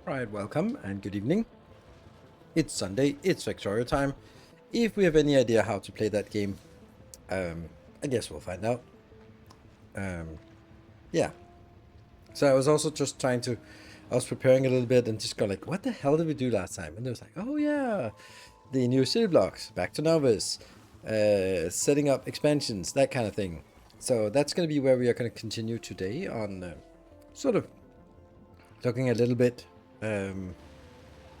Right, welcome and good evening. It's Sunday, it's Factorio time. If we have any idea how to play that game, I guess we'll find out. Yeah. So I was also just I was preparing a little bit and just got like, what the hell did we do last time? And it was like, oh yeah, the new city blocks, back to Nauvis, setting up expansions, that kind of thing. So that's going to be where we are going to continue today on sort of looking a little bit do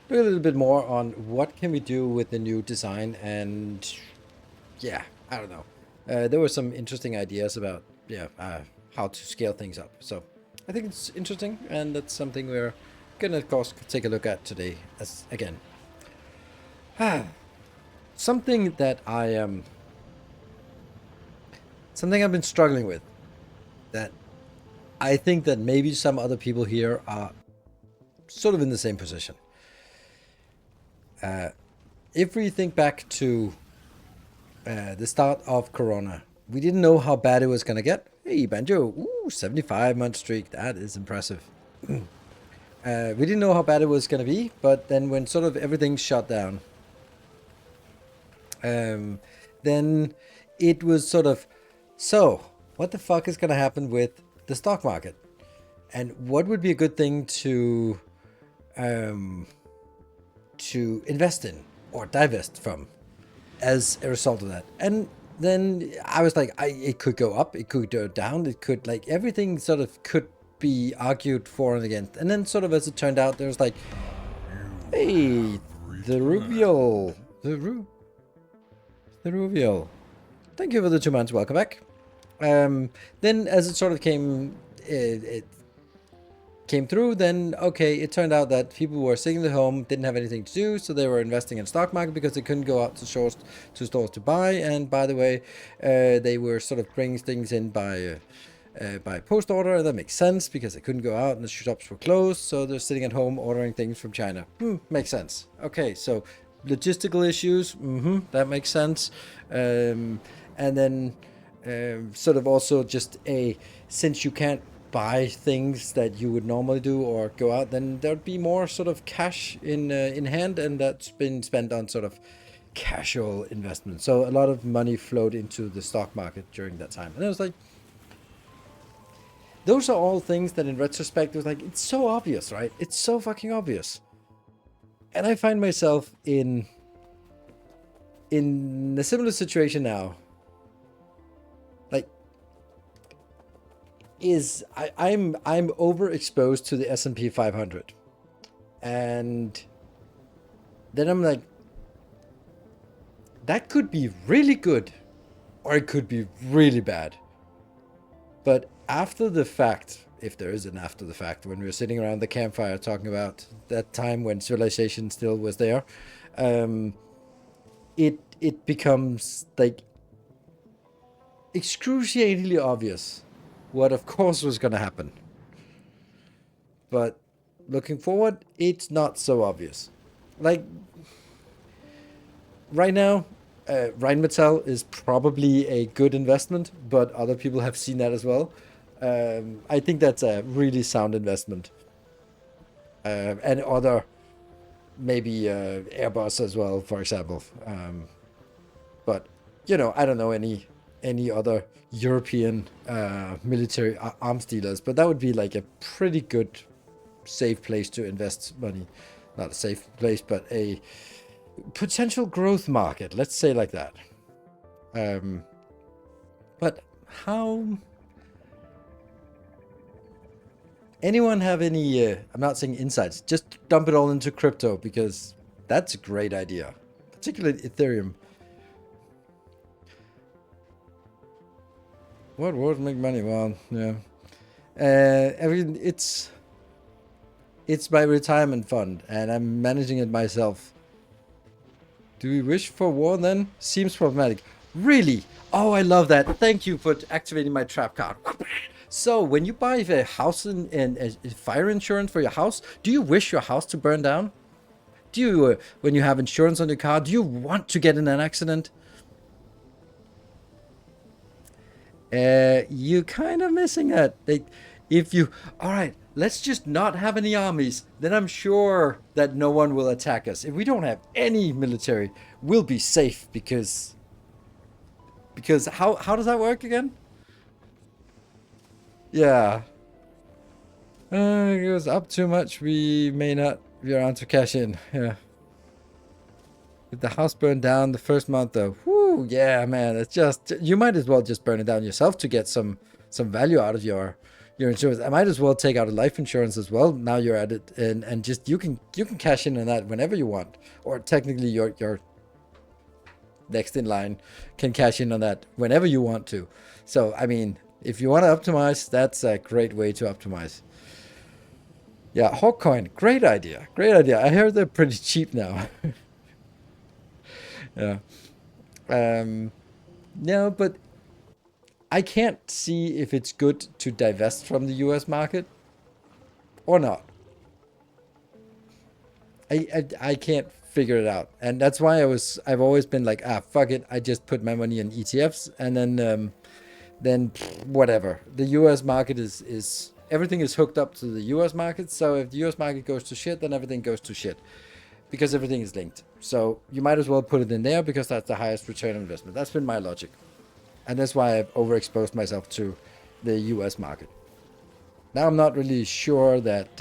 a little bit more on what can we do with the new design, and yeah, I don't know. There were some interesting ideas about how to scale things up. So I think it's interesting, and that's something we're gonna of course take a look at today as again. Something that something I've been struggling with, that I think that maybe some other people here are sort of in the same position. If we think back to the start of Corona, we didn't know how bad it was going to get. Hey, Banjo, ooh, 75-month streak, that is impressive. We didn't know how bad it was going to be, but then when sort of everything shut down, then it was sort of, so what the fuck is going to happen with the stock market? And what would be a good thing to invest in or divest from as a result of that? And then I was like, it could go up, it could go down, it could, like, everything sort of could be argued for and against. And then sort of as it turned out, there was like, hey, the Rubial, thank you for the 2 months, welcome back. Then as it sort of came, it came through, then okay, it turned out that people were sitting at home, didn't have anything to do, so they were investing in stock market because they couldn't go out to stores to buy. And by the way, they were sort of bringing things in by post order, and that makes sense because they couldn't go out and the shops were closed, so they're sitting at home ordering things from China. Makes sense. Okay, so logistical issues, that makes sense. And then sort of also just since you can't buy things that you would normally do or go out, then there'd be more sort of cash in hand, and that's been spent on sort of casual investment. So a lot of money flowed into the stock market during that time. And I was like, those are all things that in retrospect was like, it's so obvious, right? It's so fucking obvious. And I find myself in a similar situation now. Like, I'm overexposed to the S&P 500, and then I'm like, that could be really good, or it could be really bad. But after the fact, if there is an after the fact, when we were sitting around the campfire talking about that time when civilization still was there, it becomes like excruciatingly obvious what of course was going to happen. But looking forward, it's not so obvious. Like, right now, Rheinmetall is probably a good investment, but other people have seen that as well. I think that's a really sound investment. and other maybe Airbus as well, for example. But you know, I don't know any other European military arms dealers, but that would be like a pretty good safe place to invest money. Not a safe place, but a potential growth market. Let's say like that. But how? Anyone have any? I'm not saying insights. Just dump it all into crypto because that's a great idea, particularly Ethereum. What would make money? Well, yeah. I mean, it's my retirement fund, and I'm managing it myself. Do we wish for war then? Seems problematic. Really? Oh, I love that. Thank you for activating my trap card. So, when you buy a house and fire insurance for your house, do you wish your house to burn down? Do you, when you have insurance on your car, do you want to get in an accident? You're kind of missing that. If you, all right, let's just not have any armies. Then I'm sure that no one will attack us. If we don't have any military, we'll be safe because how does that work again? Yeah. It goes up too much. We may not be around to cash in. Yeah. If the house burned down the first month, though, whoo, yeah, man, it's just you might as well just burn it down yourself to get some value out of your insurance. I might as well take out a life insurance as well. Now you're at it, and just you can cash in on that whenever you want, or technically your next in line can cash in on that whenever you want to. So I mean, if you want to optimize, that's a great way to optimize. Yeah, Hawkcoin, great idea, great idea. I heard they're pretty cheap now. Yeah. No, but I can't see if it's good to divest from the US market or not. I can't figure it out. And that's why I've always been like, fuck it. I just put my money in ETFs and then whatever. The US market is everything is hooked up to the US market. So if the US market goes to shit, then everything goes to shit. Because everything is linked. So you might as well put it in there because that's the highest return on investment. That's been my logic. And that's why I've overexposed myself to the US market. Now I'm not really sure that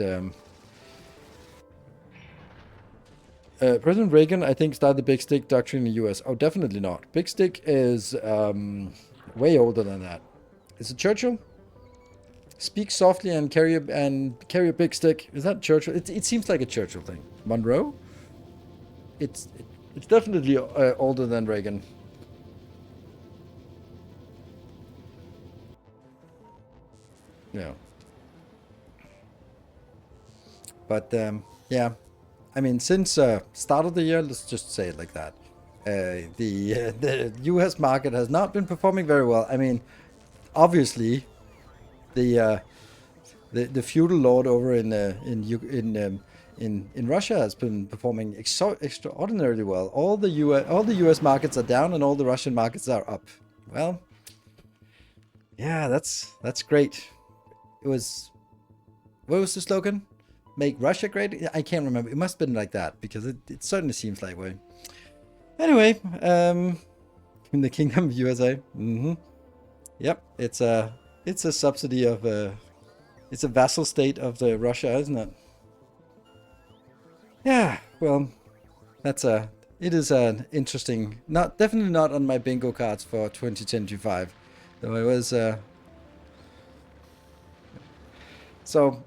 President Reagan, I think, started the big stick doctrine in the US. Oh, definitely not. Big stick is way older than that. Is it Churchill? Speak softly and carry a big stick. Is that Churchill? It seems like a Churchill thing. Monroe? It's definitely older than Reagan. Yeah. But yeah, I mean, since start of the year, let's just say it like that. The U.S. market has not been performing very well. I mean, obviously, the feudal lord over in Russia has been performing extraordinarily well. All the US markets are down and all the Russian markets are up. Well, yeah, that's great. It was, what was the slogan? Make Russia great? I can't remember. It must have been like that because it certainly seems like way. Anyway, in the Kingdom of USA. Yep, it's a subsidy of it's a vassal state of the Russia, isn't it? Yeah, well, it is an interesting, definitely not on my bingo cards for 2025, though it was, so,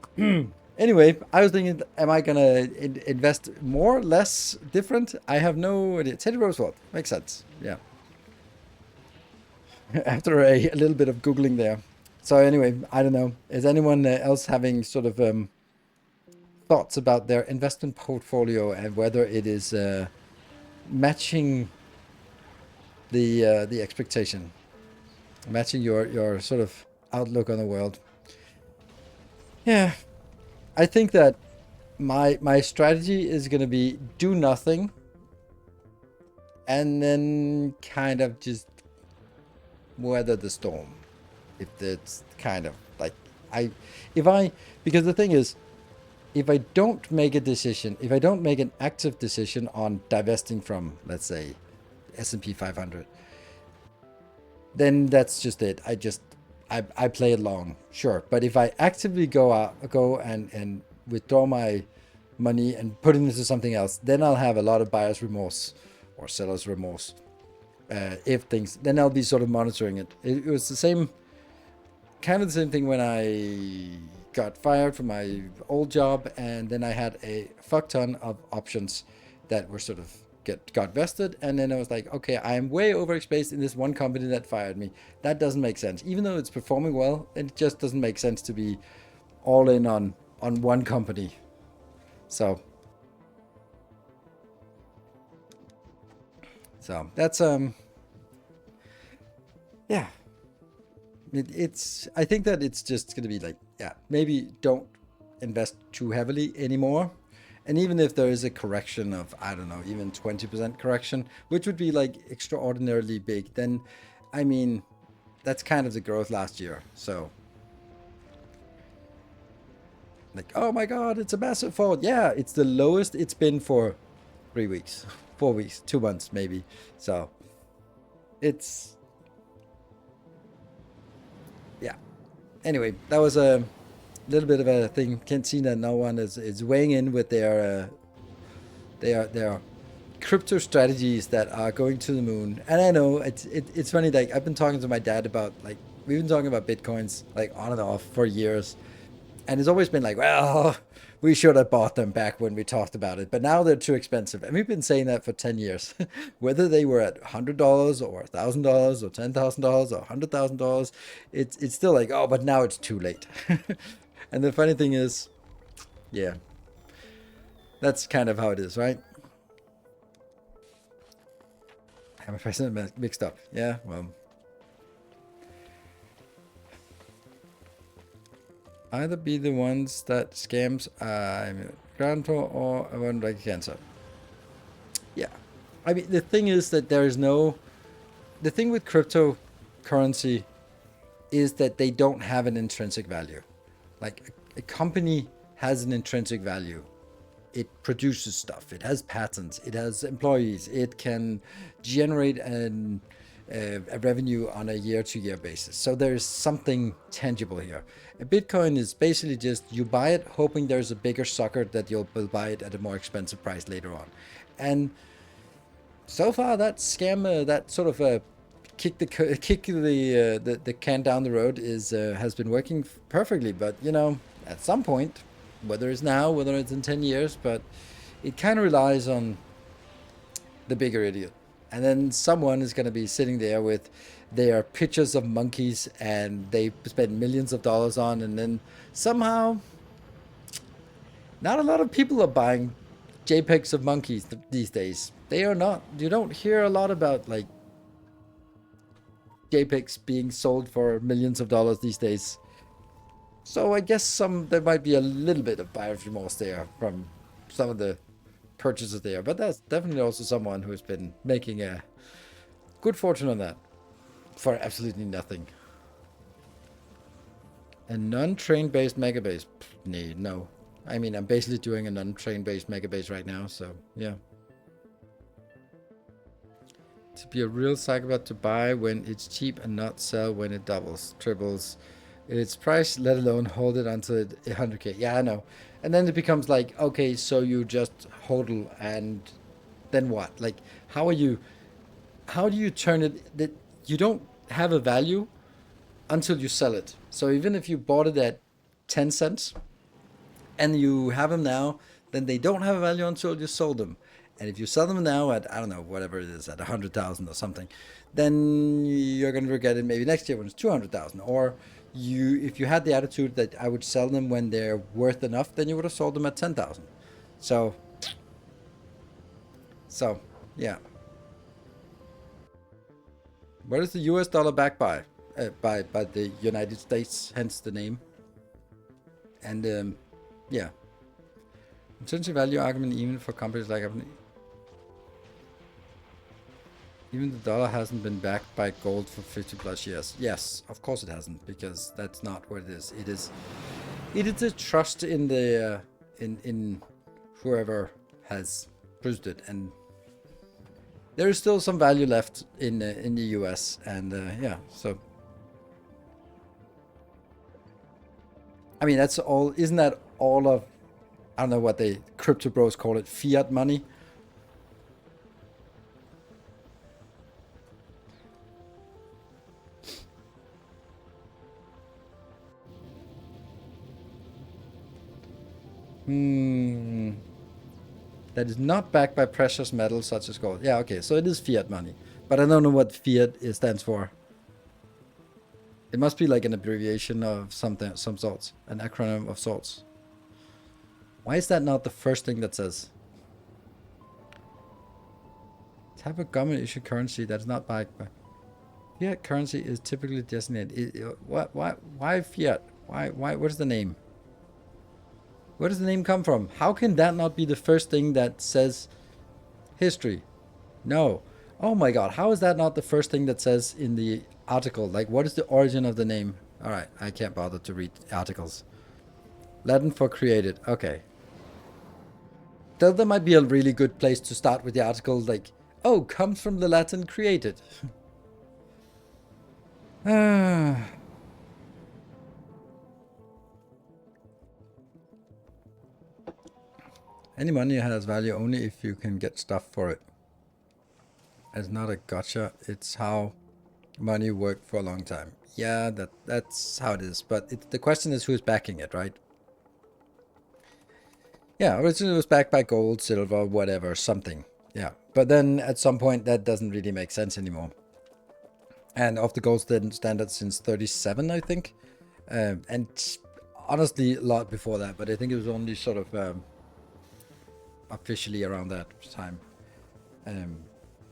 anyway, I was thinking, am I gonna invest more, less, different? I have no idea. Teddy Roosevelt, makes sense, yeah. After a little bit of Googling there. So anyway, I don't know, is anyone else having sort of, thoughts about their investment portfolio and whether it is matching the expectation, matching your sort of outlook on the world? Yeah, I think that my strategy is going to be do nothing and then kind of just weather the storm. If it's kind of like because the thing is, if I don't make a decision, if I don't make an active decision on divesting from, let's say, S&P 500, then that's just it. I play it long, sure. But if I actively go and withdraw my money and put it into something else, then I'll have a lot of buyer's remorse or seller's remorse. Then I'll be sort of monitoring it. It was the same, kind of the same thing when I got fired from my old job, and then I had a fuck ton of options that were sort of got vested, and then I was like, okay, I'm way overexposed in this one company that fired me. That doesn't make sense. Even though it's performing well, it just doesn't make sense to be all in on one company. So that's yeah. It's I think that it's just gonna be like, yeah, maybe don't invest too heavily anymore. And even if there is a correction of, I don't know, even 20% correction, which would be like extraordinarily big, then I mean, that's kind of the growth last year. So like, oh my god, it's a massive fall. Yeah, it's the lowest it's been for 3 weeks, 4 weeks, 2 months maybe. So it's, yeah. Anyway, that was a little bit of a thing. Can't see that no one is weighing in with their crypto strategies that are going to the moon. And I know it's funny. Like, I've been talking to my dad about, like, we've been talking about bitcoins like on and off for years, and it's always been like, well, we should have bought them back when we talked about it, but now they're too expensive. And we've been saying that for 10 years. Whether they were at $100 or $1,000 or $10,000 or $100,000, it's still like, oh, but now it's too late. And the funny thing is, yeah, that's kind of how it is, right? I have my president mixed up. Yeah, well, either be the ones that scams I'm grandpa or I want like cancer. Yeah, I mean, the thing is that there is no, the thing with cryptocurrency is that they don't have an intrinsic value. Like, a company has an intrinsic value. It produces stuff. It has patents. It has employees. It can generate a revenue on a year-to-year basis. So there's something tangible here. A Bitcoin is basically just, you buy it hoping there's a bigger sucker that you'll buy it at a more expensive price later on. And so far, that scam, that sort of kick the can down the road has been working perfectly. But you know, at some point, whether it's now, whether it's in 10 years, but it kind of relies on the bigger idiot. And then someone is going to be sitting there with their pictures of monkeys and they spend millions of dollars on, and then somehow not a lot of people are buying JPEGs of monkeys these days. They are not. You don't hear a lot about like JPEGs being sold for millions of dollars these days. So I guess there might be a little bit of buyer's remorse there from some of the purchases there, but that's definitely also someone who's been making a good fortune on that for absolutely nothing. A non-train based megabase? No. I mean, I'm basically doing a non-train based megabase right now, so yeah. To be a real psychopath to buy when it's cheap and not sell when it doubles, triples its price, let alone hold it until 100k. Yeah, I know. And then it becomes like, okay, so you just hodl, and then what? Like, how do you turn it that you don't have a value until you sell it? So even if you bought it at 10 cents and you have them now, then they don't have a value until you sold them. And if you sell them now at, I don't know, whatever it is, at 100,000 or something, then you're going to regret it maybe next year when it's 200,000. Or if you had the attitude that I would sell them when they're worth enough, then you would have sold them at 10,000. So yeah. What is the US dollar backed by? By the United States, hence the name. And yeah. Intrinsic value argument even for companies like even the dollar hasn't been backed by gold for 50 plus years. Yes, of course it hasn't, because that's not what it is. It is a trust in the in whoever has produced it, and there is still some value left in the US, and yeah, so I mean that's all. Isn't that all of, I don't know what they crypto bros call it, fiat money? That is not backed by precious metals such as gold. Yeah, okay, so it is fiat money, but I don't know what fiat stands for. It must be like an abbreviation of something, some sorts, an acronym of sorts. Why is that not the first thing that says? Type of government issued currency that is not backed by fiat currency is typically designated. Why fiat? Why? What is the name? Where does the name come from? How can that not be the first thing that says history? No. Oh my god, how is that not the first thing that says in the article? Like, what is the origin of the name? Alright, I can't bother to read articles. Latin for created. Okay. That might be a really good place to start with the article. Like, oh, comes from the Latin created. Any money has value only if you can get stuff for it. It's not a gotcha. It's how money worked for a long time. Yeah, that's how it is. But the question is who's backing it, right? Yeah, originally it was backed by gold, silver, whatever, something. Yeah, but then at some point that doesn't really make sense anymore. And of the gold standard since 37, I think. And honestly, a lot before that, but I think it was only sort of officially around that time.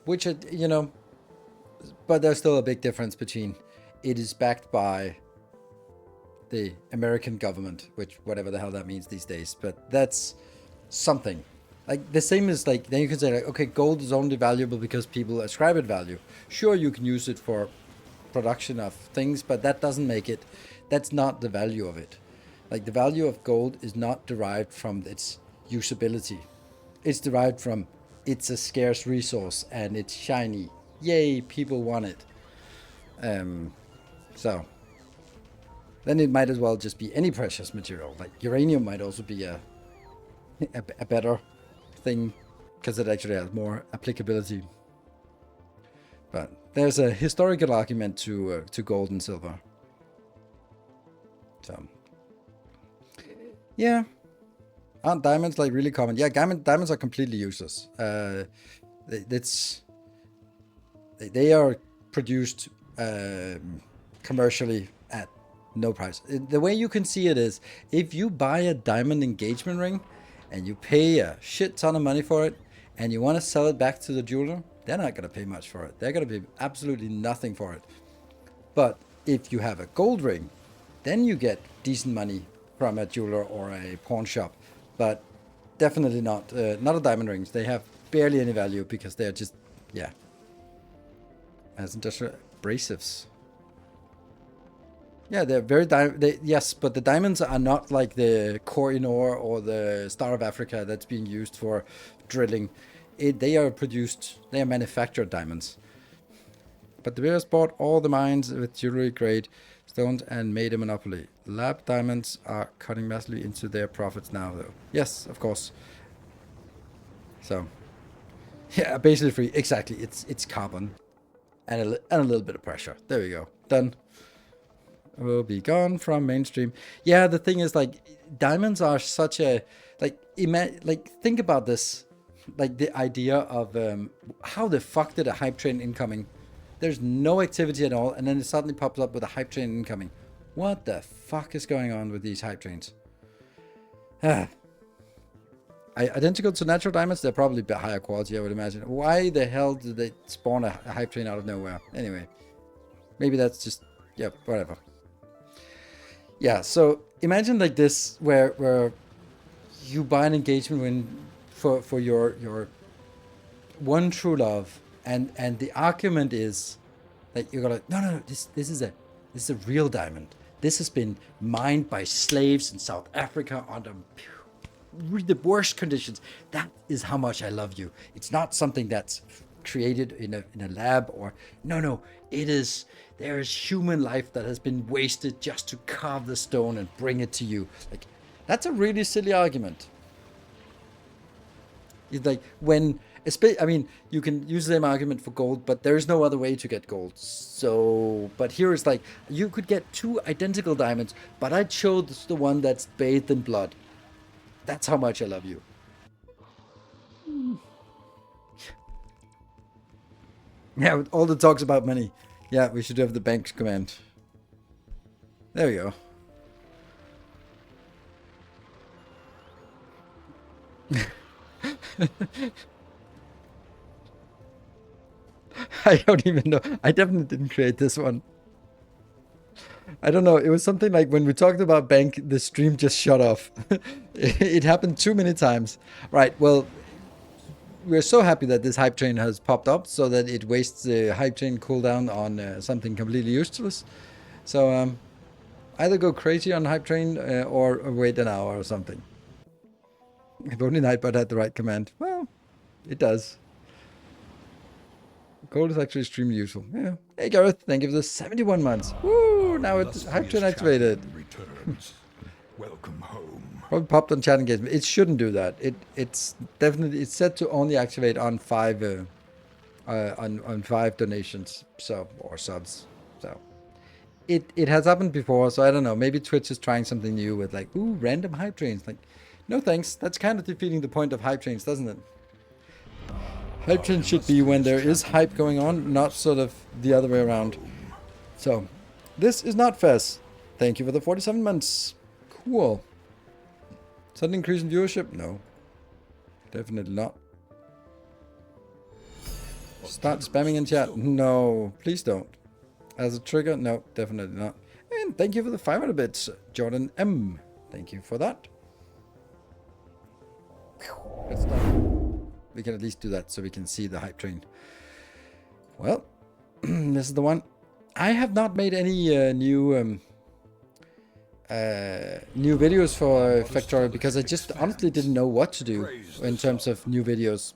Which, you know, but there's still a big difference between it is backed by the American government, which whatever the hell that means these days, but that's something. Like the same as like, then you can say like, okay, gold is only valuable because people ascribe it value. Sure, you can use it for production of things, but that doesn't make it, that's not the value of it. Like the value of gold is not derived from its usability. It's derived from it's a scarce resource and it's shiny. Yay, people want it. So then it might as well just be any precious material. Like uranium might also be a better thing because it actually has more applicability. But there's a historical argument to gold and silver. So yeah, aren't diamonds like really common? Yeah, diamonds are completely useless. They are produced commercially at no price. The way you can see it is if you buy a diamond engagement ring and you pay a shit ton of money for it and you want to sell it back to the jeweler, they're not going to pay much for it. They're going to pay absolutely nothing for it. But if you have a gold ring, then you get decent money from a jeweler or a pawn shop. But definitely not a diamond rings. They have barely any value because they're just, yeah, as industrial abrasives. Yeah, they're very yes, but the diamonds are not like the Koh-i-Noor or the Star of Africa that's being used for drilling. They are manufactured diamonds. But the bears bought all the mines with jewelry grade stones and made a monopoly. Lab diamonds are cutting massively into their profits now, though. Yes, of course. So, yeah, basically free. Exactly, it's carbon and a little bit of pressure. There we go. Done. Will be gone from mainstream. Yeah, the thing is, like, diamonds are such a like think about this, like the idea of how the fuck did a hype train incoming? There's no activity at all, and then it suddenly pops up with a hype train incoming. What the fuck is going on with these hype trains? Identical to natural diamonds, they're probably a bit higher quality, I would imagine. Why the hell did they spawn a hype train out of nowhere? Anyway, maybe that's just, yeah, whatever. Yeah, so imagine like this, where you buy an engagement ring for your one true love, and the argument is that you're gonna no, this is a real diamond. This has been mined by slaves in South Africa under the worst conditions. That is how much I love you. It's not something that's created in a lab or no. It is, there is human life that has been wasted just to carve the stone and bring it to you. Like, that's a really silly argument. It's like when, I mean, you can use the same argument for gold, but there is no other way to get gold. So, but here it's like, you could get 2 identical diamonds, but I chose the one that's bathed in blood. That's how much I love you. Yeah, with all the talks about money. Yeah, we should have the bank command. There we go. I don't even know. I definitely didn't create this one. I don't know. It was something like when we talked about bank, the stream just shut off. It happened too many times. Right. Well, we're so happy that this hype train has popped up so that it wastes the hype train cooldown on something completely useless. So either go crazy on hype train or wait an hour or something. If only Nightbot had the right command. Well, it does. Gold is actually extremely useful. Yeah. Hey Gareth, thank you for the 71 months. Woo! Now it's hype train activated. Welcome home. Probably popped on chat engagement. It shouldn't do that. It's definitely, it's set to only activate on 5 on 5 donations, so, or subs. So it has happened before, so I don't know. Maybe Twitch is trying something new with like, ooh, random hype trains. Like, no thanks. That's kind of defeating the point of hype trains, doesn't it? Hype train should be when there is hype going on, not sort of the other way around. So, this is not Fez. Thank you for the 47 months. Cool. Sudden increase in viewership? No. Definitely not. Start spamming in chat? No, please don't. As a trigger? No, definitely not. And thank you for the 500 bits, Jordan M. Thank you for that. Good stuff. We can at least do that so we can see the hype train. Well, this is the one. I have not made any new videos for Factorio because I just honestly didn't know what to do in terms of new videos.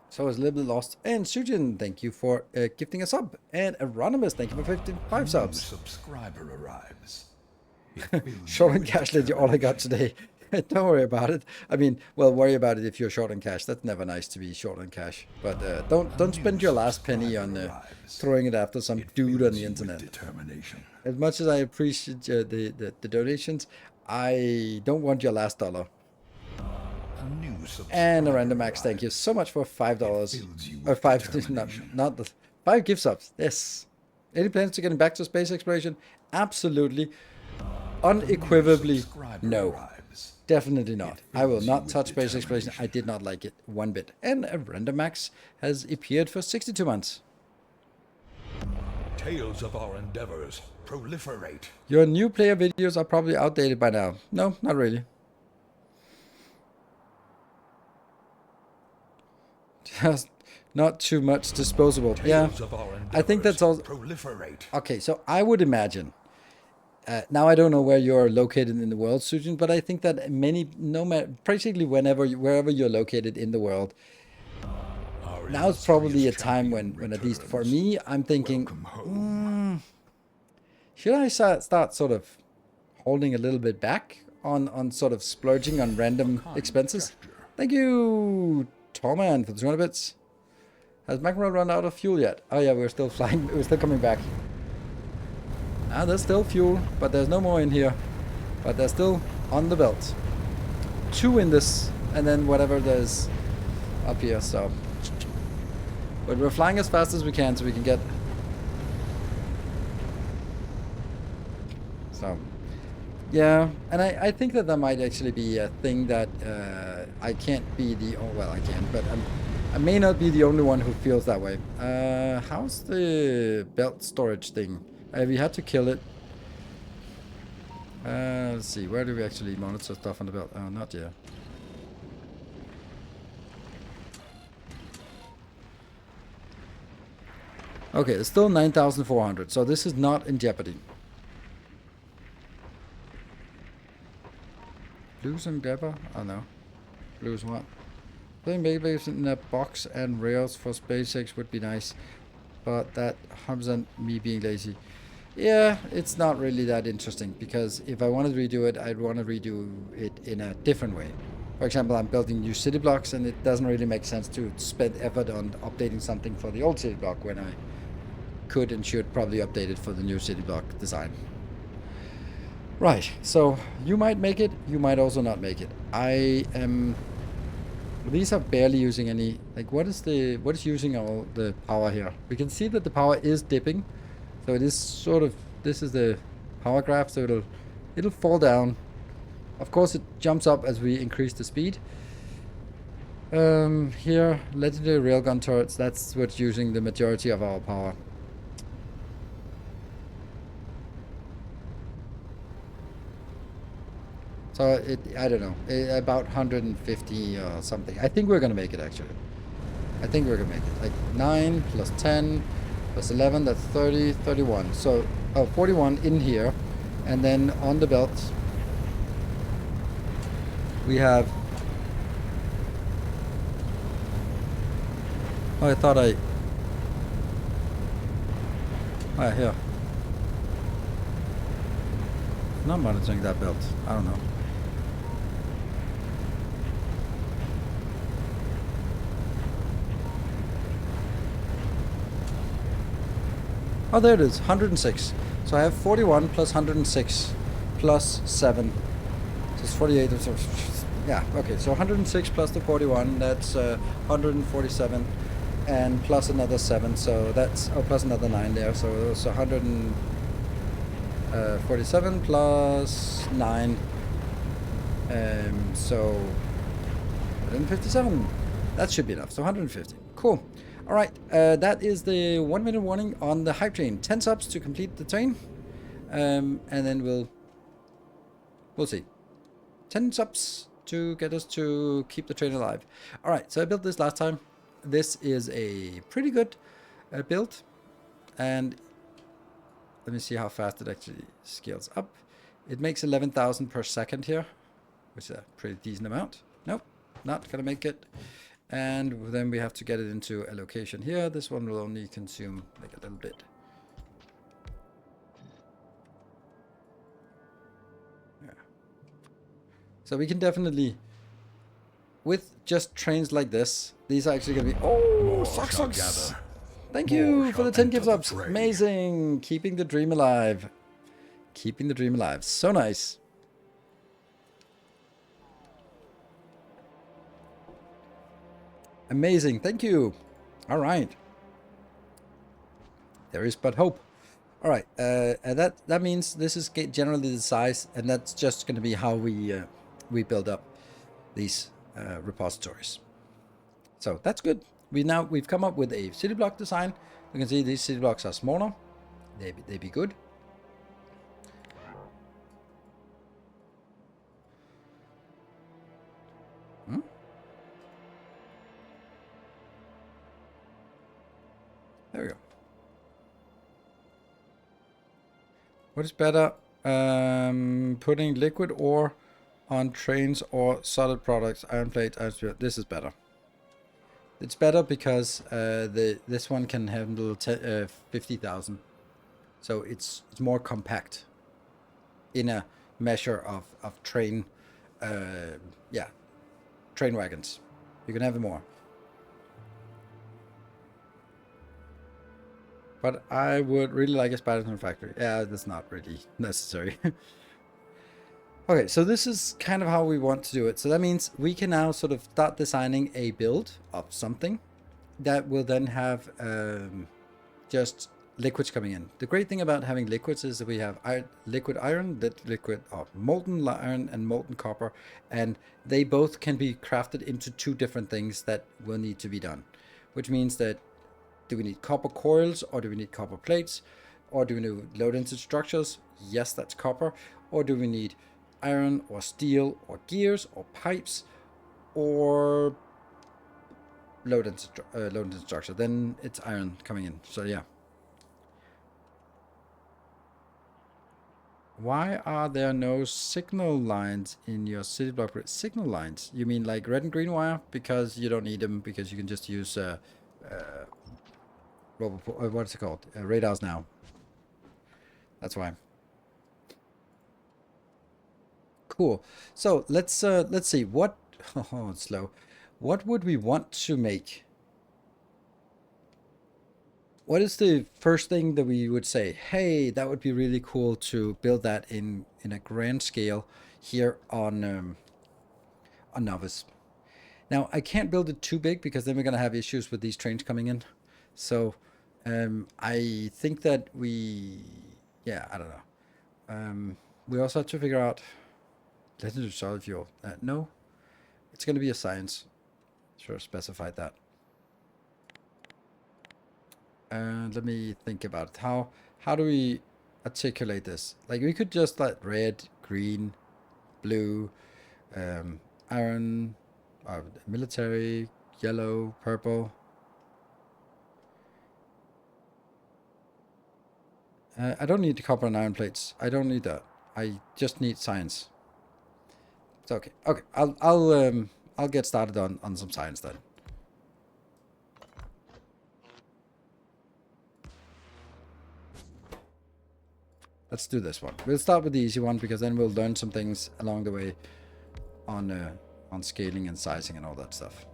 So I was a little bit lost. And Sujin, thank you for gifting a sub. And Anonymous, thank you for 55 subs. Subscriber arrives. Short on cash, lady, all I got today. Don't worry about it. I mean, well, worry about it if you're short on cash. That's never nice to be short on cash. But don't spend your last penny on throwing it after some dude on the internet. As much as I appreciate the donations, I don't want your last dollar. And a random max, thank you so much for $5. Or 5, not the 5 gift subs. Yes. Any plans to getting back to space exploration? Absolutely. Unequivocally, no. Definitely not. I will not touch space exploration. I did not like it one bit. And a random max has appeared for 62 months. Tales of our endeavors proliferate. Your new player videos are probably outdated by now. No, not really. Just not too much disposable. Yeah, I think that's all. Okay, so I would imagine. Now I don't know where you're located in the world, Sujin, but I think that basically wherever you're located in the world, now is probably a time when at least for me, I'm thinking, should I start sort of holding a little bit back on sort of splurging on random expenses? Thank you, Torman, for the 200 bits. Has Mackerel run out of fuel yet? Oh yeah, we're still flying. We're still coming back. Ah, there's still fuel, but there's no more in here. But they're still on the belt. 2 in this, and then whatever there's up here, so. But we're flying as fast as we can so we can get... So, yeah, and I think that might actually be a thing that I can't be the... Oh, well, I can, but I may not be the only one who feels that way. How's the belt storage thing? We had to kill it. Let's see, where do we actually monitor stuff on the belt? Oh, not yet. Okay, it's still 9,400, so this is not in jeopardy. Blues endeavor? Oh no. Blues what? Putting babies in a box and rails for SpaceX would be nice, but that 100% me being lazy. Yeah, it's not really that interesting, because if I wanted to redo it, I'd want to redo it in a different way. For example, I'm building new city blocks, and it doesn't really make sense to spend effort on updating something for the old city block when I could and should probably update it for the new city block design. Right, so you might make it, you might also not make it. I am... These are barely using any... Like, what is using all the power here? We can see that the power is dipping. So it is sort of... This is the power graph, so it'll fall down. Of course, it jumps up as we increase the speed. Here, legendary railgun turrets, that's what's using the majority of our power. So I don't know, about 150 or something. I think we're gonna make it, actually. I think we're gonna make it. Like 9 plus 10 plus 11, that's 30, 31. So, 41 in here. And then on the belt, we have... Oh, I thought I... Oh, yeah, here. Not monitoring that belt. I don't know. Oh, there it is, 106. So I have 41 plus 106 plus 7. So it's 48. Yeah, okay, so 106 plus the 41, that's 147. And plus another 7, so that's... Oh, plus another 9 there, so it was 147 plus 9. So 157. That should be enough, so 150. Cool. Alright, that is the 1 minute warning on the hype train. 10 subs to complete the train. And then we'll see. 10 subs to get us to keep the train alive. Alright, so I built this last time. This is a pretty good build. And let me see how fast it actually scales up. It makes 11,000 per second here, which is a pretty decent amount. Nope, not gonna make it. And then we have to get it into a location here. This one will only consume like a little bit. Yeah. So we can definitely, with just trains like this, these are actually going to be... Oh, sucks. Thank you for the 10 gift subs. Amazing. Keeping the dream alive. Keeping the dream alive. So nice. Amazing, thank you. All right. There is but hope. All right, that means this is generally the size, and that's just going to be how we build up these repositories. So that's good. We've come up with a city block design. You can see these city blocks are smaller. They be good. There we go. What is better, putting liquid ore on trains or solid products? Iron plate, iron steel. This is better. It's better because this one can handle 50,000, so it's more compact in a measure of train, train wagons. You can have more. But I would really like a spider from factory. Yeah, that's not really necessary. Okay, so this is kind of how we want to do it. So that means we can now sort of start designing a build of something that will then have just liquids coming in. The great thing about having liquids is that we have liquid iron, molten iron and molten copper, and they both can be crafted into two different things that will need to be done, which means that do we need copper coils, or do we need copper plates, or do we need low-density structures? Yes, that's copper. Or do we need iron or steel or gears or pipes or low-density structure? Then it's iron coming in. So yeah. Why are there no signal lines in your city block? Signal lines? You mean like red and green wire? Because you don't need them, because you can just use what's it called? Radars now. That's why. Cool. So let's see what. Oh, it's slow. What would we want to make? What is the first thing that we would say? Hey, that would be really cool to build that in a grand scale here on Nauvis. Now I can't build it too big because then we're gonna have issues with these trains coming in. So I think that yeah, I don't know. We also have to figure out legendary solid fuel. No, it's gonna be a science. Sure, specified that. Let me think about it. How do we articulate this? Like we could just like red, green, blue, iron, military, yellow, purple. I don't need copper and iron plates. I don't need that. I just need science. It's okay. Okay, I'll get started on some science then. Let's do this one. We'll start with the easy one because then we'll learn some things along the way on scaling and sizing and all that stuff.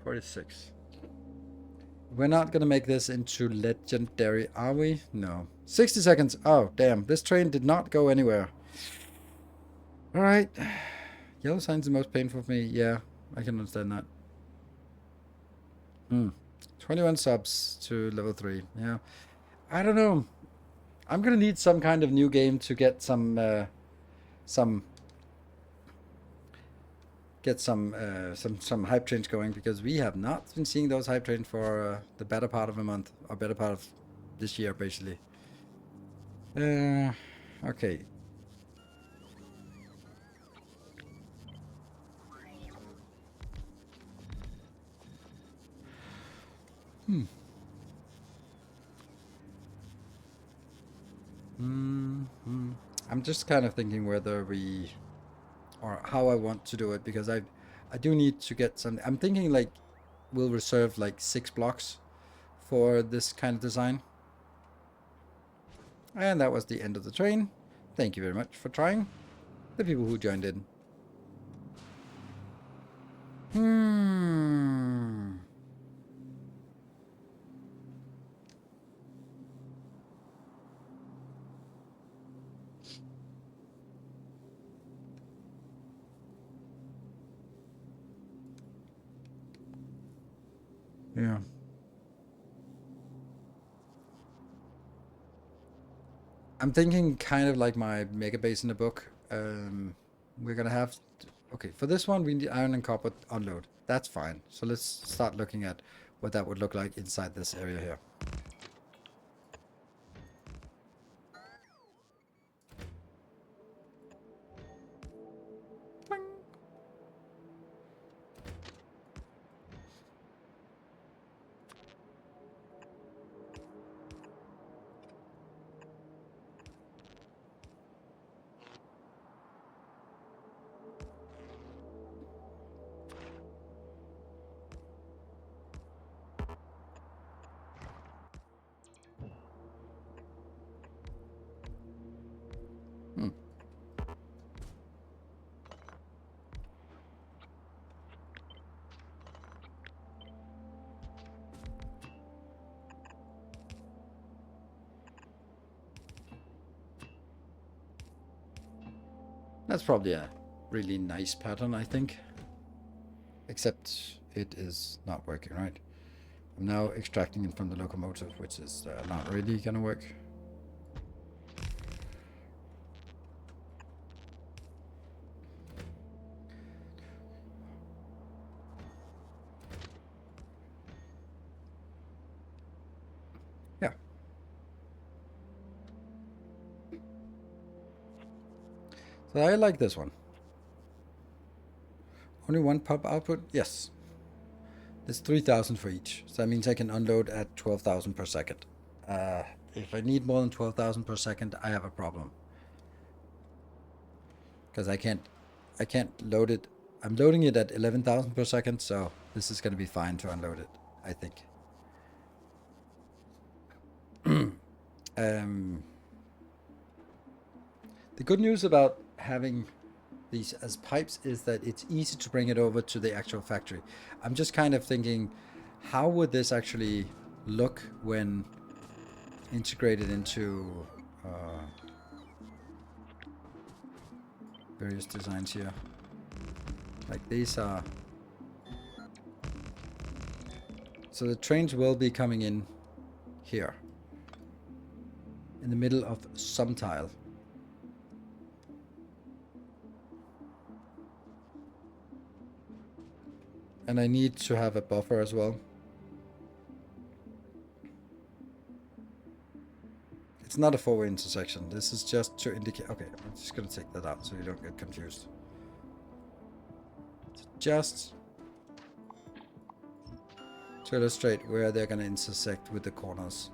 $46. We're not gonna make this into legendary, are we? No. 60 seconds. Oh, damn. This train did not go anywhere. Alright. Yellow sign's the most painful for me. Yeah, I can understand that. 21 subs to level 3. Yeah. I don't know. I'm gonna need some kind of new game to get some hype trains going, because we have not been seeing those hype trains for the better part of a month, or better part of this year, basically. Okay. I'm just kind of thinking whether we, or how I want to do it, because I do need to get some. I'm thinking like we'll reserve like 6 blocks for this kind of design. And that was the end of the train. Thank you very much for trying, the people who joined in. Yeah. I'm thinking kind of like my mega base in the book. We're gonna have okay, for this one we need iron and copper unload. That's fine. So let's start looking at what that would look like inside this area here. That's probably a really nice pattern, I think. Except it is not working, right? I'm now extracting it from the locomotive, which is not really gonna work. Yeah. So I like this one. Only one pump output? Yes. There's 3,000 for each. So that means I can unload at 12,000 per second. If I need more than 12,000 per second, I have a problem. Because I can't load it. I'm loading it at 11,000 per second, so this is going to be fine to unload it, I think. The good news about having these as pipes is that it's easy to bring it over to the actual factory. I'm just kind of thinking, how would this actually look when integrated into various designs here? Like these are... So the trains will be coming in here, in the middle of some tile. And I need to have a buffer as well. It's not a four-way intersection. This is just to indicate... Okay, I'm just going to take that out so you don't get confused. It's just to illustrate where they're going to intersect with the corners.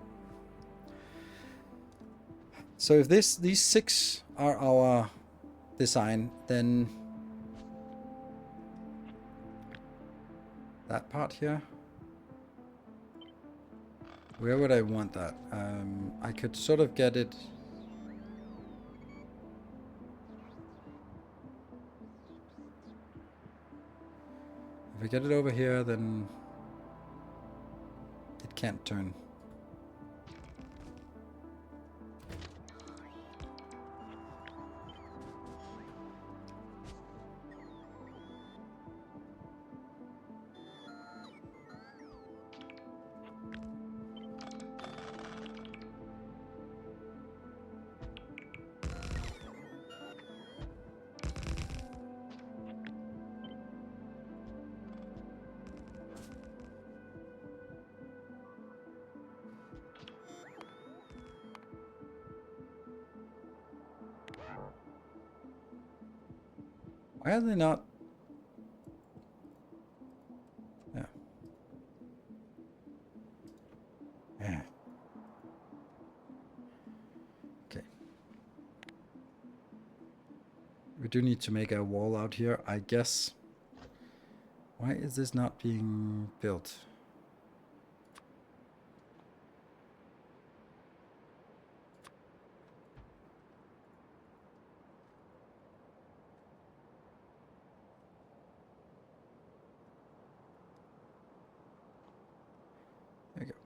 So if these 6 are our design, then that part here, where would I want that? I could sort of get it... If we get it over here, then it can't turn. Why are they not? Yeah. Yeah. Okay. We do need to make a wall out here, I guess. Why is this not being built? There you go.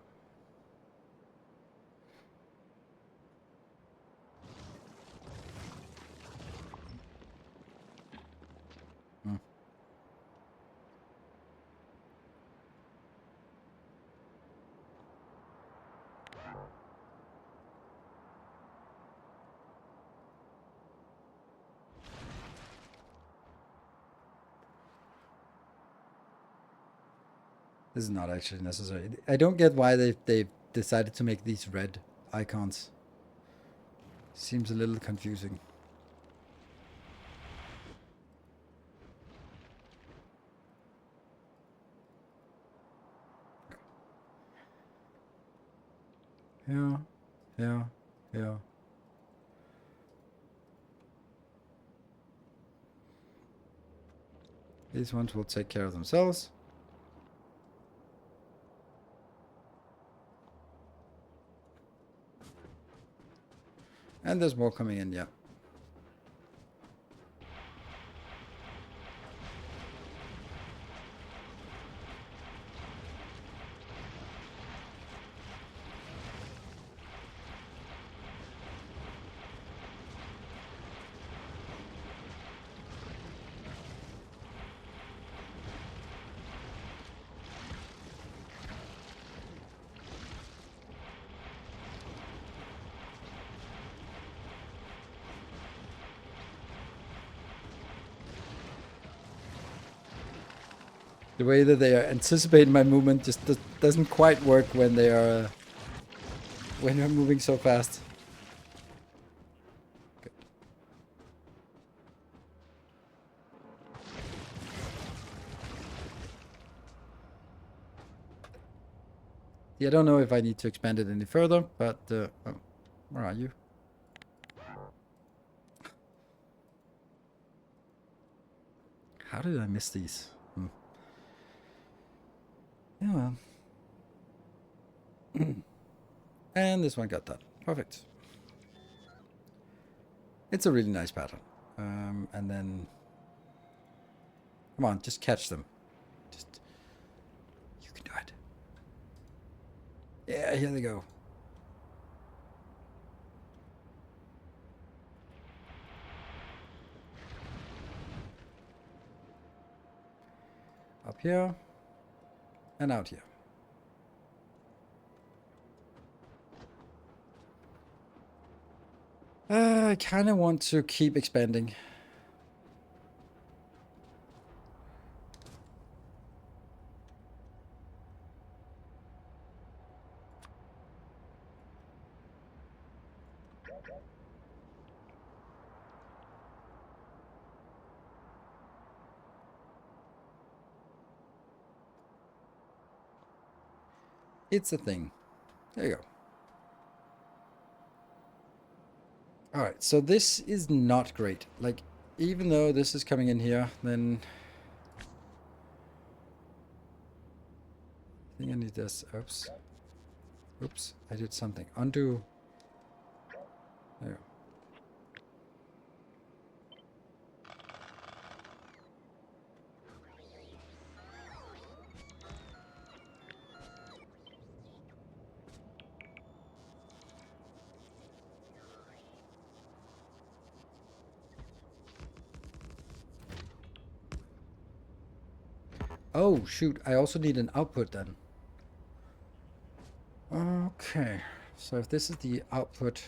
This is not actually necessary. I don't get why they decided to make these red icons. Seems a little confusing. Yeah, yeah, yeah. These ones will take care of themselves. And there's more coming in, yeah. The way that they are anticipating my movement just doesn't quite work when they are when you're moving so fast. Okay. Yeah, I don't know if I need to expand it any further, but oh, where are you? How did I miss these? Yeah, well. And this one got done. Perfect. It's a really nice pattern. And then, come on, just catch them. Just, you can do it. Yeah, here they go. Up here and out here. I kind of want to keep expanding. It's a thing. There you go. Alright, so this is not great. Like, even though this is coming in here, then... I think I need this. Oops. Oops, I did something. Undo. There you go. Oh, shoot. I also need an output then. Okay. So if this is the output...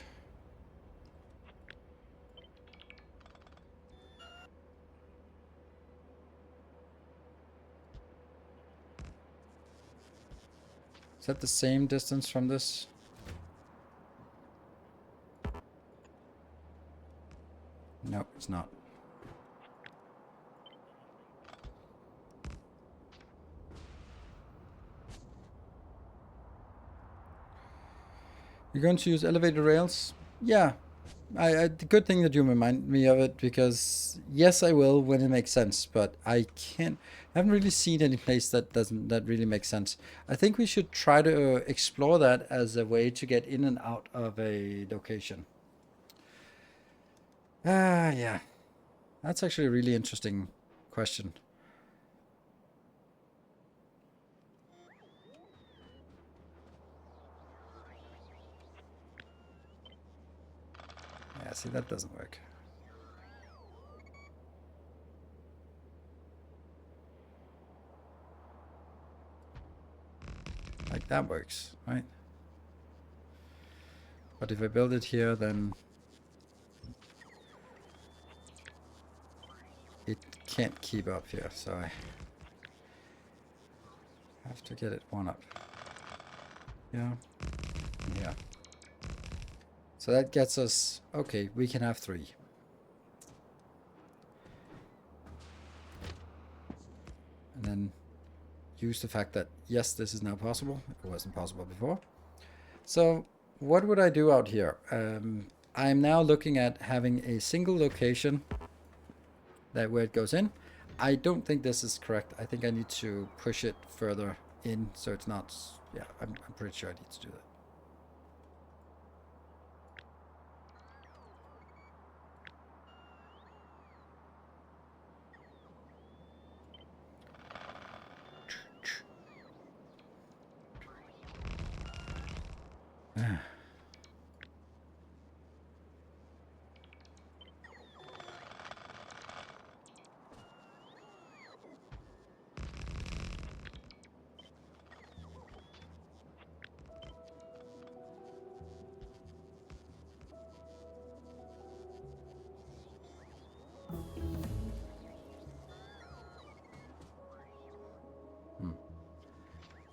Is that the same distance from this? No, it's not. You're going to use elevator rails? Yeah. The good thing that you remind me of it, because yes, I will when it makes sense, but I haven't really seen any place that really makes sense. I think we should try to explore that as a way to get in and out of a location. Yeah. That's actually a really interesting question. Yeah, see, that doesn't work. Like, that works, right? But if I build it here, then it can't keep up here, so I have to get it one up. Yeah. Yeah. So that gets us... Okay, we can have 3. And then use the fact that, yes, this is now possible. It wasn't possible before. So what would I do out here? I'm now looking at having a single location that where it goes in. I don't think this is correct. I think I need to push it further in so it's not... Yeah, I'm pretty sure I need to do that.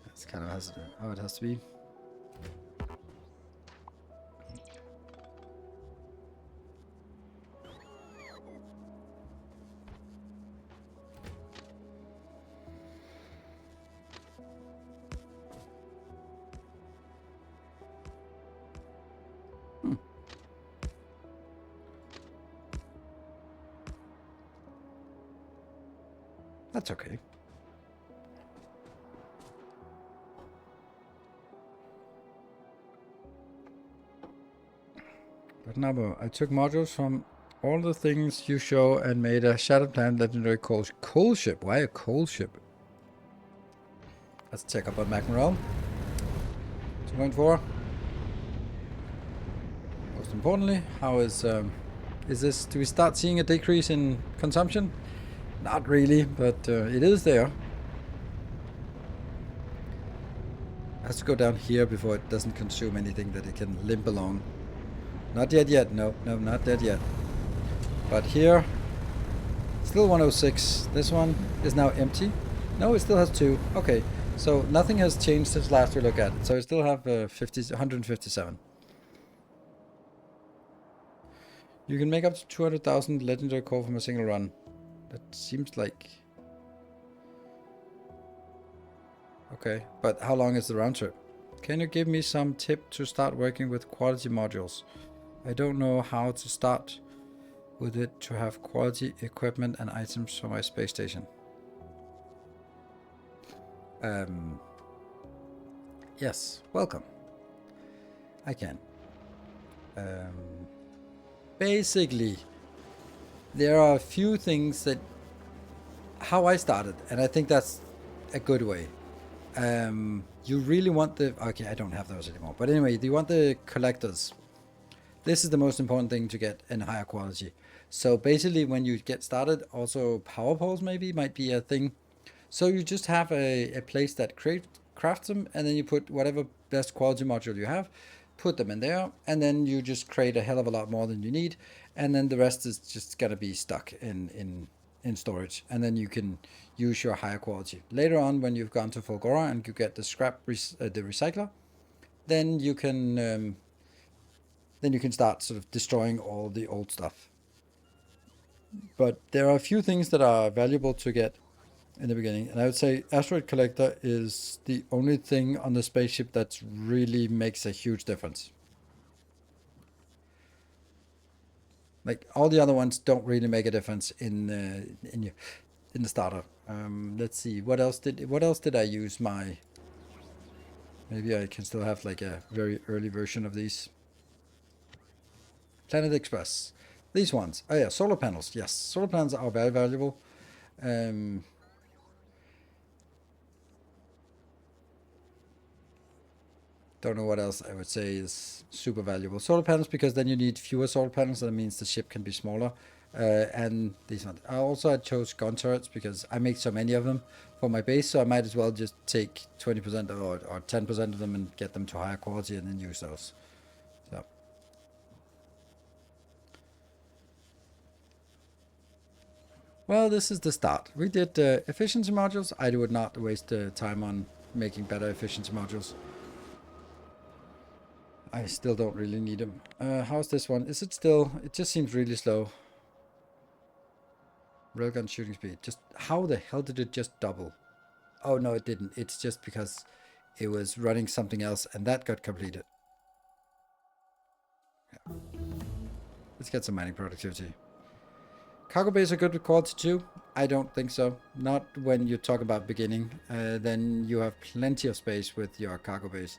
That's kind of how it has to be. That's okay. But now I took modules from all the things you show and made a Shattered Planet legendary coal ship. Why a coal ship? Let's check up on Macmorel. 2.4. Most importantly, how is this? Do we start seeing a decrease in consumption? Not really, but it is there. It has to go down here before it doesn't consume anything that it can limp along. Not yet. No, not that yet. But here, still 106. This one is now empty. No, it still has 2. Okay, so nothing has changed since last we looked at it. So we still have 157. You can make up to 200,000 legendary coal from a single run. That seems like... Okay, but how long is the round trip? Can you give me some tip to start working with quality modules? I don't know how to start with it to have quality equipment and items for my space station. Yes, welcome. I can. Basically, there are a few things that... How I started, and I think that's a good way. You really want the... Okay, I don't have those anymore. But anyway, you want the collectors. This is the most important thing to get in higher quality. So basically, when you get started, also power poles maybe might be a thing. So you just have a place that crafts them, and then you put whatever best quality module you have, put them in there, and then you just create a hell of a lot more than you need, and then the rest is just gonna be stuck in storage, and then you can use your higher quality. Later on, when you've gone to Fulgora and you get the scrap, the recycler, then you can start sort of destroying all the old stuff. But there are a few things that are valuable to get in the beginning, and I would say Asteroid Collector is the only thing on the spaceship that really makes a huge difference. Like all the other ones don't really make a difference in the starter. Let's see, what else did I use my... Maybe I can still have like a very early version of these. Planet Express. These ones. Oh yeah, solar panels. Yes, solar panels are very valuable. Don't know what else I would say is super valuable. Solar panels, because then you need fewer solar panels. That means the ship can be smaller. And these ones. I chose gun turrets because I make so many of them for my base, so I might as well just take 20% or 10% of them and get them to higher quality and then use those. So. Well, this is the start. We did efficiency modules. I would not waste time on making better efficiency modules. I still don't really need them. How's this one? Is it still... It just seems really slow. Railgun shooting speed. Just how the hell did it just double? Oh, no, it didn't. It's just because it was running something else and that got completed. Yeah. Let's get some mining productivity. Cargo bays are good with quality too? I don't think so. Not when you talk about beginning. Then you have plenty of space with your cargo bays.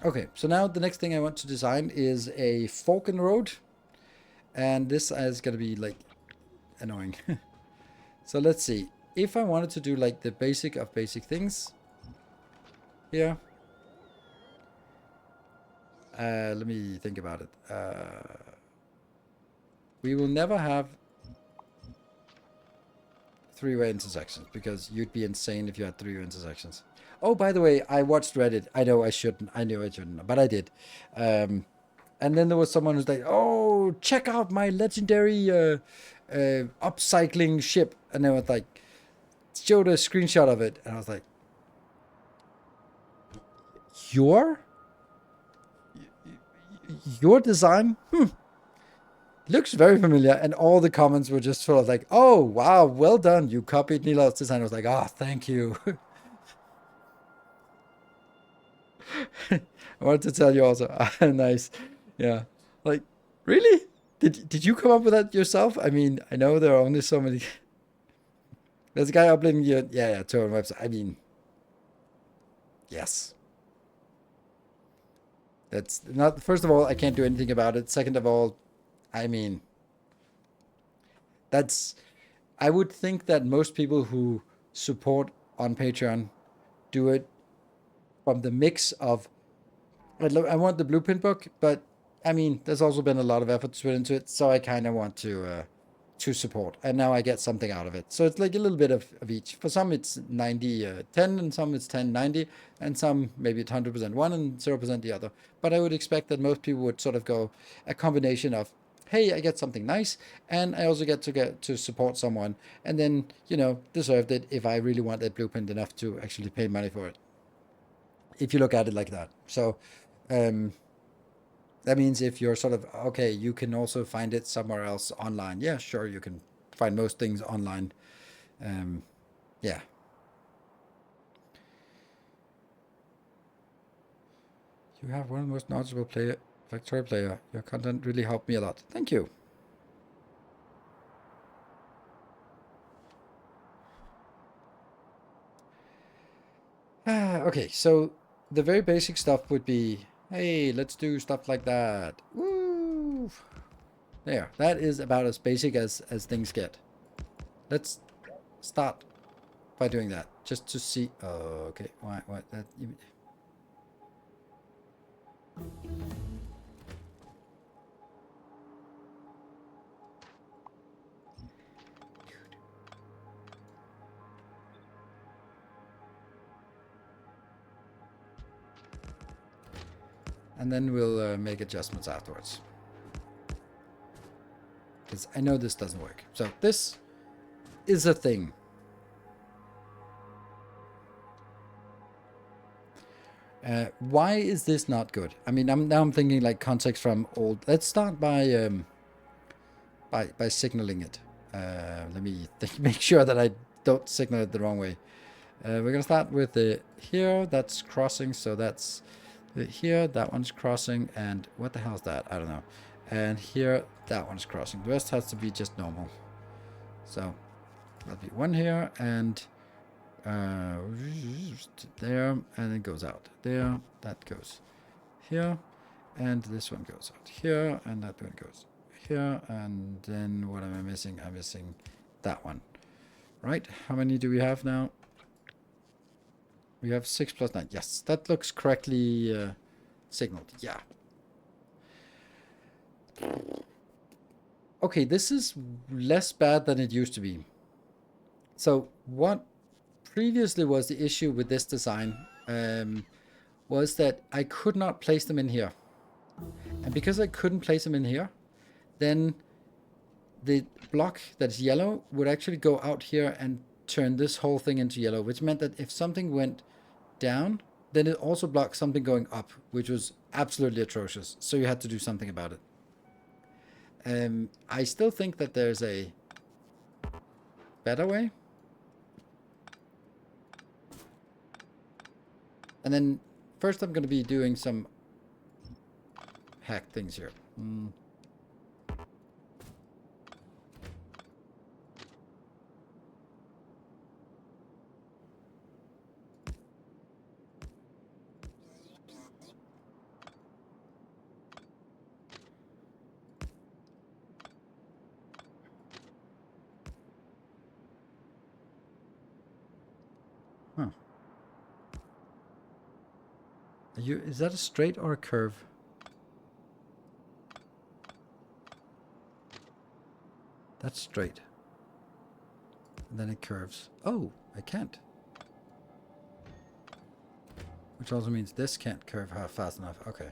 Okay, so now the next thing I want to design is a fork in the road. And this is going to be like annoying. So let's see. If I wanted to do like the basic of basic things here. Let me think about it. We will never have three-way intersections because you'd be insane if you had three-way intersections. Oh, by the way, I watched Reddit. I know I shouldn't. I knew I shouldn't, but I did. And then there was someone who's like, "Oh, check out my legendary upcycling ship," and they was like, showed a screenshot of it, and I was like, "Your design? Looks very familiar." And all the comments were just sort of like, "Oh, wow, well done. You copied Nilaus' design." I was like, "Ah, oh, thank you." I wanted to tell you also. Nice. Yeah. Like, really? Did you come up with that yourself? I mean, I know there are only so many There's a guy uploading your tour and website. I mean, yes. That's not. First of all, I can't do anything about it. Second of all, I mean, that's. I would think that most people who support on Patreon do it from the mix of I want the blueprint book, but I mean, there's also been a lot of effort put into it, so I kind of want to support, and now I get something out of it. So it's like a little bit of each. For some, it's 90 10, and some it's 10 90, and some maybe it's 100% one and 0% the other. But I would expect that most people would sort of go a combination of, hey, I get something nice, and I also get to support someone, and then deserved it if I really want that blueprint enough to actually pay money for it. If you look at it like that, so. Um, that means if you're sort of, okay, you can also find it somewhere else online. Yeah, sure, you can find most things online. Um, yeah. You have one of the most knowledgeable Factorio player. Your content really helped me a lot. Thank you. Okay, so the very basic stuff would be, hey, let's do stuff like that. Woo! There, that is about as basic as things get. Let's start by doing that, just to see. Oh, okay, why that? And then we'll make adjustments afterwards. Because I know this doesn't work. So this is a thing. Why is this not good? I mean, I'm thinking like context from old. Let's start by signaling it. Let me make sure that I don't signal it the wrong way. We're gonna start with the here. That's crossing. So that's here. That one's crossing. And what the hell is that? I don't know. And here, that one's crossing. The rest has to be just normal. So that'll be one here and there, and it goes out there. That goes here, and this one goes out here, and that one goes here. And then what am I missing? I'm missing that one. Right? How many do we have now? We have 6 plus 9. Yes, that looks correctly signaled. Yeah. Okay, this is less bad than it used to be. So what previously was the issue with this design was that I could not place them in here. And because I couldn't place them in here, then the block that's yellow would actually go out here and turn this whole thing into yellow, which meant that if something went down, then it also blocked something going up, which was absolutely atrocious. So you had to do something about it. I still think that there's a better way. And then first I'm going to be doing some hack things here. Huh. Is that a straight or a curve? That's straight. And then it curves. Oh, I can't. Which also means this can't curve fast enough. Okay.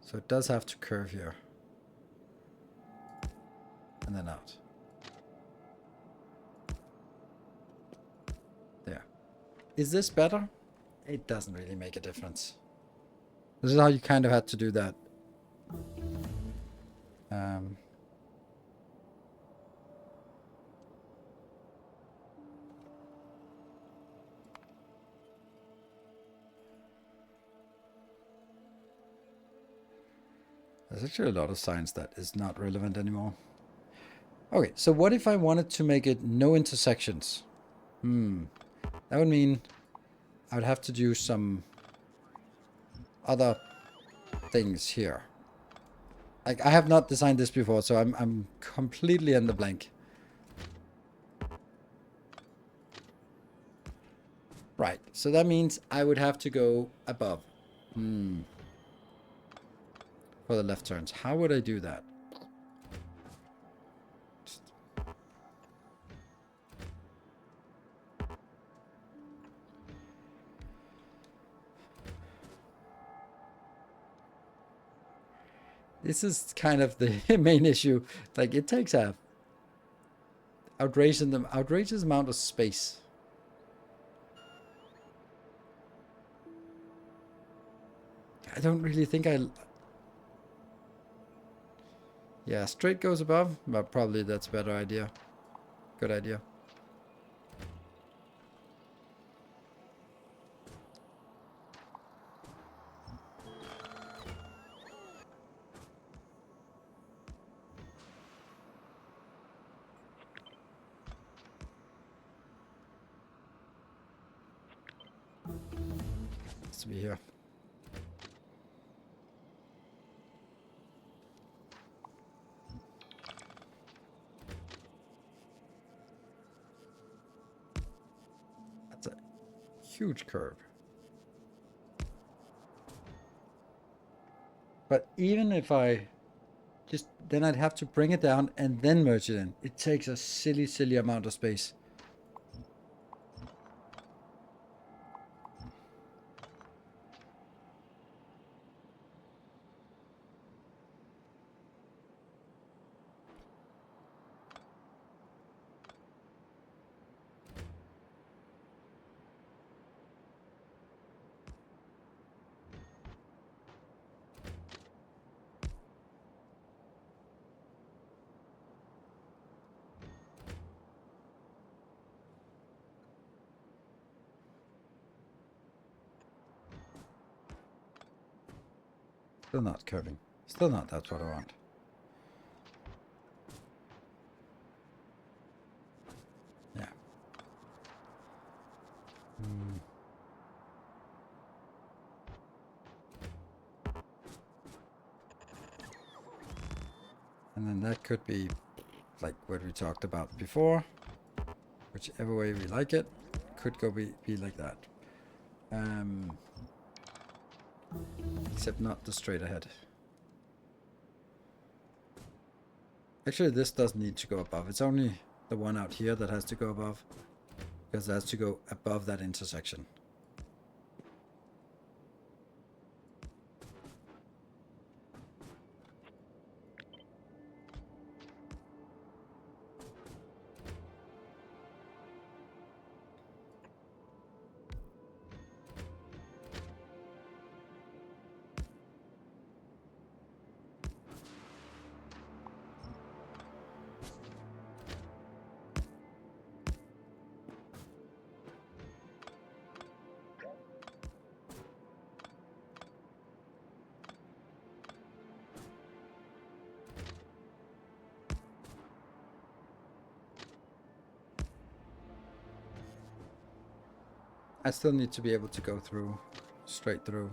So it does have to curve here. And then out. There. Is this better? It doesn't really make a difference. This is how you kind of had to do that. There's actually a lot of science that is not relevant anymore. Okay, so what if I wanted to make it no intersections? That would mean I would have to do some other things here. Like, I have not designed this before, so I'm completely in the blank. Right, so that means I would have to go above. For the left turns. How would I do that? This is kind of the main issue. Like, it takes a outrageous amount of space. I don't really think yeah, straight goes above, but probably that's a better idea. Good idea. Has to be here. That's a huge curve. But even if I just, then I'd have to bring it down and then merge it in. It takes a silly amount of space. Still not curving. Still not, that's what I want. Yeah. And then that could be like what we talked about before. Whichever way we like it. Could go be like that. Except not the straight ahead. Actually, this doesn't need to go above. It's only the one out here that has to go above. Because it has to go above that intersection. I still need to be able to go through, straight through,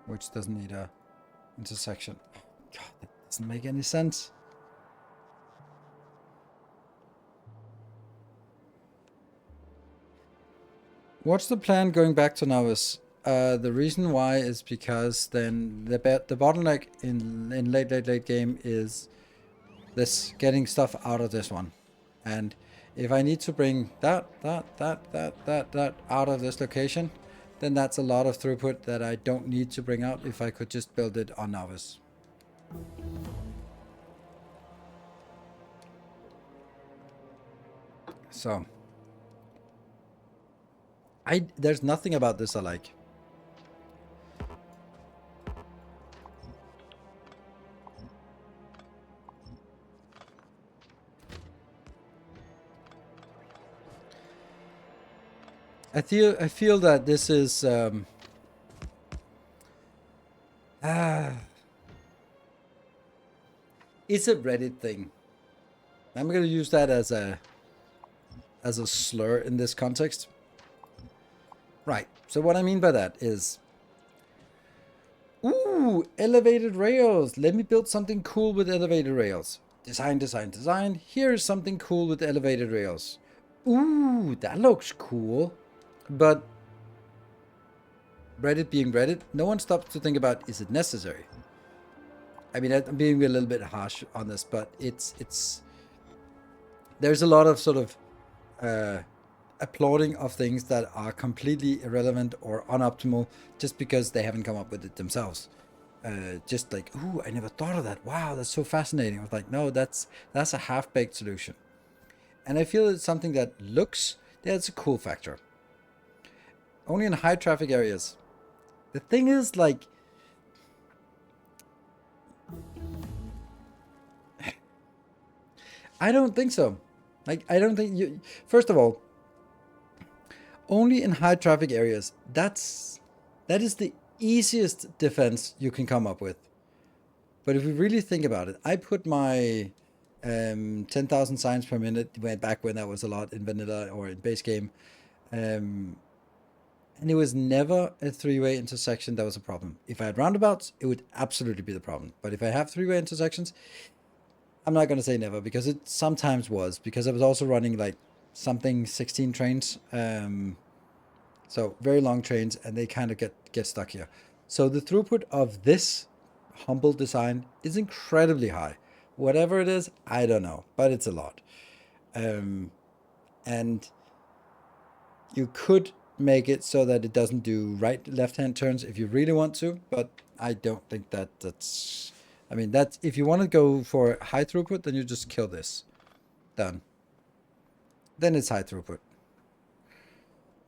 which doesn't need a intersection. God, that doesn't make any sense. What's the plan going back to Nauvis? The reason why is because then the bottleneck in late game is this, getting stuff out of this one. And if I need to bring that out of this location, then that's a lot of throughput that I don't need to bring out if I could just build it on Nauvis. So there's nothing about this I like. I feel that this is it's a Reddit thing. I'm going to use that as a slur in this context. Right. So what I mean by that is, ooh, elevated rails. Let me build something cool with elevated rails. Design, design, design. Here's something cool with elevated rails. Ooh, that looks cool. But Reddit being Reddit, no one stops to think about, is it necessary? I mean, I'm being a little bit harsh on this, but there's a lot of sort of applauding of things that are completely irrelevant or unoptimal just because they haven't come up with it themselves. Just like, ooh, I never thought of that. Wow, that's so fascinating. I was like, no, that's a half-baked solution. And I feel it's something that looks, that's a cool factor. Only in high traffic areas. The thing is, like, I don't think so. Like, I don't think you, first of all, only in high traffic areas. That is the easiest defense you can come up with. But if we really think about it, I put my 10,000 signs per minute went back when that was a lot in vanilla or in base game. And it was never a three-way intersection that was a problem. If I had roundabouts, it would absolutely be the problem. But if I have three-way intersections, I'm not going to say never, because it sometimes was, because I was also running like something 16 trains. So very long trains, and they kind of get stuck here. So the throughput of this humble design is incredibly high. Whatever it is, I don't know, but it's a lot. And you could make it so that it doesn't do right left-hand turns if you really want to, but I don't think that's, I mean, that's, if you want to go for high throughput, then you just kill this. Done. Then it's high throughput,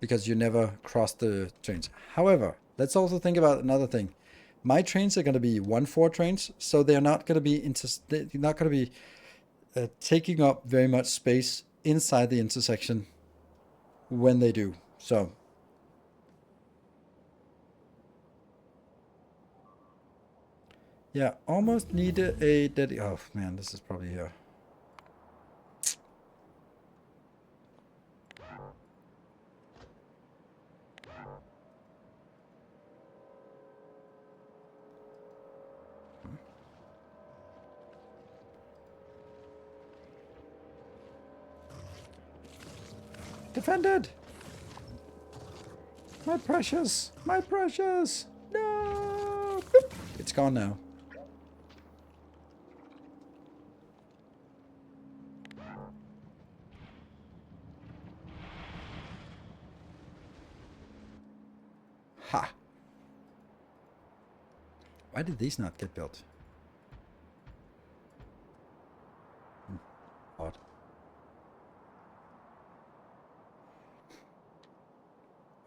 because you never cross the trains. However, let's also think about another thing. My trains are going to be 1-4 trains, so they're not going to be taking up very much space inside the intersection when they do. So yeah, almost need a oh man, this is probably here. Defended! My precious! My precious! No! Boop. It's gone now. Ha! Why did these not get built? Odd.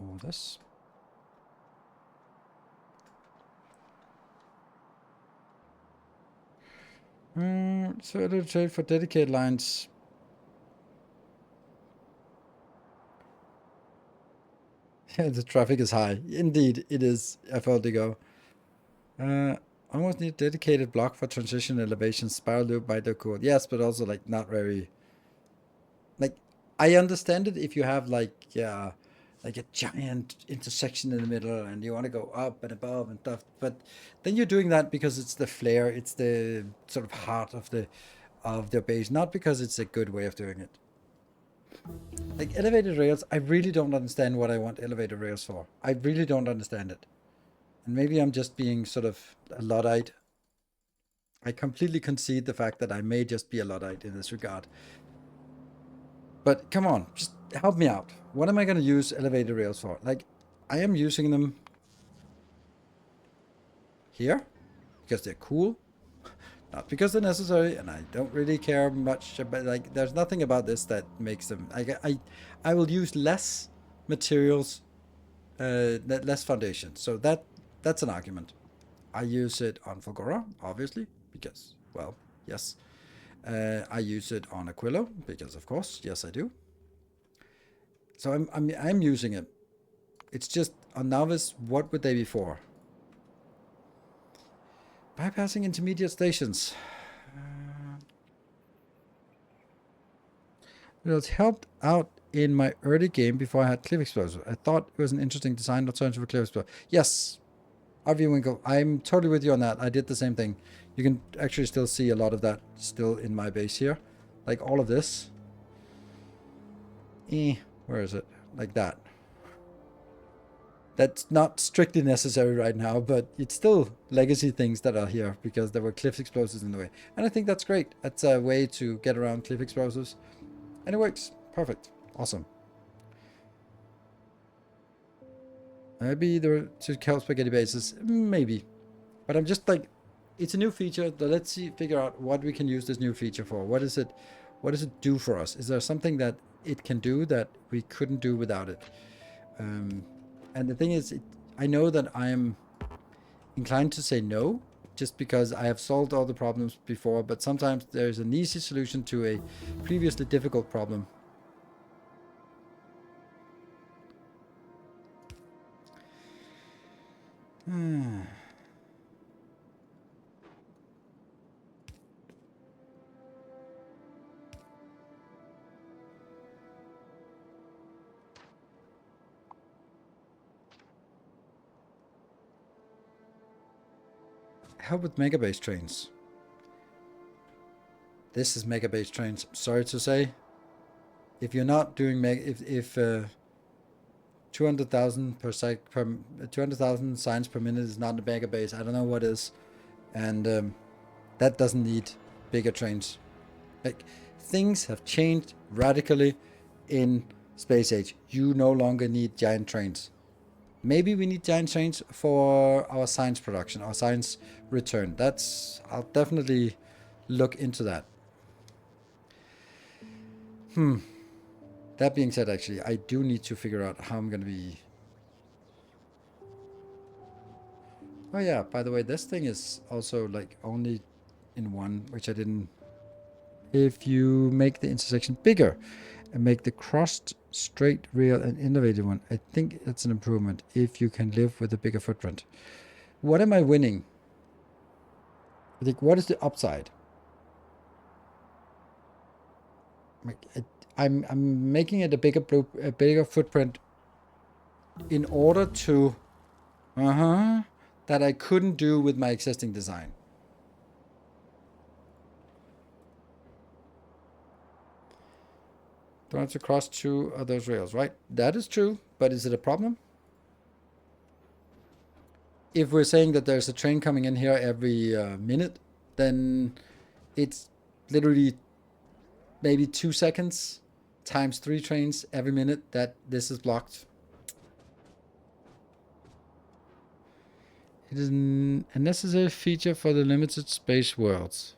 Oh, this. So it'll trade for dedicated lines. Yeah, the traffic is high. Indeed, it is. FLDGO. Almost need dedicated block for transition elevation, spiral loop by the code. Yes, but also like not very. Like, I understand it if you have like a giant intersection in the middle and you want to go up and above and stuff, but then you're doing that because it's the flair, it's the sort of heart of the base, not because it's a good way of doing it. Like elevated rails, I really don't understand what I want elevated rails for. I really don't understand it. And maybe I'm just being sort of a Luddite. I completely concede the fact that I may just be a Luddite in this regard. But come on, just help me out. What am I going to use elevated rails for? Like, I am using them here because they're cool, not because they're necessary, and I don't really care much about, like, there's nothing about this that makes them. I will use less materials, less foundation. So that's an argument. I use it on Fulgora, obviously, because, well, yes. I use it on Aquilo because, of course, yes, I do. So I'm using it. It's just on Nauvis. What would they be for? Bypassing intermediate stations. It helped out in my early game before I had cliff explosive. I thought it was an interesting design alternative for cliff explosive. Yes, RV Winkle, I'm totally with you on that. I did the same thing. You can actually still see a lot of that still in my base here. Like all of this. Where is it? Like that. That's not strictly necessary right now, but it's still legacy things that are here because there were cliff explosives in the way. And I think that's great. That's a way to get around cliff explosives. And it works. Perfect. Awesome. Maybe there were to kill spaghetti bases. Maybe. But I'm just like, it's a new feature. So let's figure out what we can use this new feature for. What does it do for us? Is there something that it can do that we couldn't do without it? And the thing is, I know that I'm inclined to say no, just because I have solved all the problems before, but sometimes there's an easy solution to a previously difficult problem. Help with megabase trains. This is megabase trains. Sorry to say. If you're not doing 200,000 per 200,000 signs per minute is not a megabase, I don't know what is. And that doesn't need bigger trains. Like, things have changed radically in space age. You no longer need giant trains. Maybe we need giant trains for our science production, our science return. I'll definitely look into that. That being said, actually, I do need to figure out how I'm going to be... Oh yeah, by the way, this thing is also like only in one, which I didn't... If you make the intersection bigger and make the crossed straight rail an innovative one, I think that's an improvement if you can live with a bigger footprint. What am I winning? I think, what is the upside? I'm making it a bigger footprint in order to that I couldn't do with my existing design. Don't have to cross two of those rails, right? That is true, but is it a problem? If we're saying that there's a train coming in here every minute, then it's literally maybe 2 seconds times 3 trains every minute that this is blocked. It is a necessary feature for the limited space worlds.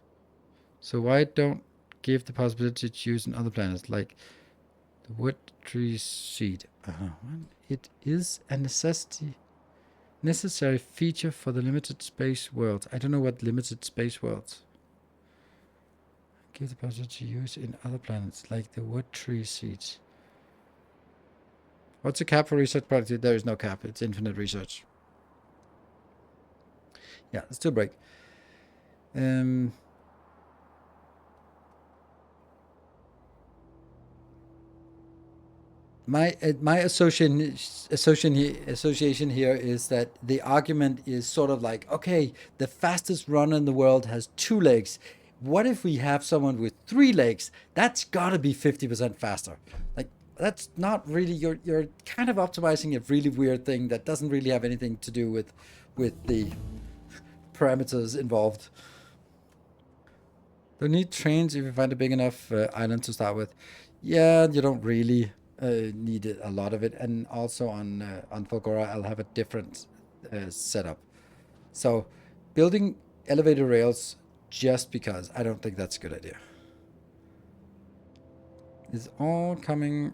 So why don't give the possibility to use in other planets, like the wood tree seed? It is a necessary feature for the limited space worlds. I don't know what limited space worlds. Give the possibility to use in other planets, like the wood tree seeds. What's the cap for research productivity? There is no cap. It's infinite research. Yeah, let's do a break. My association here is that the argument is sort of like, okay, the fastest runner in the world has 2 legs. What if we have someone with 3 legs? That's gotta be 50% faster. Like, that's not really, you're kind of optimizing a really weird thing that doesn't really have anything to do with the parameters involved. Don't need trains if you find a big enough island to start with. Yeah, you don't really need a lot of it, and also on Fulgora I'll have a different setup. So building elevator rails just because, I don't think that's a good idea. It's all incoming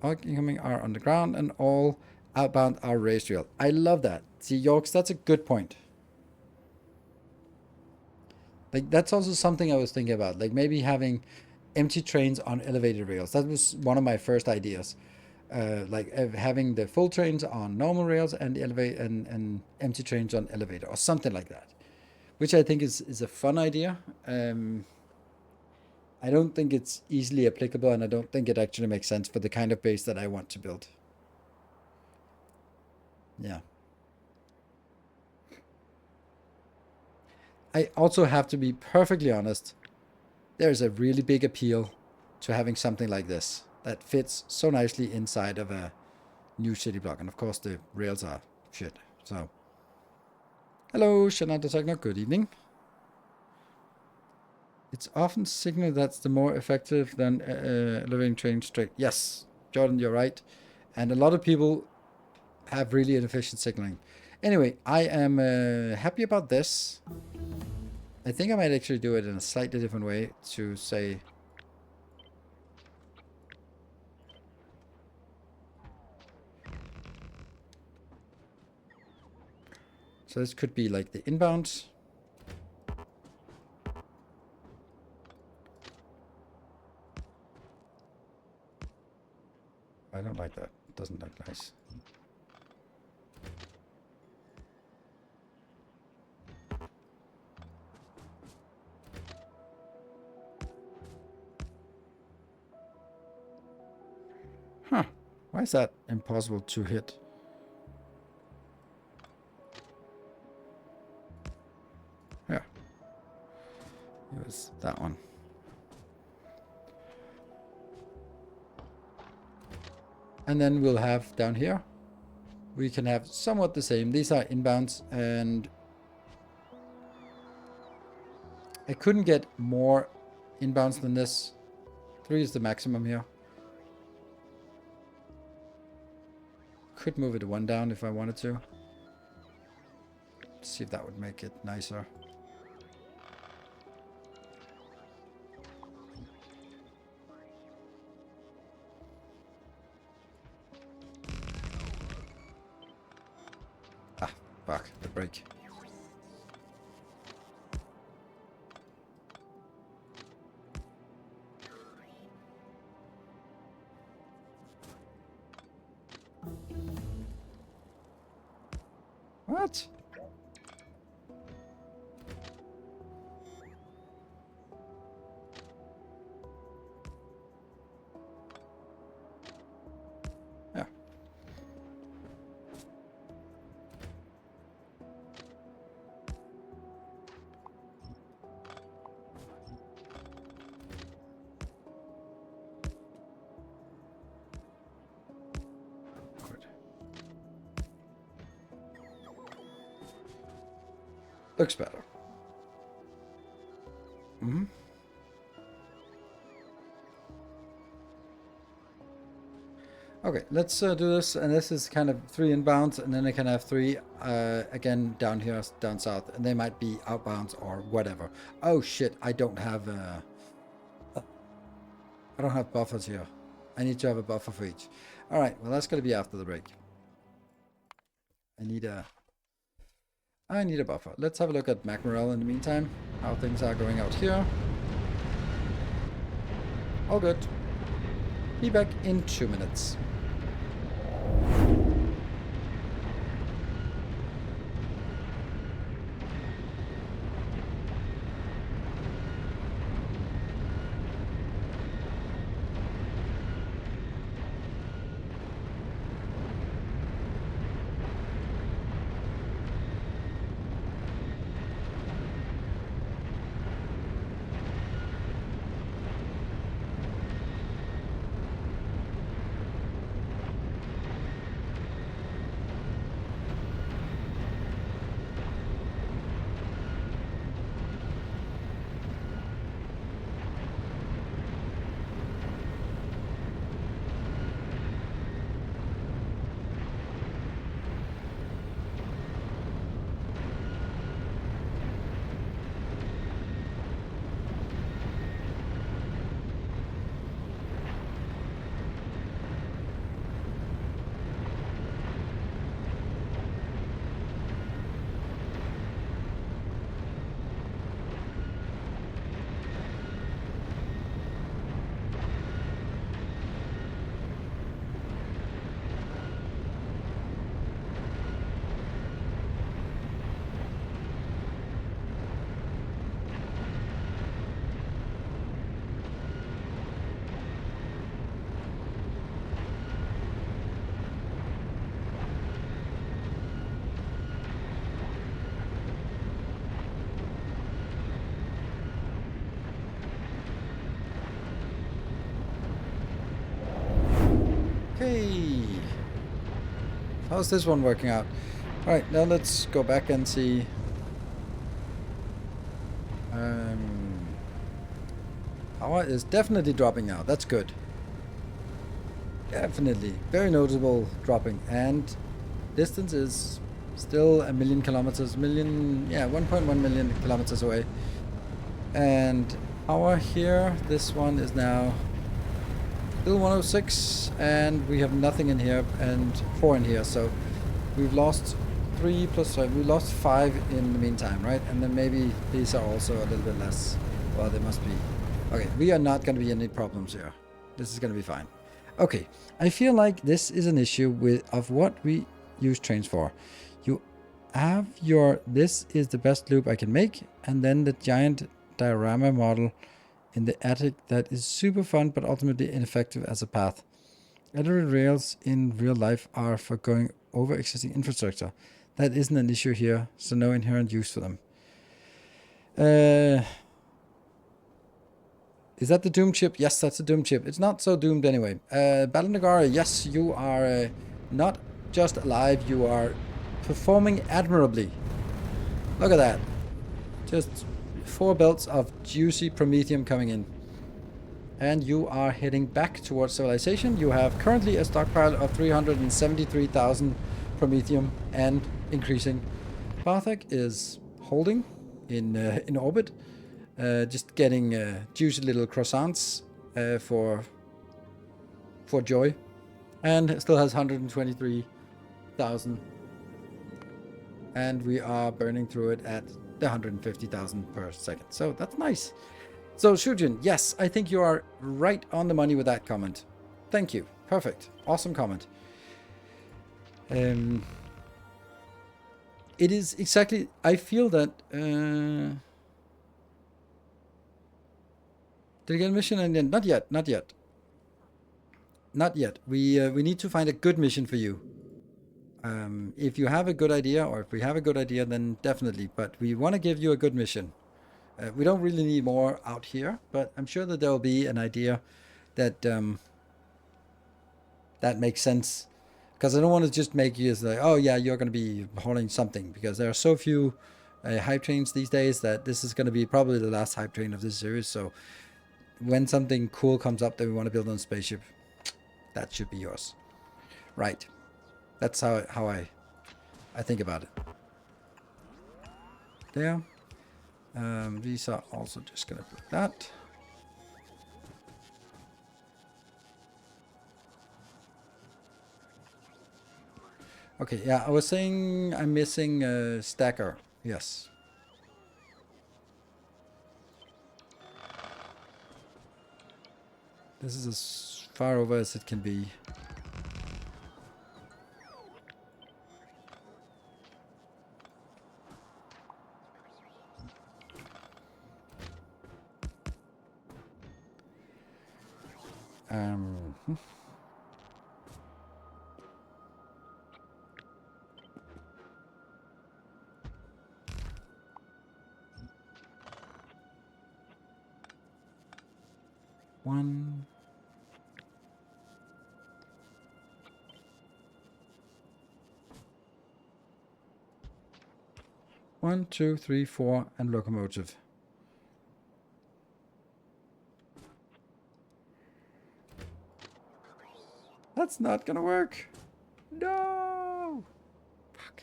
are underground and all outbound are raised rail. I love that. See, Yorks, that's a good point. Like, that's also something I was thinking about. Like, maybe having empty trains on elevated rails. That was one of my first ideas. Having the full trains on normal rails and and empty trains on elevator, or something like that. Which I think is a fun idea. I don't think it's easily applicable, and I don't think it actually makes sense for the kind of base that I want to build. Yeah. I also have to be perfectly honest. There's a really big appeal to having something like this that fits so nicely inside of a new city block. And of course the rails are shit. So, hello, Shananta Techno, good evening. It's often signaled that's the more effective than living train straight. Yes, Jordan, you're right. And a lot of people have really inefficient signaling. Anyway, I am happy about this. I think I might actually do it in a slightly different way to say... So this could be like the inbound. I don't like that. It doesn't look nice. Huh. Why is that impossible to hit? Yeah. It was that one. And then we'll have down here, we can have somewhat the same. These are inbounds, and I couldn't get more inbounds than this. 3 is the maximum here. Could move it 1 down if I wanted to. See if that would make it nicer. Ah, fuck, the brake. What? Yeah. Good. Looks better. Mm-hmm. Okay, let's do this, and this is kind of 3 inbounds, and then I can have 3 again down here, down south, and they might be outbounds or whatever. Oh shit, I don't have buffers here. I need to have a buffer for each. All right, well that's gonna be after the break. I need a buffer. Let's have a look at Macmorel in the meantime, how things are going out here. All good. Be back in 2 minutes. Okay. How's this one working out? Alright, now let's go back and see. Power is definitely dropping now. That's good. Definitely. Very noticeable dropping. And distance is still a million kilometers. 1.1 million kilometers away. And power here, this one is now still 106. And we have nothing in here and 4 in here. So we've lost 3 plus 5. We lost 5 in the meantime, right? And then maybe these are also a little bit less. Well, they must be. Okay, we are not going to be any problems here. This is going to be fine. Okay, I feel like this is an issue of what we use trains for. You have this is the best loop I can make, and then the giant diorama model in the attic that is super fun but ultimately ineffective as a path. Elevated rails in real life are for going over existing infrastructure. That isn't an issue here, so no inherent use for them. Is that the Doom chip? Yes, that's the Doom chip. It's not so doomed anyway. Balanagara, yes, you are not just alive, you are performing admirably. Look at that. Just 4 belts of juicy promethium coming in. And you are heading back towards civilization. You have currently a stockpile of 373,000 promethium and increasing. Barthak is holding in orbit. Just getting juicy little croissants for joy, and still has 123,000, and we are burning through it at the 150,000 per second. So that's nice. So Shujin, yes, I think you are right on the money with that comment. Thank you. Perfect. Awesome comment. It is exactly. I feel that. Did you get a mission? And then not yet. We need to find a good mission for you. If you have a good idea, or if we have a good idea, then definitely. But we want to give you a good mission. We don't really need more out here, but I'm sure that there will be an idea that that makes sense. Because I don't want to just make you like, oh yeah, you're going to be hauling something. Because there are so few hype trains these days that this is going to be probably the last hype train of this series. So when something cool comes up that we want to build on a spaceship, that should be yours. Right. That's how I think about it. There. These are also just going to put that. Okay, yeah, I was saying I'm missing a stacker. Yes. This is as far over as it can be. Um, 1. 1, 2, 3, 4, and locomotive. That's not gonna work. No. Fuck.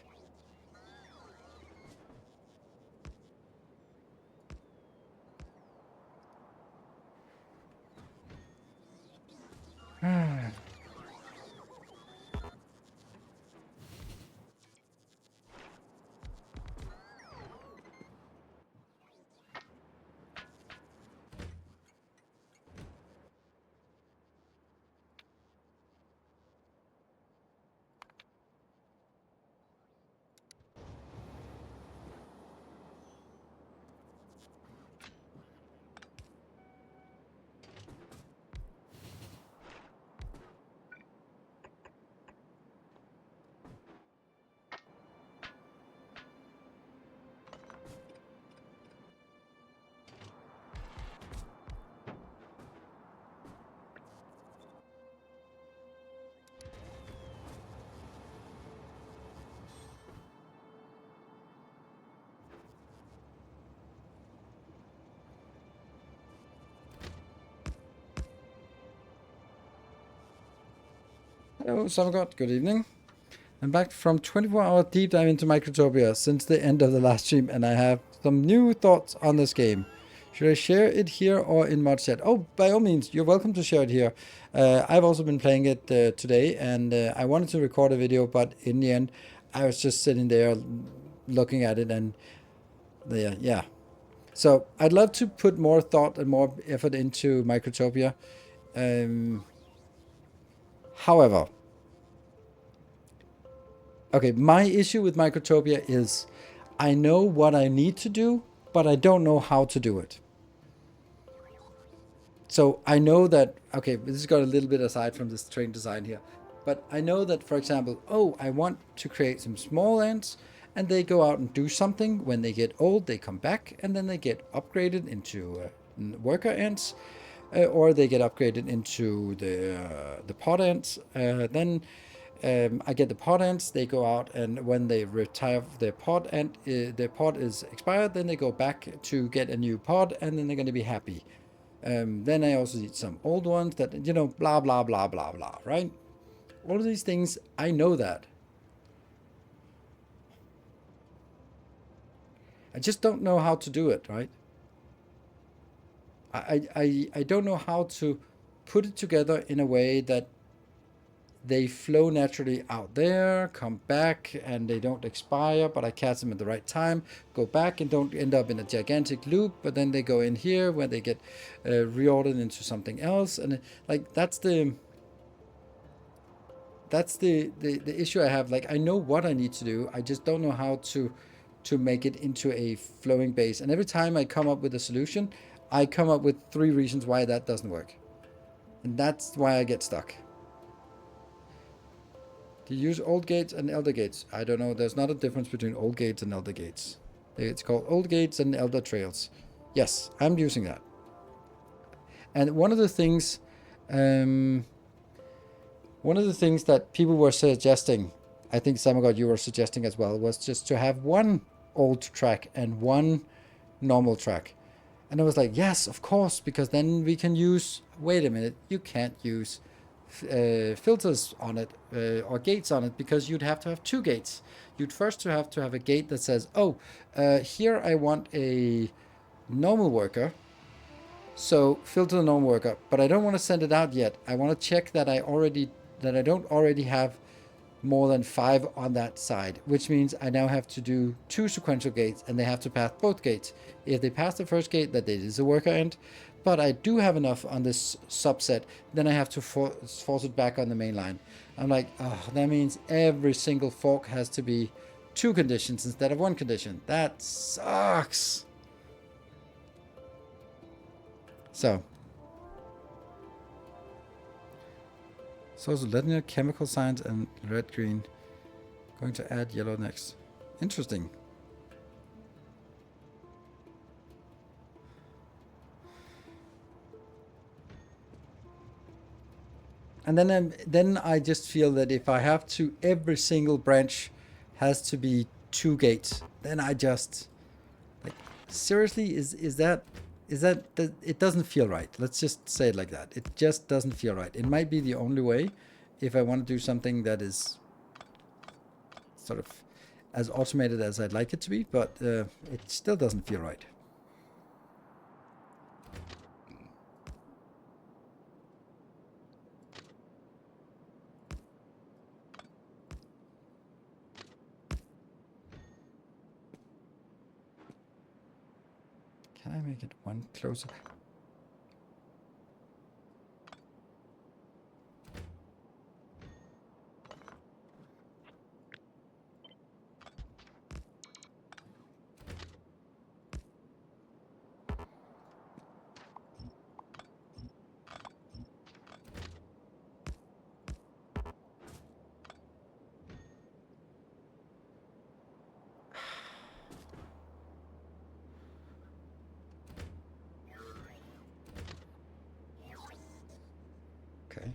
Hello, Samagod. Good evening. I'm back from 24-hour deep dive into Microtopia since the end of the last stream, and I have some new thoughts on this game. Should I share it here or in mod chat? Oh, by all means, you're welcome to share it here. I've also been playing it today, and I wanted to record a video, but in the end, I was just sitting there looking at it, and yeah. So I'd love to put more thought and more effort into Microtopia. However, okay, my issue with Microtopia is I know what I need to do, but I don't know how to do it. So I know that, okay, this has got a little bit aside from this train design here, but I know that, for example, oh, I want to create some small ants, and they go out and do something. When they get old, they come back, and then they get upgraded into worker ants, or they get upgraded into the pod ants. Then I get the pod ants. They go out, and when they retire their pod and their pod is expired, then they go back to get a new pod, and then they're going to be happy. Then I also need some old ones that, blah, blah, blah, blah, blah, right? All of these things, I know that. I just don't know how to do it, right? I don't know how to put it together in a way that they flow naturally out there, come back, and they don't expire, but I catch them at the right time, go back and don't end up in a gigantic loop, but then they go in here where they get reordered into something else. And like, that's the issue I have. Like, I know what I need to do, I just don't know how to make it into a flowing base. And every time I come up with a solution, I come up with 3 reasons why that doesn't work. And that's why I get stuck. Do you use old gates and elder gates? I don't know. There's not a difference between old gates and elder gates. It's called old gates and elder trails. Yes, I'm using that. And one of the things that people were suggesting, I think Samagod, you were suggesting as well, was just to have one old track and one normal track. And I was like, yes, of course, because then we can use, wait a minute, you can't use filters on it or gates on it, because you'd have to have 2 gates. You'd first have to have a gate that says, oh, here I want a normal worker, so filter the normal worker, but I don't want to send it out yet. I want to check that I don't already have more than 5 on that side, which means I now have to do 2 sequential gates, and they have to pass both gates. If they pass the first gate, that it is a worker end, but I do have enough on this subset, then I have to force it back on the main line. I'm like, oh, that means every single fork has to be 2 conditions instead of 1 condition. That sucks. So linear chemical signs and red green. Going to add yellow next. Interesting. And then I just feel that if I have to, every single branch has to be 2 gates. Then I just, like, seriously, is that it doesn't feel right. Let's just say it like that. It just doesn't feel right. It might be the only way if I want to do something that is sort of as automated as I'd like it to be, but it still doesn't feel right. Can I make it 1 closer? Okay.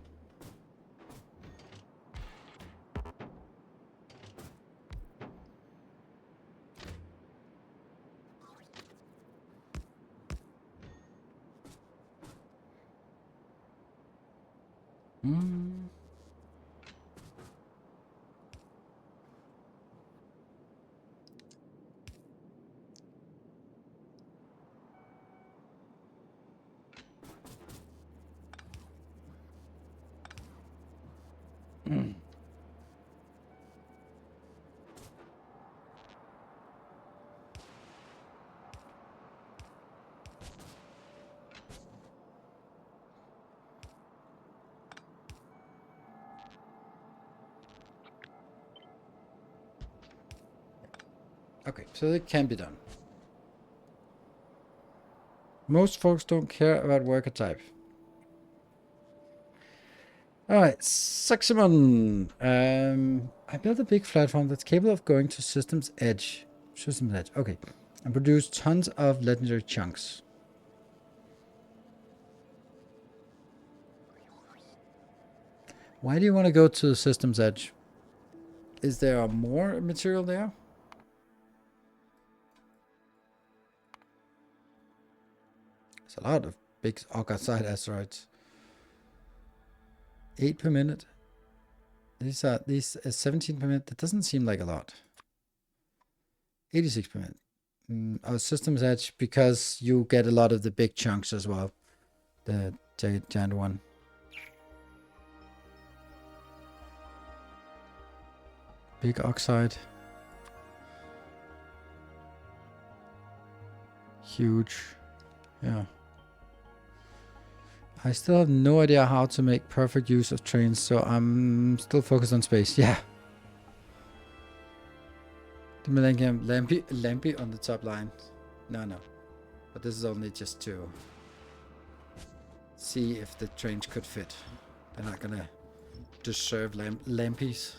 Okay, so it can be done. Most folks don't care about worker type. Alright, Saximon. I built a big platform that's capable of going to System's Edge. System's Edge, okay. And produce tons of legendary chunks. Why do you want to go to the System's Edge? Is there more material there? There's a lot of big oxide asteroids. 8 per minute. These 17 per minute. That doesn't seem like a lot. 86 per minute. Our System's Edge, because you get a lot of the big chunks as well. The giant one. Big oxide. Huge. Yeah. I still have no idea how to make perfect use of trains, so I'm still focused on space. Yeah. The Millennium Lampy on the top line. No. But this is only just to see if the trains could fit. They're not gonna deserve lampies.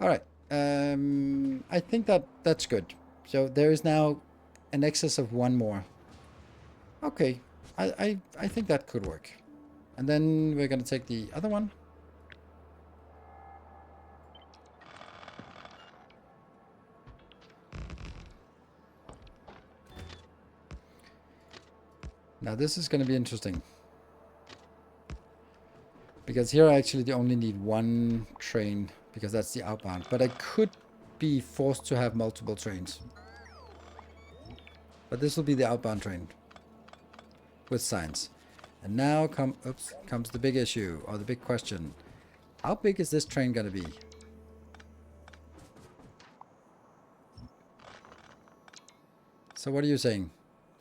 All right. I think that's good. So there is now an excess of one more. Okay. I think that could work. And then we're going to take the other one. Now this is going to be interesting. Because here I actually only need one train, because that's the outbound. But I could be forced to have multiple trains. But this will be the outbound train. With signs. And now comes the big issue, or the big question. How big is this train going to be? So what are you saying?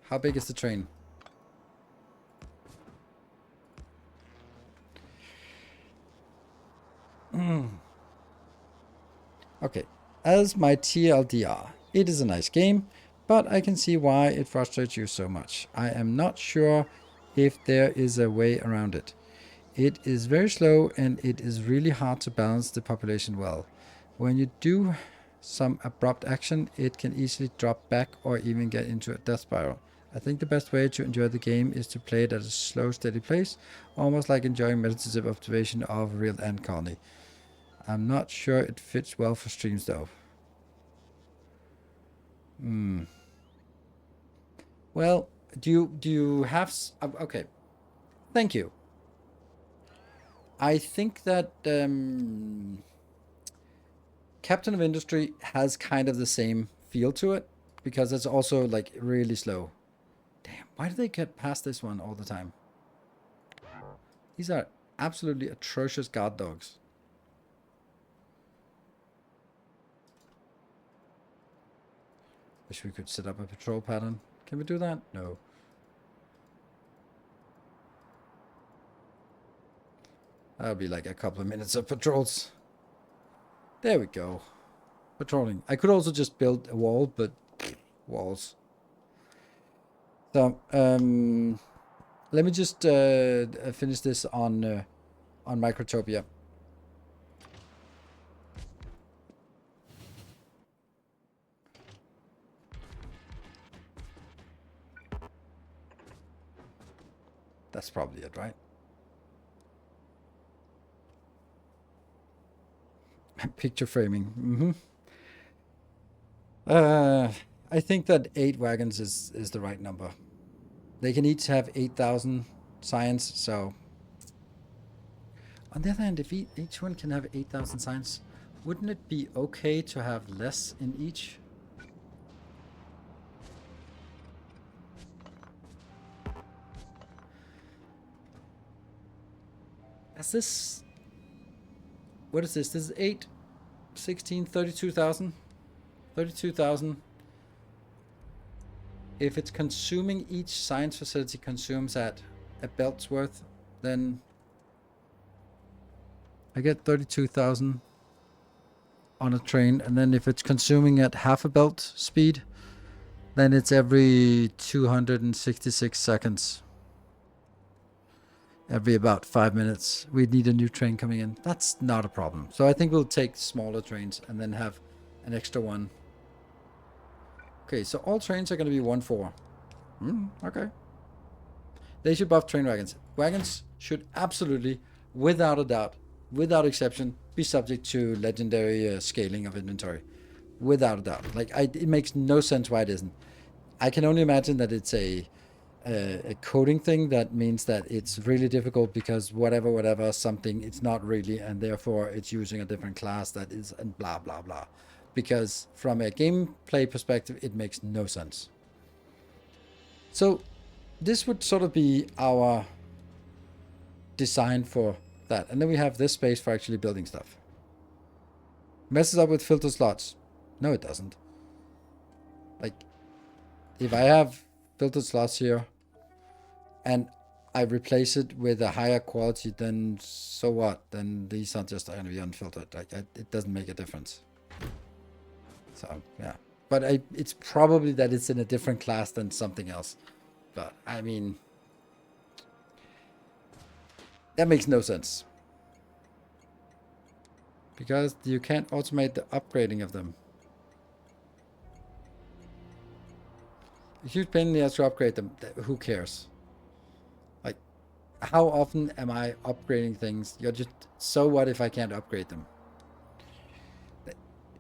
How big is the train? Okay, as my TLDR, it is a nice game, but I can see why it frustrates you so much. I am not sure if there is a way around it. It is very slow and it is really hard to balance the population well. When you do some abrupt action, it can easily drop back or even get into a death spiral. I think the best way to enjoy the game is to play it at a slow, steady pace, almost like enjoying meditative observation of a real ant colony. I'm not sure it fits well for streams though. Well, do you have... okay. Thank you. I think that Captain of Industry has kind of the same feel to it, because it's also like really slow. Damn, why do they get past this one all the time? These are absolutely atrocious guard dogs. Wish we could set up a patrol pattern. Can we do that? No. That'll be like a couple of minutes of patrols. There we go. Patrolling. I could also just build a wall, but walls. So, let me just finish this on Microtopia. That's probably it, right? Picture framing. I think that 8 wagons is the right number. They can each have 8,000 science, so... On the other hand, if each one can have 8,000 science, wouldn't it be okay to have less in each? Is this... What is this? This is 8, 16, 32,000. 32,000. If it's consuming, each science facility consumes at a belt's worth, then I get 32,000 on a train. And then if it's consuming at half a belt speed, then it's every 266 seconds. Every about 5 minutes, we need a new train coming in. That's not a problem. So I think we'll take smaller trains and then have an extra one. Okay, so all trains are going to be 1-4. Okay. They should buff train wagons. Wagons should absolutely, without a doubt, without exception, be subject to legendary scaling of inventory. Without a doubt. Like, it makes no sense why it isn't. I can only imagine that it's a coding thing that means that it's really difficult because whatever something, it's not really, and therefore it's using a different class that is, and blah blah blah. Because from a gameplay perspective, it makes no sense. So this would sort of be our design for that. And then we have this space for actually building stuff. Messes up with filter slots. No, it doesn't. Like, if I have filtered slots here and I replace it with a higher quality, then so what? Then these are just going to be unfiltered. Like, it doesn't make a difference. So, yeah. But it's probably that it's in a different class than something else. But, I mean, that makes no sense. Because you can't automate the upgrading of them. A huge pain in the ass to upgrade them. Who cares? Like, how often am I upgrading things? You're just, so what if I can't upgrade them?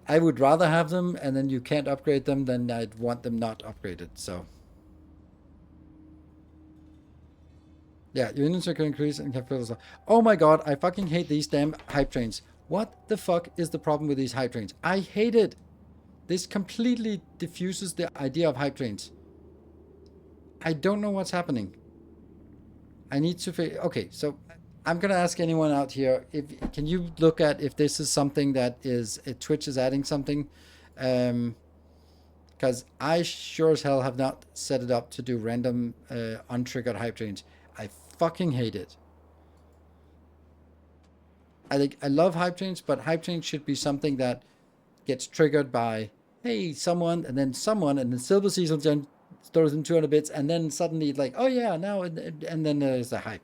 I would rather have them, and then you can't upgrade them, than I'd want them not upgraded, so. Yeah, your inventory can increase and can fill this up. Oh my god, I fucking hate these damn hype trains. What the fuck is the problem with these hype trains? I hate it. This completely diffuses the idea of hype trains. I don't know what's happening. I need to figure... Okay, so I'm going to ask anyone out here, can you look at if this is something that is... Twitch is adding something? Because I sure as hell have not set it up to do random untriggered hype trains. I fucking hate it. I love hype trains, but hype trains should be something that gets triggered by, hey, someone, and then Silver Cecil Gen stores in 200 bits, and then suddenly it's like, oh yeah, now, and then there's a hype.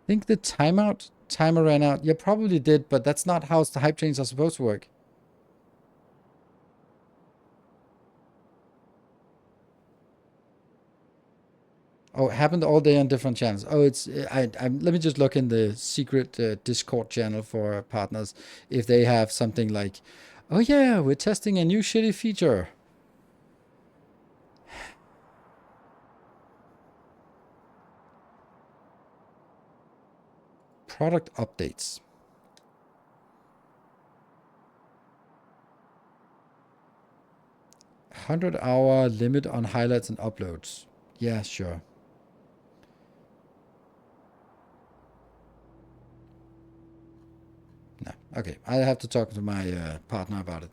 I think the timer ran out. Yeah, probably did, but that's not how the hype trains are supposed to work. Oh, it happened all day on different channels. Oh, it's let me just look in the secret Discord channel for partners if they have something like, oh yeah, we're testing a new shitty feature. Product updates. 100-hour limit on highlights and uploads. Yeah, sure. No, okay. I have to talk to my partner about it.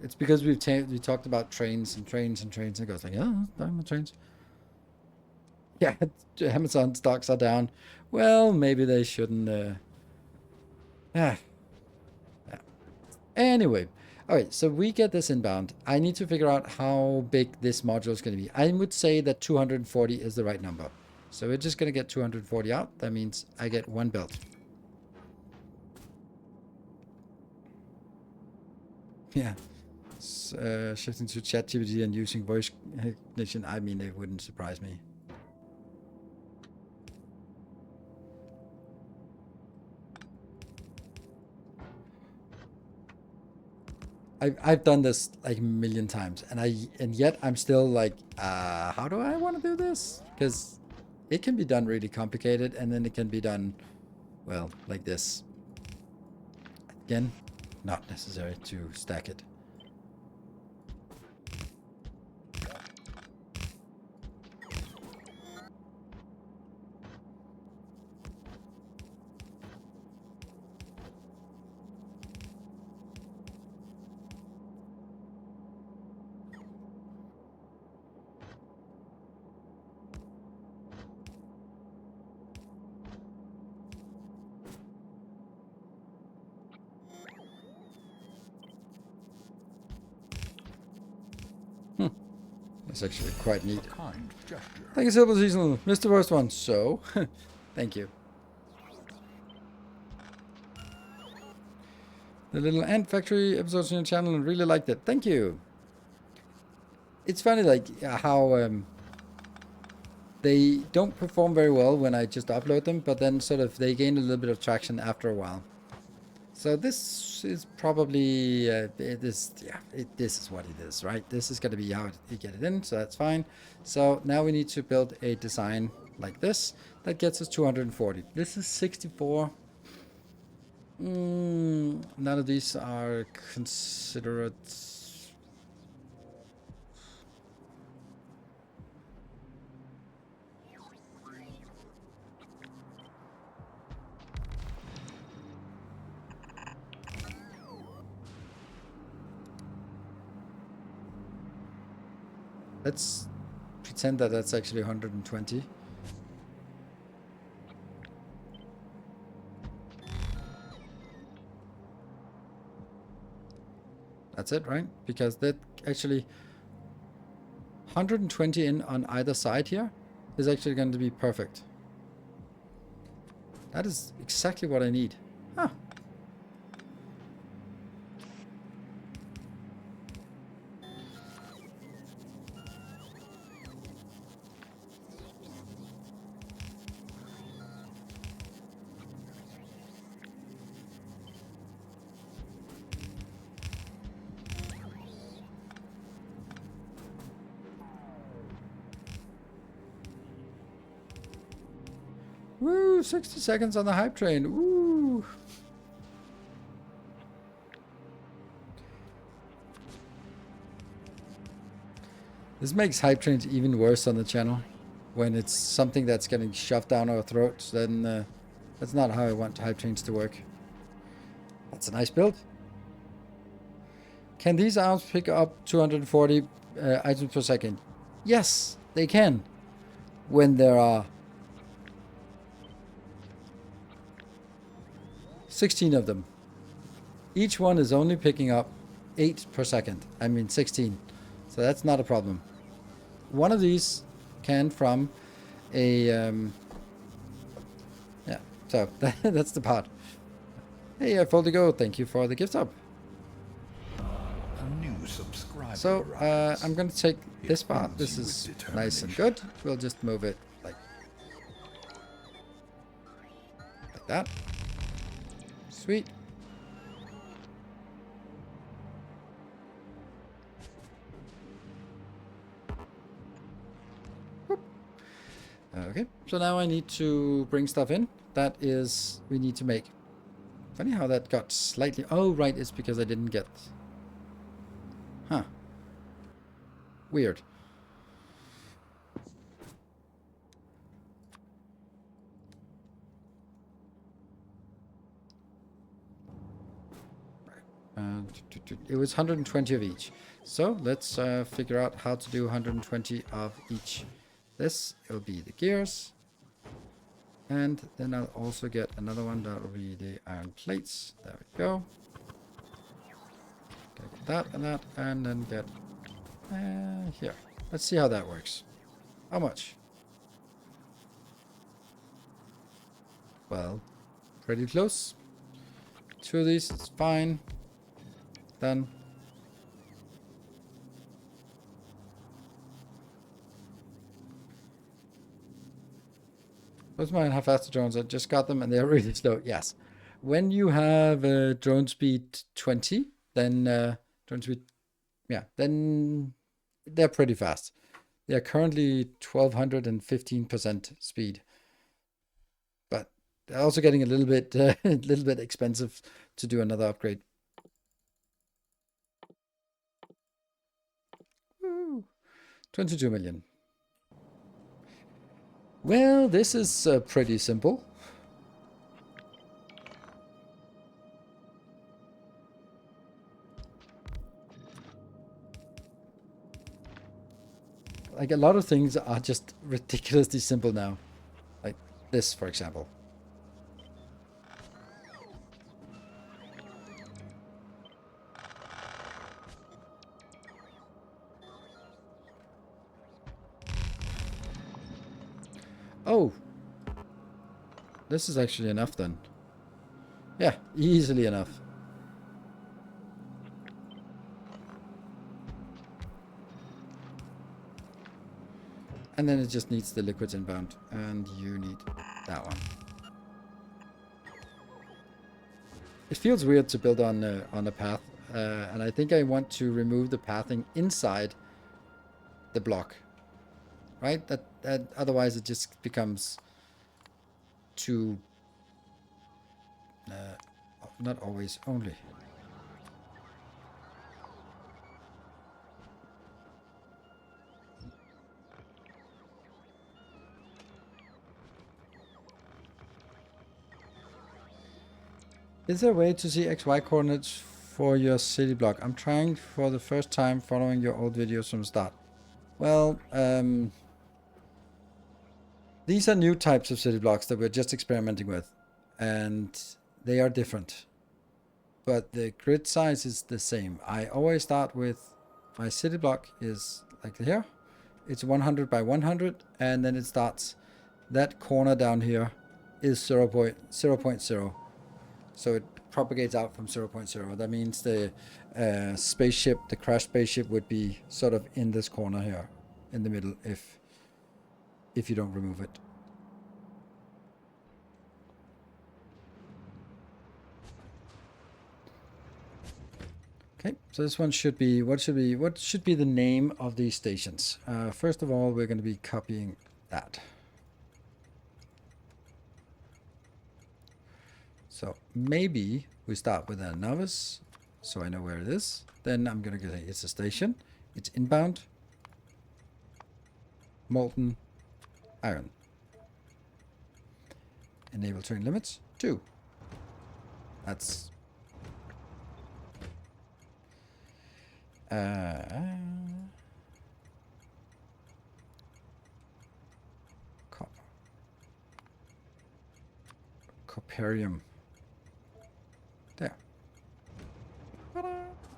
It's because we talked about trains and trains and trains, and it goes like, yeah, I'm trains. Yeah, Amazon stocks are down. Well, maybe they shouldn't. Yeah. Anyway, all right. So we get this inbound. I need to figure out how big this module is going to be. I would say that 240 is the right number. So we're just going to get 240 out. That means I get one belt. Yeah. Shifting to ChatGPT and using voice recognition, I mean, it wouldn't surprise me. I've done this like a million times, and yet I'm still like, how do I want to do this? Because it can be done really complicated, and then it can be done, well, like this. Again, not necessary to stack it. It's actually quite neat. A kind gesture. Thank you, Silver Seasonal. Missed the first one, so thank you. The little ant factory episodes on your channel and really liked it. Thank you. It's funny, like how they don't perform very well when I just upload them, but then sort of they gain a little bit of traction after a while. So this is probably this is what it is, right? This is going to be how you get it in, so that's fine. So now we need to build a design like this that gets us 240. This is 64. None of these are considerate. Let's pretend that that's actually 120. That's it, right? Because that actually 120 in on either side here is actually going to be perfect. That is exactly what I need. Huh. Woo, 60 seconds on the hype train. Woo. This makes hype trains even worse on the channel. When it's something that's getting shoved down our throats, then that's not how I want hype trains to work. That's a nice build. Can these arms pick up 240 items per second? Yes, they can. When there are 16 of them. Each one is only picking up 8 per second. I mean 16. So that's not a problem. One of these can from a... yeah, so that's the part. Hey, Foldigo, thank you for the gift up. A new subscriber. So arrives. I'm going to take this It part. fills This you is with nice and determination. good. We'll just move it like that. Sweet. Whoop. Okay, so now I need to bring stuff in. That is, we need to make. Funny how that got slightly... Oh, right, it's because I didn't get... Huh. Weird. It was 120 of each. So let's figure out how to do 120 of each. This will be the gears. And then I'll also get another one that will be the iron plates. There we go. Get that and that, and then get here. Let's see how that works. How much? Well, pretty close. 2 of these, it's fine. Done. Those might have faster drones. I just got them and they're really slow. Yes. When you have drone speed 20, then drone speed, yeah, then they're pretty fast. They're currently 1215% speed. But they're also getting a little bit expensive to do another upgrade. Woo. 22 million. Well, this is pretty simple. Like a lot of things are just ridiculously simple now. Like this, for example. Oh! This is actually enough then. Yeah, easily enough. And then it just needs the liquids inbound. And you need that one. It feels weird to build on a path. And I think I want to remove the pathing inside the block. Right? That otherwise it just becomes too... not always, only. Is there a way to see XY coordinates for your city block? I'm trying for the first time following your old videos from the start. Well, these are new types of city blocks that we're just experimenting with. And they are different. But the grid size is the same. I always start with my city block is like here. It's 100 by 100. And then it starts. That corner down here is 0.0. So it propagates out from 0.0. That means the spaceship, the crashed spaceship, would be sort of in this corner here, in the middle, if you don't remove it. Okay, so this one should be what should be the name of these stations? First of all, we're going to be copying that. So maybe we start with a Nauvis, so I know where it is. Then I'm going to say it's a station. It's inbound. Molten iron. Enable train limits 2. That's copper. Coperium. There.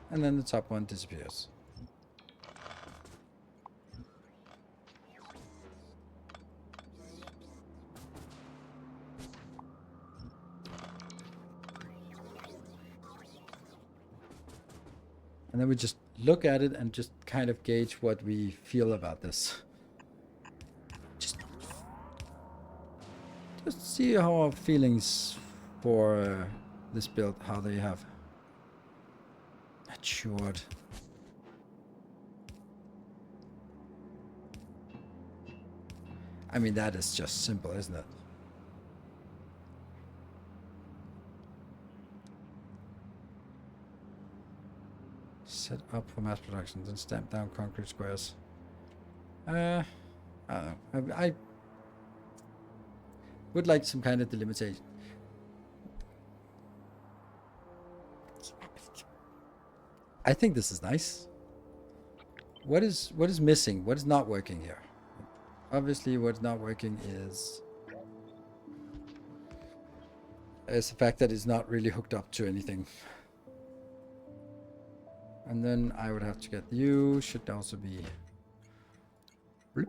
And then the top one disappears. And then we just look at it and just kind of gauge what we feel about this. Just see how our feelings for this build, how they have matured. I mean, that is just simple, isn't it? Set up for mass production, then stamp down concrete squares. I don't know. I would like some kind of delimitation. I think this is nice. What is missing? What is not working here? Obviously, what's not working is the fact that it's not really hooked up to anything. And then I would have to get you. Should also be. Bloop.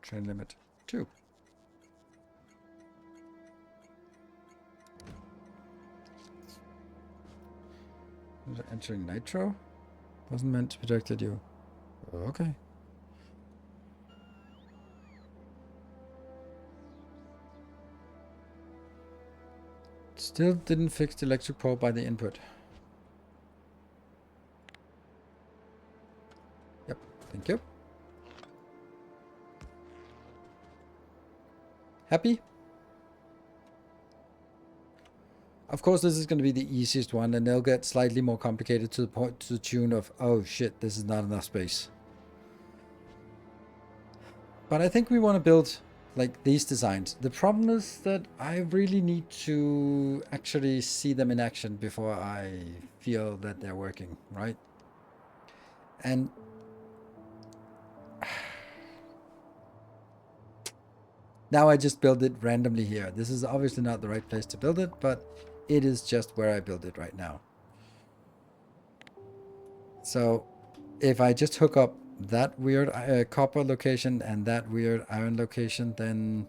Train limit 2. Entering nitro? Wasn't meant to protect you. Okay. Still didn't fix the electric pole by the input. Yep, thank you. Happy? Of course, this is going to be the easiest one, and they'll get slightly more complicated to the point, to the tune of, oh shit, this is not enough space. But I think we want to build like these designs. The problem is that I really need to actually see them in action before I feel that they're working, right? And Now I just build it randomly here. This is obviously not the right place to build it, but it is just where I build it right now. So if I just hook up that weird copper location and that weird iron location, then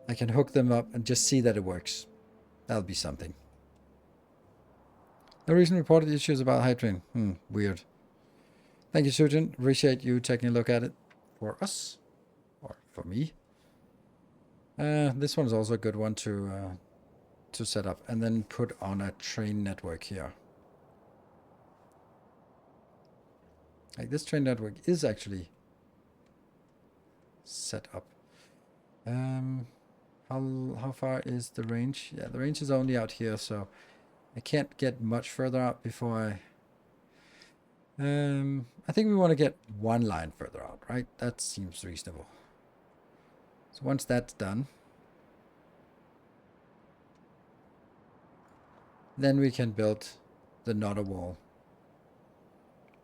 I can hook them up and just see that it works. That'll be something. No recent reported issues about Hydrogen. Weird. Thank you, Sujin. Appreciate you taking a look at it for us. Or for me. This one is also a good one to set up. And then put on a train network here. Like this train network is actually set up. How far is the range? Yeah, the range is only out here, so I can't get much further out before I think we want to get one line further out, right? That seems reasonable. So once that's done, then we can build the Nodder wall.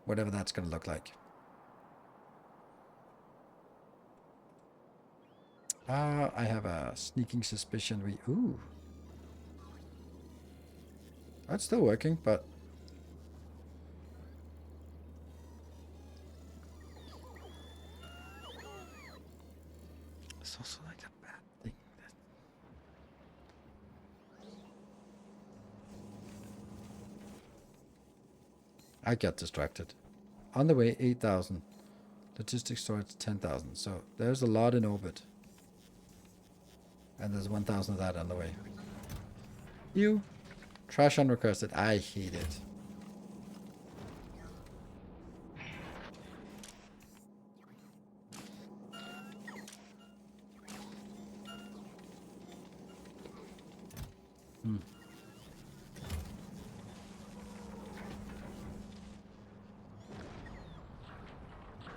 Whatever that's going to look like. I have a sneaking suspicion ooh. That's still working, but it's also like a bad thing. I got distracted. On the way, 8,000. Logistics storage, 10,000. So there's a lot in orbit. And there's 1,000 of that on the way. You. Trash unrequested. I hate it.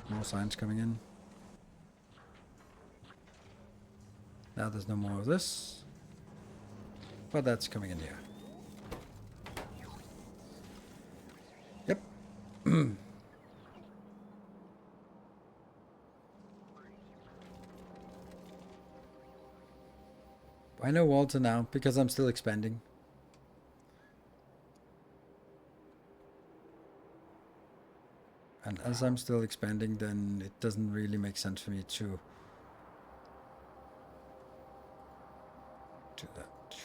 More signs coming in. Now there's no more of this. But that's coming in here. Yep. Why no Walter now? Because I'm still expanding. And as I'm still expanding, then it doesn't really make sense for me to do that.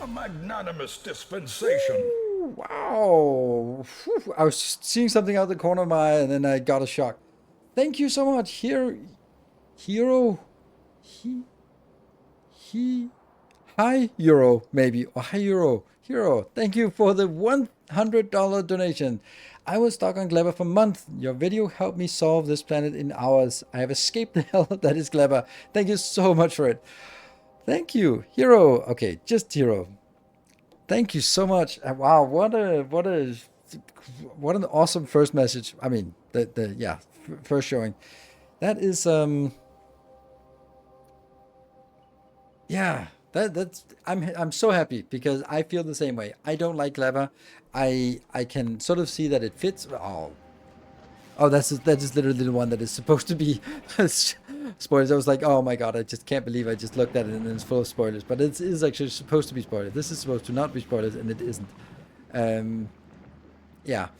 A magnanimous dispensation. Ooh, wow. Whew. I was just seeing something out the corner of my eye and then I got a shock. Thank you so much. Hero. Hi, Euro, maybe. Or hi, Euro. Hero, thank you for the $100 donation. I was stuck on Glebber for months. Your video helped me solve this planet in hours. I have escaped the hell that is Glebber. Thank you so much for it. Thank you, Hero. Okay, just Hero. Thank you so much. Wow, what an awesome first message. I mean, first showing. That is yeah. That's I'm so happy because I feel the same way. I don't like Glebber. I can sort of see that it fits. Oh, that is literally the one that is supposed to be spoilers. I was like, oh my god, I just can't believe I just looked at it and it's full of spoilers. But it is actually supposed to be spoilers. This is supposed to not be spoilers, and it isn't. Yeah.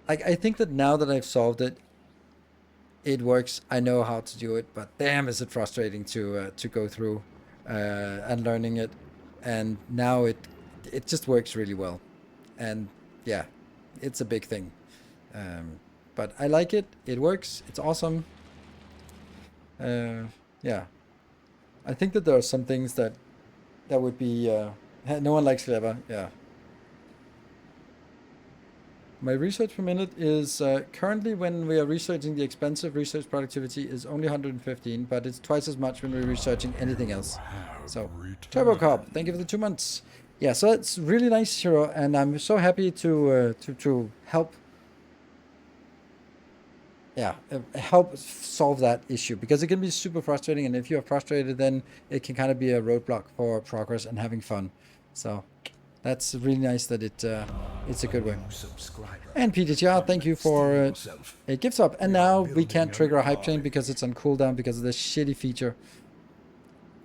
Like I think that now that I've solved it, it works. I know how to do it, but damn, is it frustrating to go through and learning it. And now it just works really well, and yeah, it's a big thing. But I like it. It works. It's awesome. Yeah, I think that there are some things that would be. No one likes Clever. Yeah. My research per minute is currently, when we are researching the expensive research productivity, is only 115, but it's twice as much when we're researching anything else. So, Turbo Cop, thank you for the 2 months. Yeah, so it's really nice, Hero, and I'm so happy to help. Yeah, help solve that issue, because it can be super frustrating, and if you're frustrated, then it can kind of be a roadblock for progress and having fun. So that's really nice that it It's a good way. New subscriber. And PTGR, thank you for Yourself. a gift sub. And We are now we building can't an trigger a hype train army. because it's on cooldown because of this shitty feature.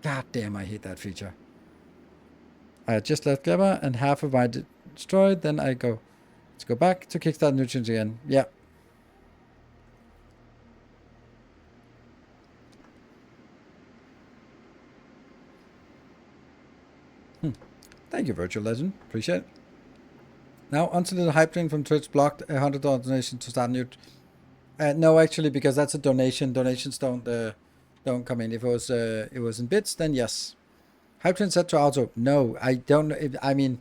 God damn, I hate that feature. I just left Gabba and half of my destroyed. Then I go. Let's go back to kickstart nutrients again. Yeah. Thank you, Virtual Legend. Appreciate it. Now, until the hype train from Twitch blocked $100 donation to start new. No, actually, because that's a donation. Donations don't come in. If it was in bits, then yes. Hype train set to auto. No, I don't. I mean,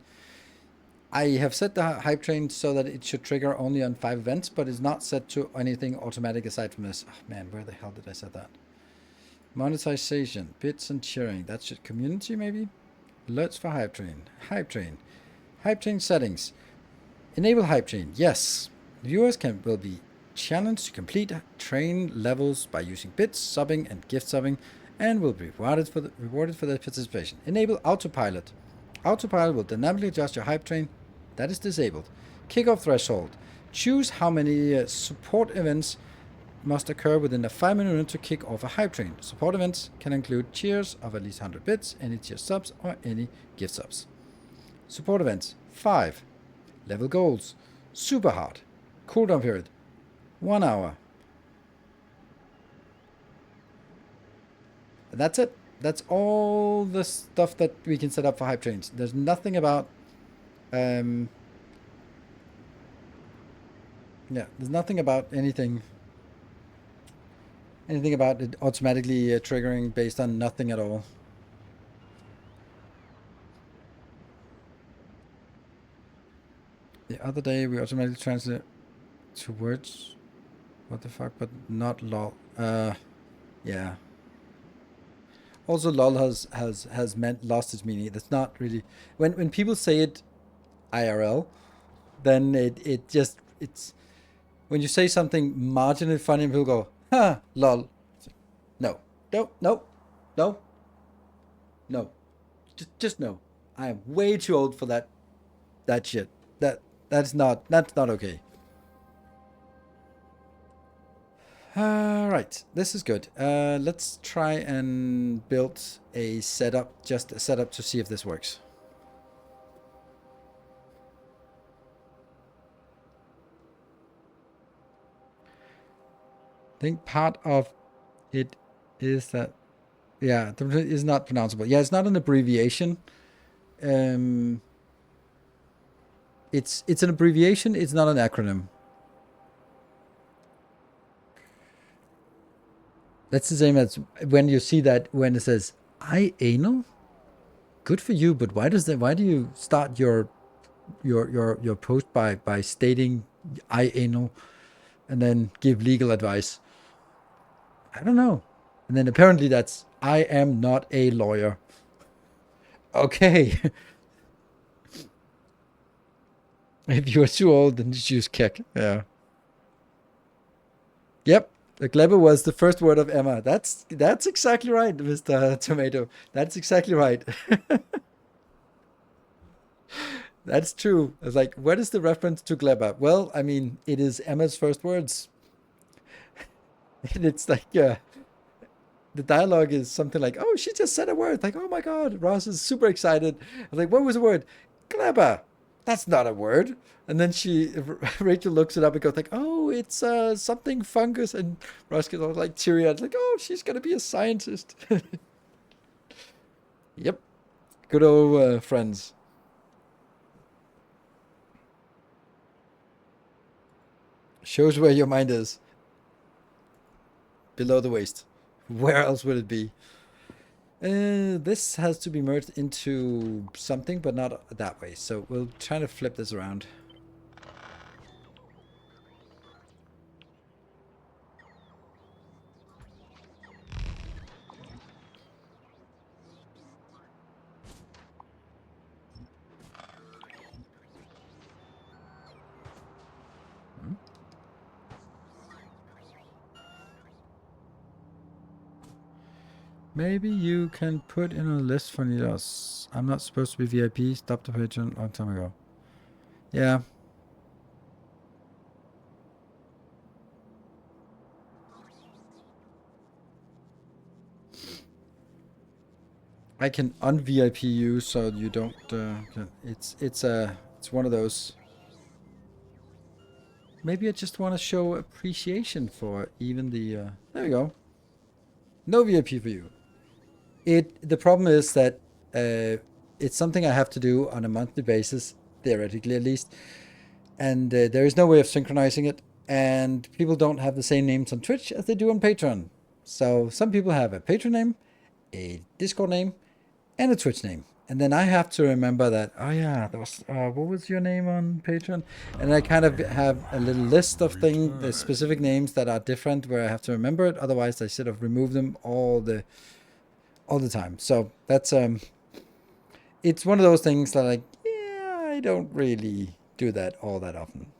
I have set the hype train so that it should trigger only on 5 events, but it's not set to anything automatic aside from this. Oh man, where the hell did I set that? Monetization, bits and cheering. That's it. Community maybe. Alerts for hype train. Hype train. Hype train settings. Enable hype train. Yes. Viewers will be challenged to complete train levels by using bits, subbing, and gift subbing, and will be rewarded for their participation. Enable autopilot. Autopilot will dynamically adjust your hype train. That is disabled. Kickoff threshold. Choose how many support events must occur within a 5-minute window to kick off a hype train. Support events can include cheers of at least 100 bits, any tier subs, or any gift subs. Support events 5. Level goals. Super hard. Cooldown period 1 hour. And that's it. That's all the stuff that we can set up for hype trains. There's nothing about there's nothing about anything about it automatically triggering based on nothing at all. The other day we automatically translate to words. What the fuck? But not lol. Yeah. Also, lol has lost its meaning. That's not really when people say it IRL, then it's when you say something marginally funny, people go, "Ha, lol." No, no. Just no. I am way too old for that shit. That's not okay. Right, this is good. Let's try and build a setup, just a setup to see if this works. I think part of it is that, yeah, is not pronounceable. Yeah, it's not an abbreviation. It's an abbreviation. It's not an acronym. That's the same as when you see that when it says "I anal." Good for you, but why do you start your post by stating "I anal" and then give legal advice? I don't know. And then apparently that's "I am not a lawyer." Okay. If you're too old, then just use kick. Yeah. Yep. The clever was the first word of Emma. That's exactly right, Mr. Tomato. That's exactly right. That's true. It's like, what is the reference to clever? Well, I mean, it is Emma's first words. And it's like, the dialogue is something like, oh, she just said a word. Like, oh my God, Ross is super excited. I was like, what was the word? Clever. That's not a word. And then Rachel looks it up and goes like, oh, it's something fungus. And Ross gets all like teary eyed, like, oh, she's gonna be a scientist. Yep, good old friends. Shows where your mind is. Below the waist. Where else would it be? This has to be merged into something, but not that way. So we'll try to flip this around. Maybe you can put in a list for Nilaus. I'm not supposed to be VIP. Stopped the Patreon a long time ago. Yeah. I can un-VIP you so you don't. It's one of those. Maybe I just want to show appreciation for even the. There we go. No VIP for you. The problem is that it's something I have to do on a monthly basis, theoretically at least, and there is no way of synchronizing it. And people don't have the same names on Twitch as they do on Patreon. So some people have a Patreon name, a Discord name, and a Twitch name. And then I have to remember that, oh yeah, that was, what was your name on Patreon? And I kind of have a little list of things, the specific names that are different where I have to remember it. Otherwise I sort of remove them all the time. So that's, it's one of those things that like, yeah, I don't really do that all that often.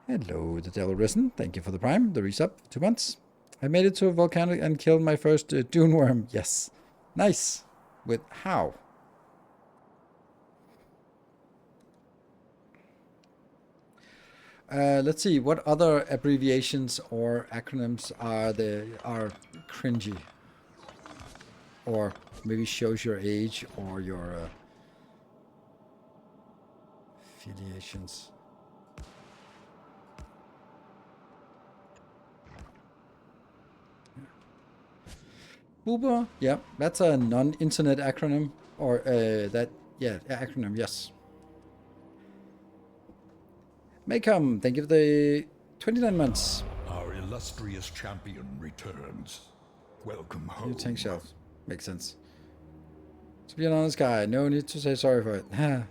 Hello, the Devil Risen. Thank you for the Prime, the resub, 2 months. I made it to a volcano and killed my first dune worm. Yes. Nice. With how? Let's see. What other abbreviations or acronyms are cringy, or maybe shows your age or your affiliations? Uber, yeah, that's a non-internet acronym, or acronym, yes. Maycom, thank you for the 29 months. Our illustrious champion returns. Welcome home. New tank shelf. Makes sense. To be an honest guy, no need to say sorry for it. Right.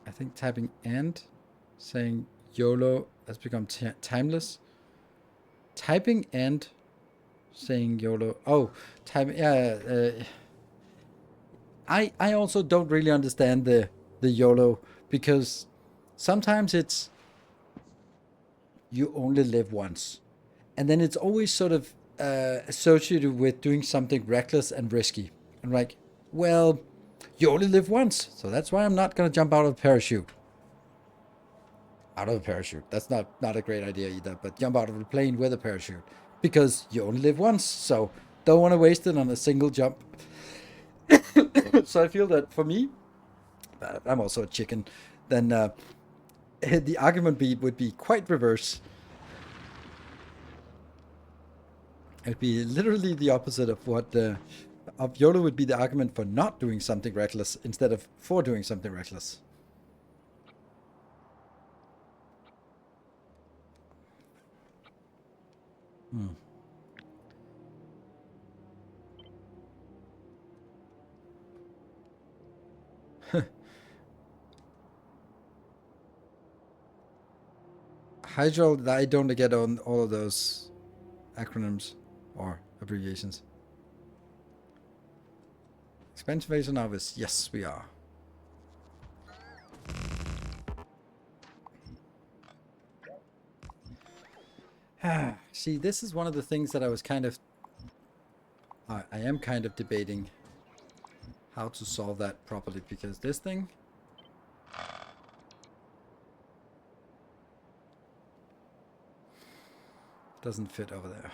I think typing and saying YOLO has become timeless. Typing and saying YOLO. Oh, typing. Yeah. I also don't really understand the YOLO, because sometimes it's you only live once, and then it's always sort of associated with doing something reckless and risky. And like, well, you only live once, so that's why I'm not gonna jump out of a parachute. Out of a parachute. That's not a great idea either. But jump out of a plane with a parachute, because you only live once, so don't want to waste it on a single jump. So I feel that for me, I'm also a chicken. Then the argument would be quite reverse. It'd be literally the opposite of what of YOLO would be the argument for not doing something reckless instead of for doing something reckless. Hydro, I don't get on all of those acronyms or abbreviations. Expansion phase or Nauvis? Yes, we are. See, this is one of the things that I was kind of... I am kind of debating how to solve that properly, because this thing... doesn't fit over there.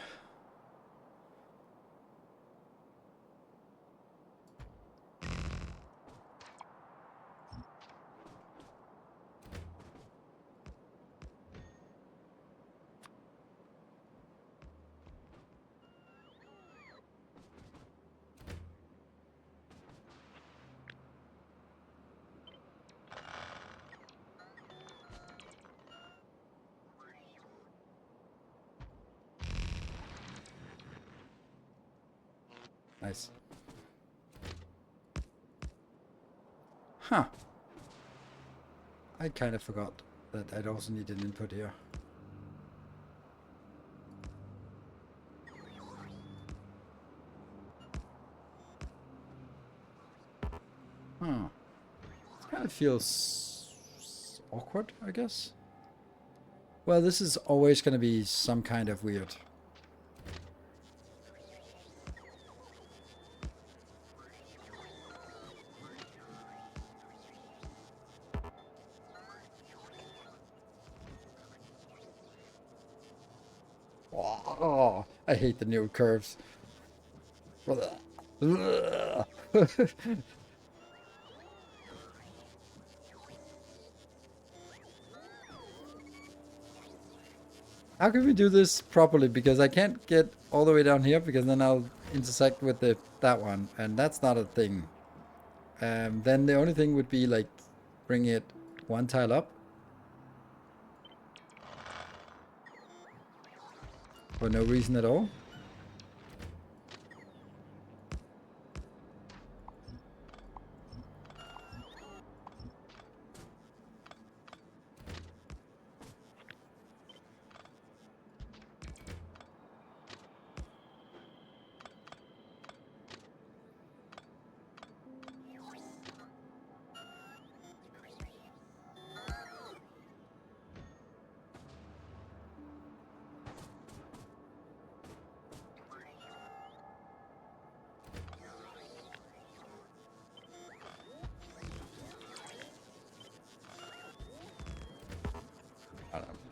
Nice. Huh. I kind of forgot that I'd also need an input here. Huh. It kind of feels awkward, I guess. Well, this is always going to be some kind of weird. I hate the new curves. How can we do this properly? Because I can't get all the way down here because then I'll intersect with that one, and that's not a thing. Then the only thing would be like bring it one tile up for no reason at all.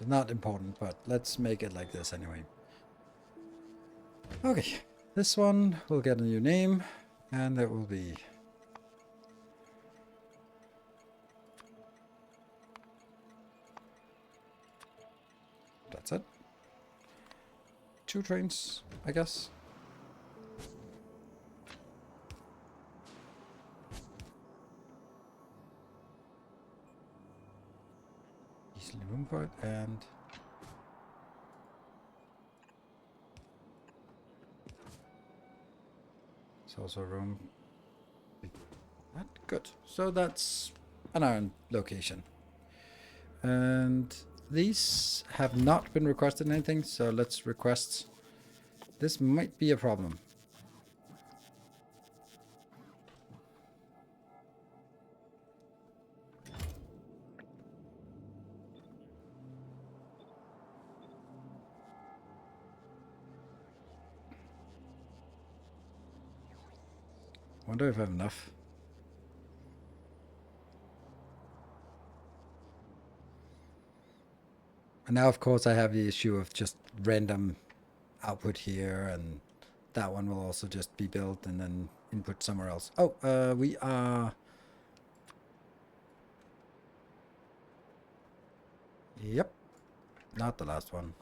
Not important, but let's make it like this anyway. Okay, this one will get a new name, and it will be... That's it. 2 trains, I guess. Easily room for it, and it's also room. Good. So that's an iron location. And these have not been requested anything, so let's request. This might be a problem. Wonder if I have enough. And now, of course, I have the issue of just random output here, and that one will also just be built and then input somewhere else. Oh, we are... Yep. Not the last one.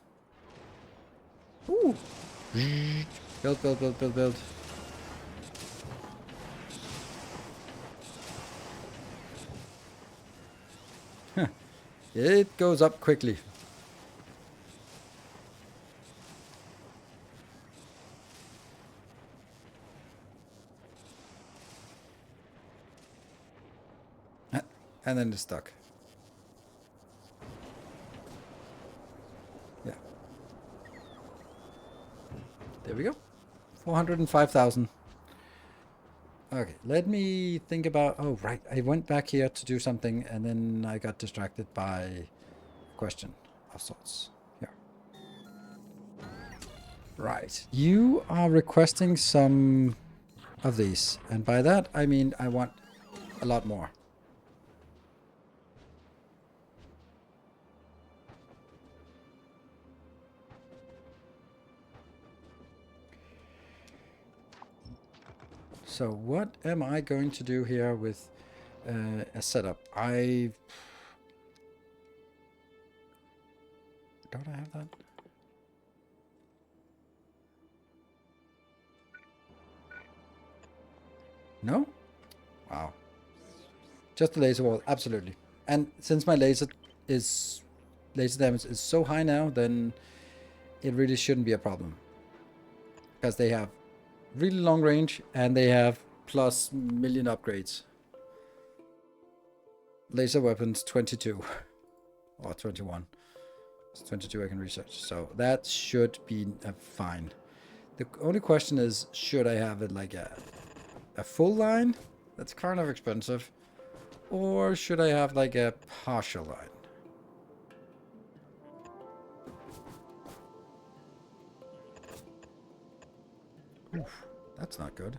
Ooh. Build, build, build, build, build. It goes up quickly. And then it's stuck. Yeah. There we go. 405,000. Okay, let me think about... Oh, right. I went back here to do something, and then I got distracted by a question of sorts. Here. Right. You are requesting some of these. And by that, I mean I want a lot more. So what am I going to do here with a setup? Don't I have that? No? Wow. Just the laser wall, absolutely. And since my laser damage is so high now, then it really shouldn't be a problem. Because they have really long range, and they have plus million upgrades. Laser weapons 22 or 21. It's 22 I can research, so that should be fine. The only question is, should I have it like a full line? That's kind of expensive. Or should I have like a partial line? Oof, that's not good.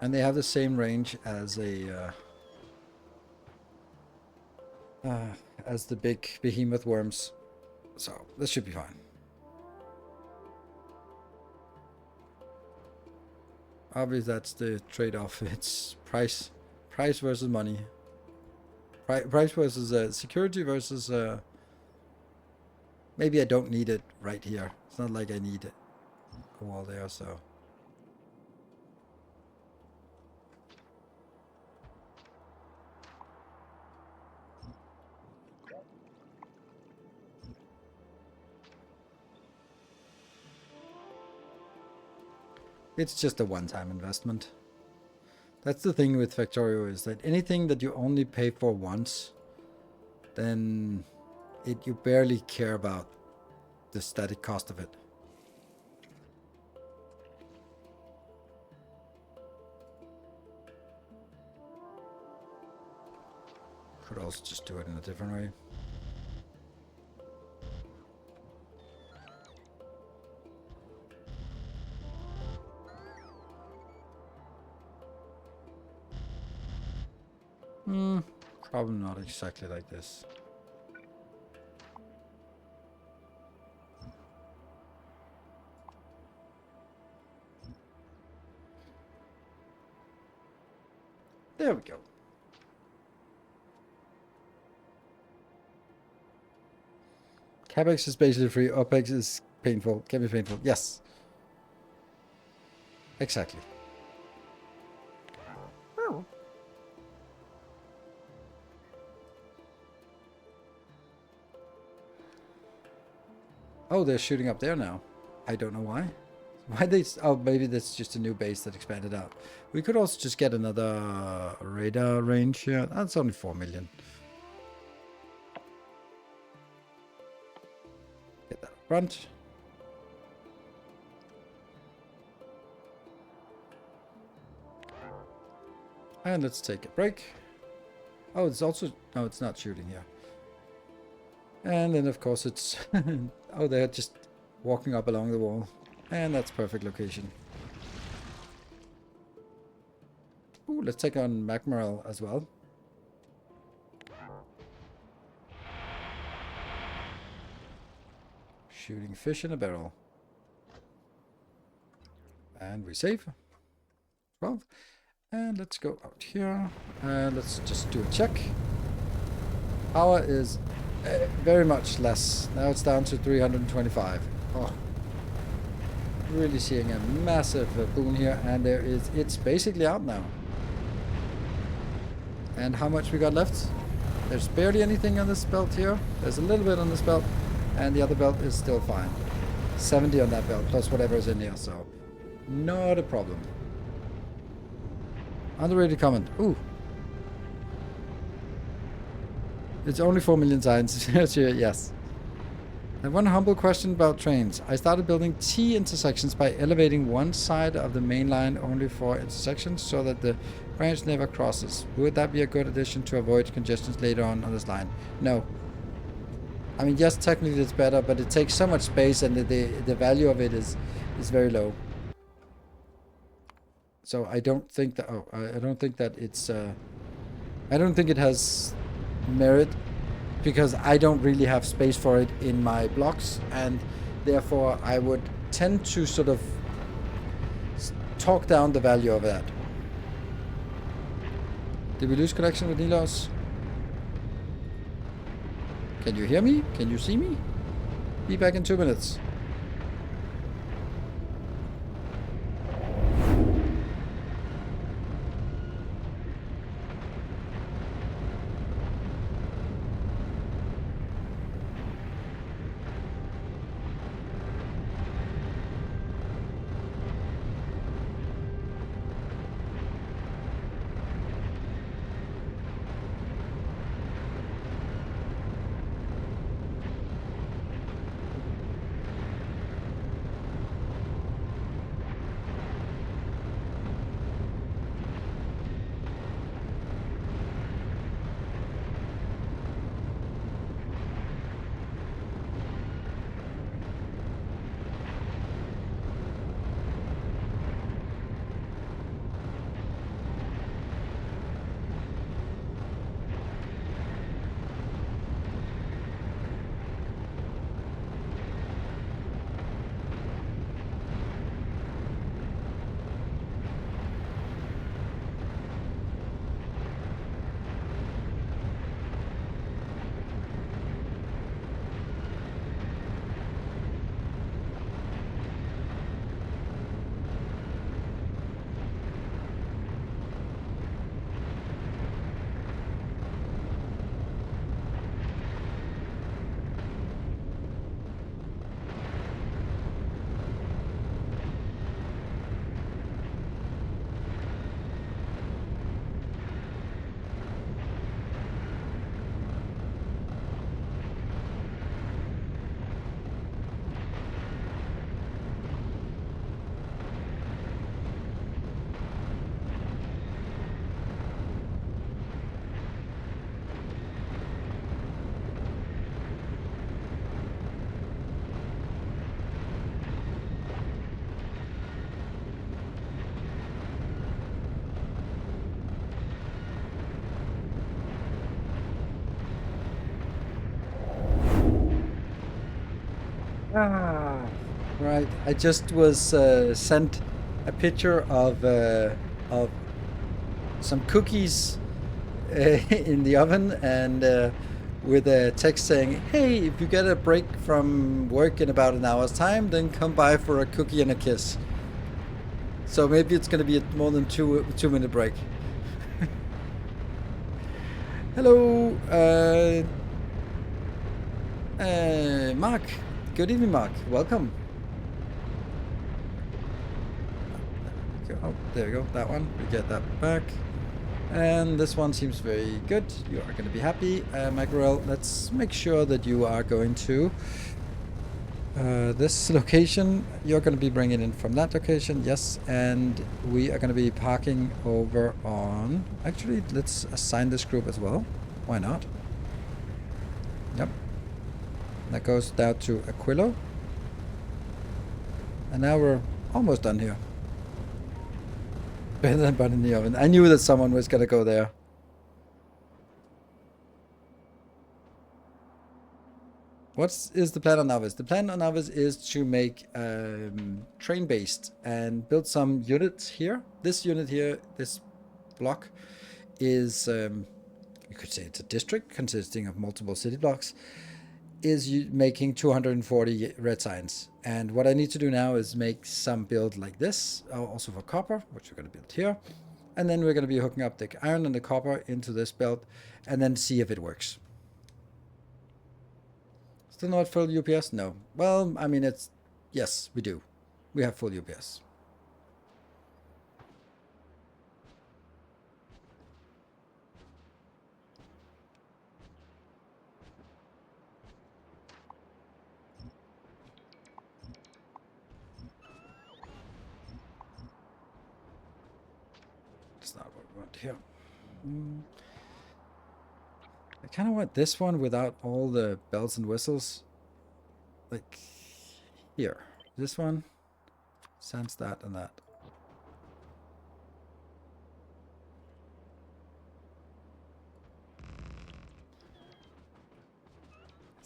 And they have the same range as as the big behemoth worms. So this should be fine. Obviously that's the trade-off. It's price versus money. Price versus security versus maybe I don't need it right here. It's not like I need it. A wall there, so. It's just a one-time investment. That's the thing with Factorio, is that anything that you only pay for once, then you barely care about the static cost of it. Could also just do it in a different way. Probably not exactly like this. There we go. CapEx is basically free, OpEx is painful, can be painful. Yes. Exactly. Oh, they're shooting up there now. I don't know why. Why they... Oh, maybe that's just a new base that expanded out. We could also just get another radar range here. That's only 4 million. Get that up front. And let's take a break. Oh, it's also... No, it's not shooting here. And then, of course, it's... Oh, they're just walking up along the wall. And that's perfect location. Ooh, let's take on Magmarel as well. Shooting fish in a barrel. And we save. 12. And let's go out here. And let's just do a check. Power is very much less. Now it's down to 325. Oh. Really seeing a massive boon here, and it's basically out now. And how much we got left? There's barely anything on this belt here. There's a little bit on this belt, and the other belt is still fine. 70 on that belt, plus whatever is in here, so not a problem. Underrated comment. Ooh. It's only 4 million signs. Yes. And one humble question about trains. I started building T intersections by elevating one side of the main line only for intersections so that the branch never crosses. Would that be a good addition to avoid congestions later on this line? No. I mean, yes, technically it's better, but it takes so much space and the value of it is very low. So I don't think that... Oh, I don't think that it's... I don't think it has merit, because I don't really have space for it in my blocks, and therefore I would tend to sort of talk down the value of that. Did we lose connection with Nilaus? Can you hear me? Can you see me? Be back in 2 minutes. Ah, right. I just was sent a picture of some cookies in the oven and with a text saying, "Hey, if you get a break from work in about an hour's time, then come by for a cookie and a kiss." So maybe it's going to be a more than 2 minute break. Hello, Mark. Good evening, Mark. Welcome. Oh, there we go. That one. We get that back. And this one seems very good. You are going to be happy. Mackerel, let's make sure that you are going to this location. You're going to be bringing in from that location. Yes. And we are going to be parking over on... Actually, let's assign this group as well. Why not? Yep. That goes down to Aquilo. And now we're almost done here. Better than bun in the oven. I knew that someone was going to go there. What is the plan on Nauvis? The plan on Nauvis is to make train-based and build some units here. This unit here, this block, is, you could say it's a district consisting of multiple city blocks, is making 240 red signs. And what I need to do now is make some build like this, also for copper, which we're going to build here. And then we're going to be hooking up the iron and the copper into this belt and then see if it works. Still not full UPS? No. Well, I mean, it's... Yes, we do. We have full UPS. That's not what we want here. I kind of want this one without all the bells and whistles. Like, here. This one. Sense that and that.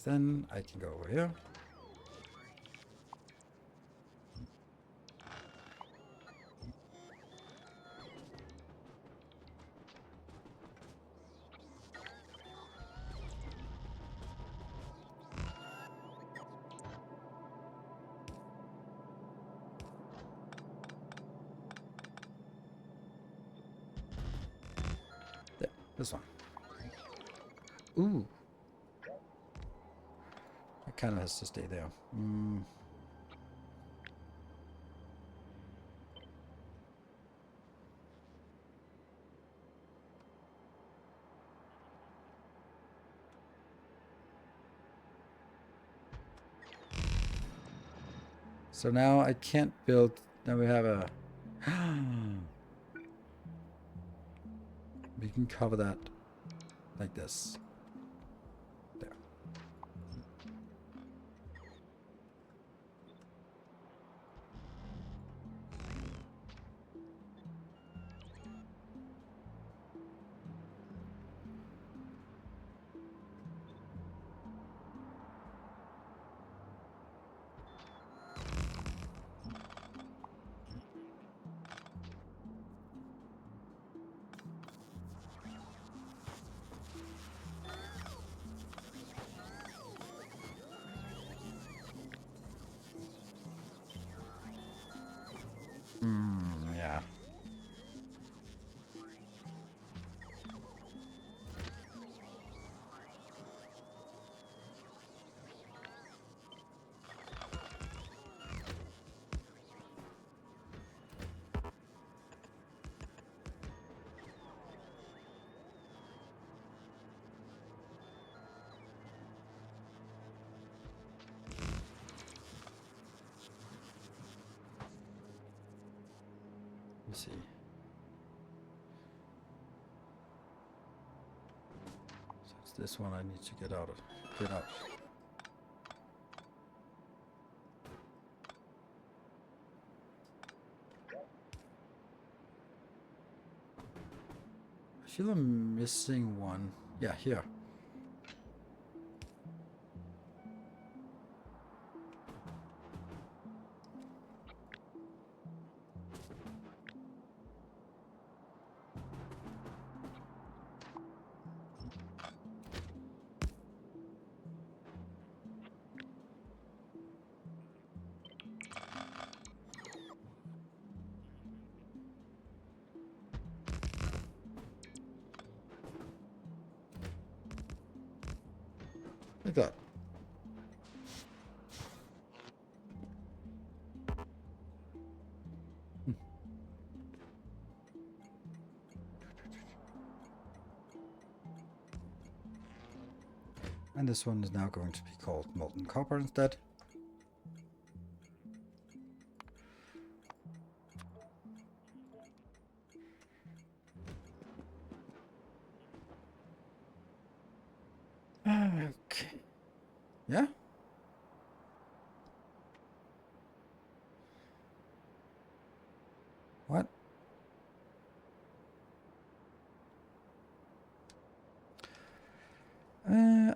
Then I can go over here. There, this one. Ooh. It kind of has to stay there. So now I can't build... Now we have a... We can cover that like this. There. Yeah. Let me see. So it's this one I need to get out of. Get out. I feel I'm missing one. Yeah, here. Like that. And this one is now going to be called molten copper instead. Okay. Yeah. What?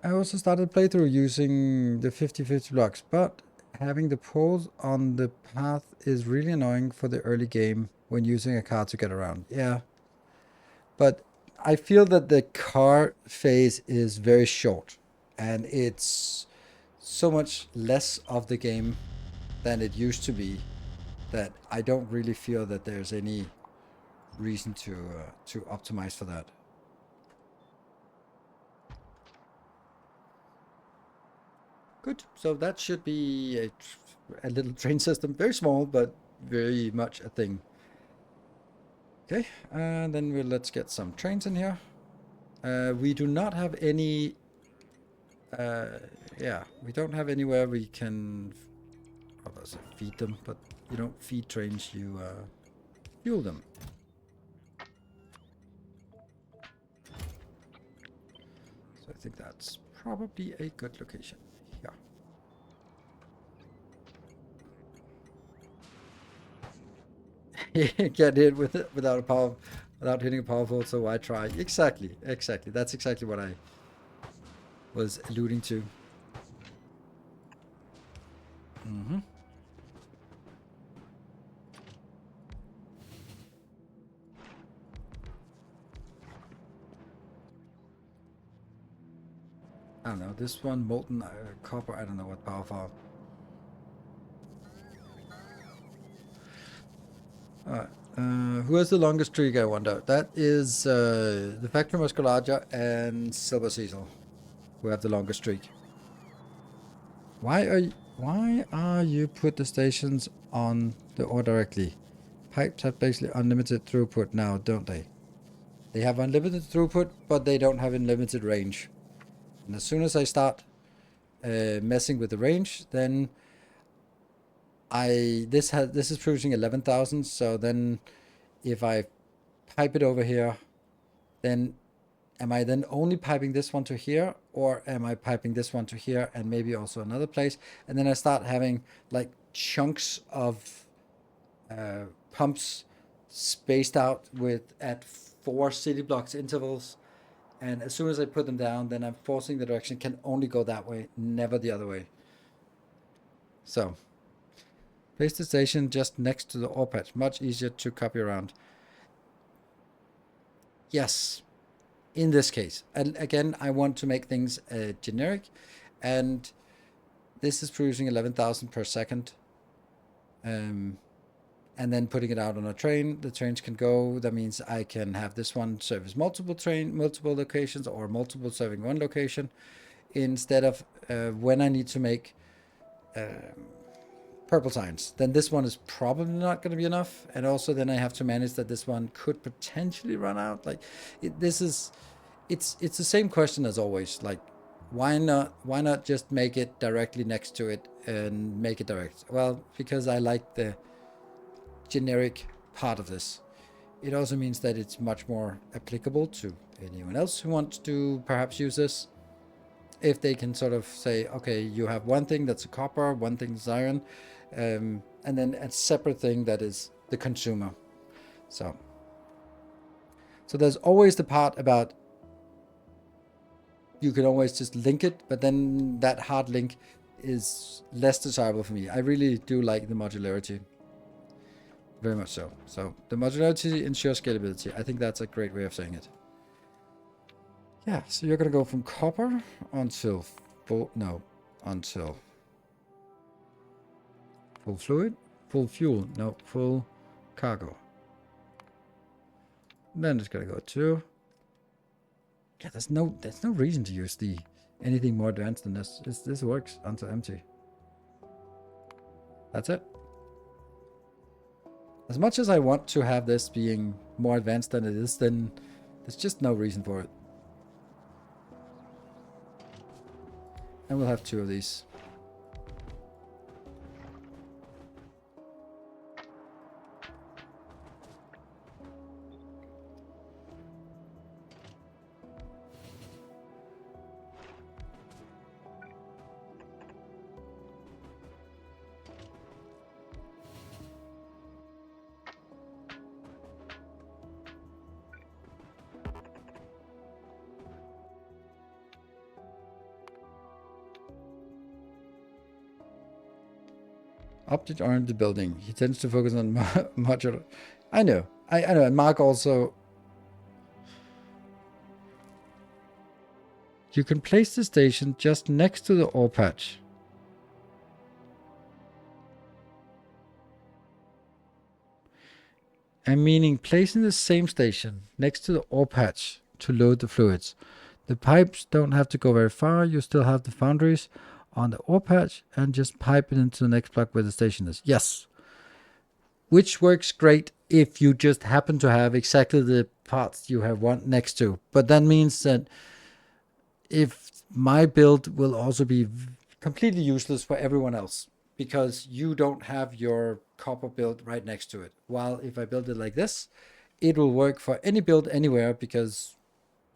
I also started playthrough using the 50-50 blocks, but having the poles on the path is really annoying for the early game when using a car to get around. Yeah. But I feel that the car phase is very short, and it's so much less of the game than it used to be that I don't really feel that there's any reason to optimize for that. Good. So that should be a little train system, very small, but very much a thing. Okay, and then let's get some trains in here. We do not have any. Yeah, we don't have anywhere we can. Oh, there's a feed them, but you don't feed trains. You fuel them. So I think that's probably a good location. Yeah. Get hit with it without hitting a powerful. So why try? Exactly. That's exactly what I was alluding to. Mm-hmm. I don't know. This one, molten copper. I don't know what powerful. Alright. Who has the longest streak, I wonder? That is the Factorio Muscularia and Silver Cecil, who have the longest streak. Why are you put the stations on the ore directly? Pipes have basically unlimited throughput now, don't they? They have unlimited throughput, but they don't have unlimited range. And as soon as I start messing with the range, then this is producing 11,000. So then, if I pipe it over here, then am I then only piping this one to here, or am I piping this one to here and maybe also another place? And then I start having like chunks of pumps spaced out at 4 city blocks intervals. And as soon as I put them down, then I'm forcing the direction can only go that way, never the other way. So, place the station just next to the ore patch. Much easier to copy around. Yes, in this case. And again, I want to make things generic. And this is producing 11,000 per second. And then putting it out on a train. The trains can go. That means I can have this one service multiple locations, or multiple serving one location, instead of when I need to make purple signs. Then this one is probably not going to be enough, and also then I have to manage that this one could potentially run out. Like it's the same question as always. Like why not just make it directly next to it and make it direct? Well, because I like the generic part of this. It also means that it's much more applicable to anyone else who wants to perhaps use this. If they can sort of say, okay, you have one thing that's a copper, one thing that's iron, and then a separate thing that is the consumer. So there's always the part about you can always just link it, but then that hard link is less desirable for me. I really do like the modularity. Very much so. So the modularity ensures scalability. I think that's a great way of saying it. Yeah, so you're going to go from copper until full fluid, full fuel, no, full cargo. Then it's going to go to... Yeah, there's no reason to use the anything more advanced than this. This works until empty. That's it. As much as I want to have this being more advanced than it is, then there's just no reason for it. And we'll have 2 of these. Object-oriented building. He tends to focus on modular. I know. I know. And Mark also... You can place the station just next to the ore patch. And meaning placing the same station next to the ore patch to load the fluids. The pipes don't have to go very far. You still have the foundries on the ore patch and just pipe it into the next plug where the station is. Yes. Which works great if you just happen to have exactly the parts you have one next to. But that means that if my build will also be completely useless for everyone else because you don't have your copper build right next to it. While if I build it like this, it will work for any build anywhere because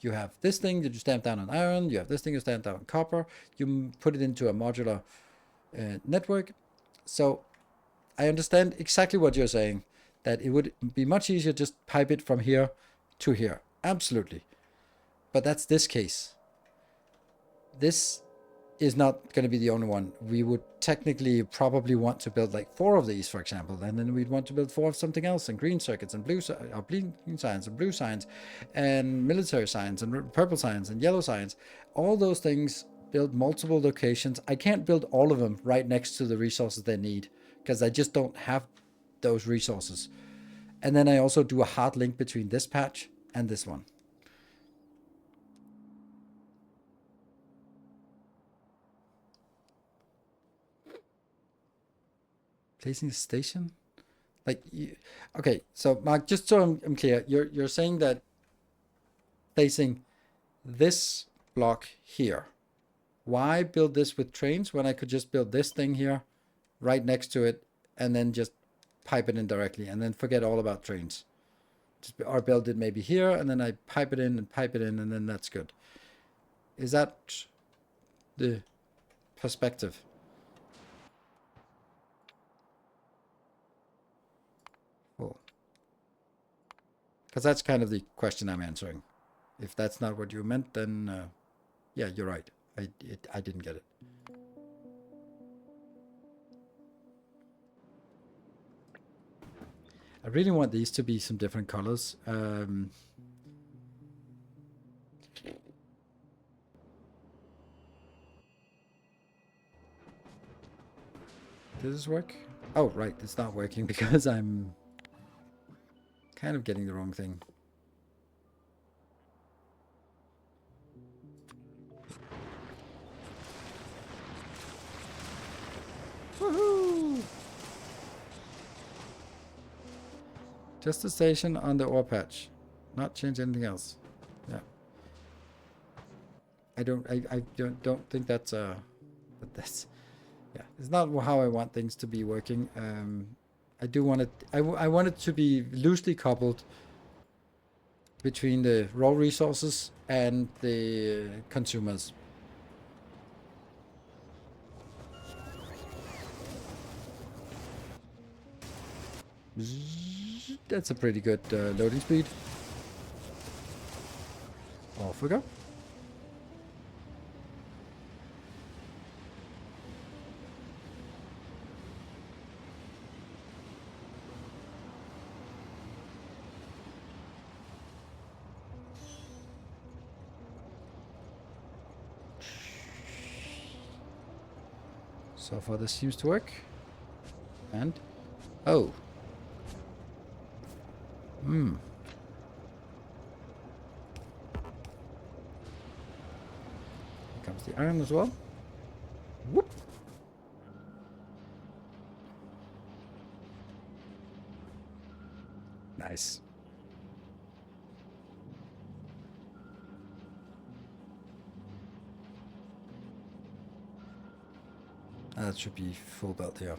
you have this thing that you stamp down on iron, you have this thing you stamp down on copper, you put it into a modular network. So I understand exactly what you're saying, that it would be much easier just pipe it from here to here. Absolutely. But that's this case. This is not going to be the only one. We would technically probably want to build like 4 of these, for example, and then we'd want to build 4 of something else, and green circuits and blue science and blue science and military science and purple science and yellow science. All those things build multiple locations. I can't build all of them right next to the resources they need because I just don't have those resources. And then I also do a hard link between this patch and this one. Placing a station? Like, okay, so Mark, just so I'm clear, you're saying that placing this block here. Why build this with trains when I could just build this thing here right next to it and then just pipe it in directly and then forget all about trains? Or build it maybe here and then I pipe it in and then that's good. Is that the perspective? Because that's kind of the question I'm answering. If that's not what you meant, then yeah, you're right. I didn't get it. I really want these to be some different colors. Does this work? Oh, right. It's not working because I'm kind of getting the wrong thing. Woohoo! Just a station on the ore patch. Not change anything else. Yeah. I don't think that's but that's, yeah, it's not how I want things to be working. I do want it, I want it to be loosely coupled between the raw resources and the consumers. That's a pretty good loading speed. Off we go. So far this seems to work. And oh. Here comes the iron as well. Whoop. Nice. That should be full belt here.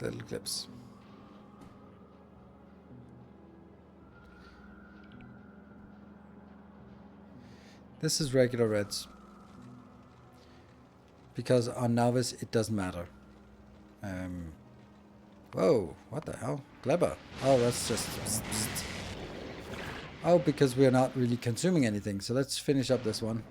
Little clips. This is regular reds. Because on Nauvis it doesn't matter. Whoa, what the hell? Clever. Oh, that's just... Oh, because we're not really consuming anything. So let's finish up this one.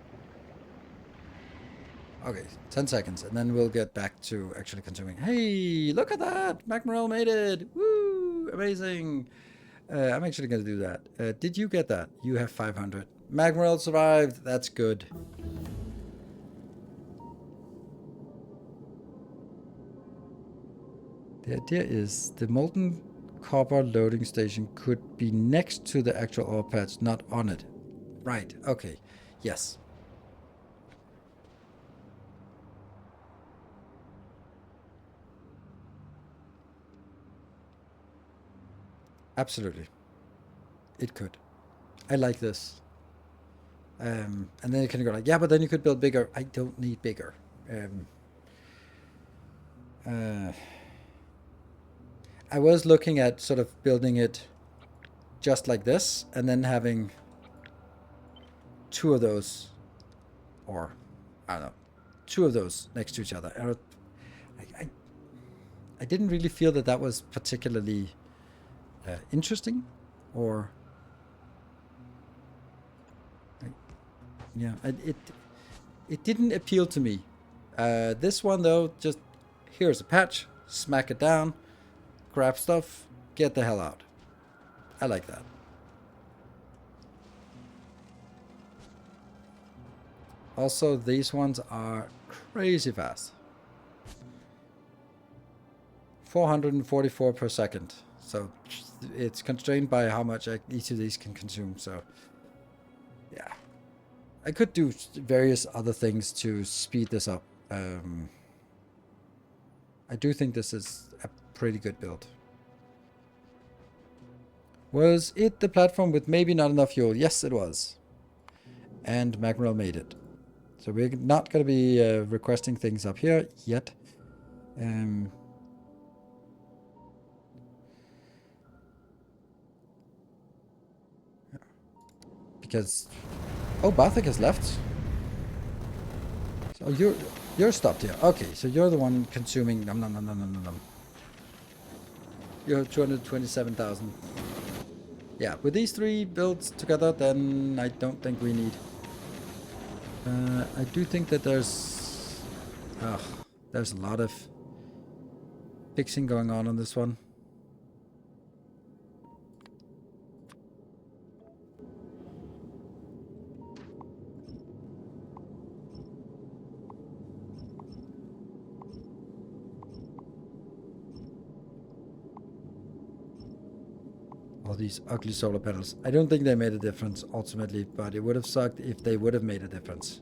Okay, 10 seconds, and then we'll get back to actually consuming. Hey, look at that! Magmarel made it! Woo! Amazing! I'm actually going to do that. Did you get that? You have 500. Magmarel survived. That's good. The idea is the molten copper loading station could be next to the actual ore patch, not on it. Right, okay. Yes. Absolutely. It could. I like this. And then you can go like, yeah, but then you could build bigger. I don't need bigger. I was looking at sort of building it just like this, and then having 2 of those, or I don't know, 2 of those next to each other. I didn't really feel that that was particularly interesting, or yeah, it didn't appeal to me. This one though, just here's a patch, smack it down, grab stuff, get the hell out. I like that. Also, these ones are crazy fast. 444 per second. So it's constrained by how much each of these can consume. So yeah, I could do various other things to speed this up. I do think this is a pretty good build. Was it the platform with maybe not enough fuel? Yes, it was. And Magmarel made it. So we're not going to be requesting things up here yet. Because... Oh, Barthik has left. So you're stopped here. Okay, so you're the one consuming... Nom, nom, nom, nom, nom, nom. You're 227,000. Yeah, with these 3 builds together, then I don't think we need... I do think that there's a lot of fixing going on this one. All these ugly solar panels. I don't think they made a difference ultimately, but it would have sucked if they would have made a difference.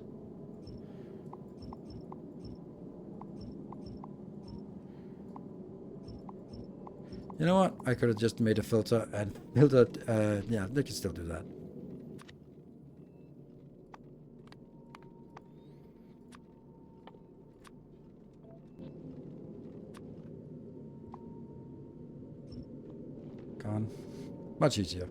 You know what? I could have just made a filter and built it. Yeah, they can still do that. Gone. Much easier.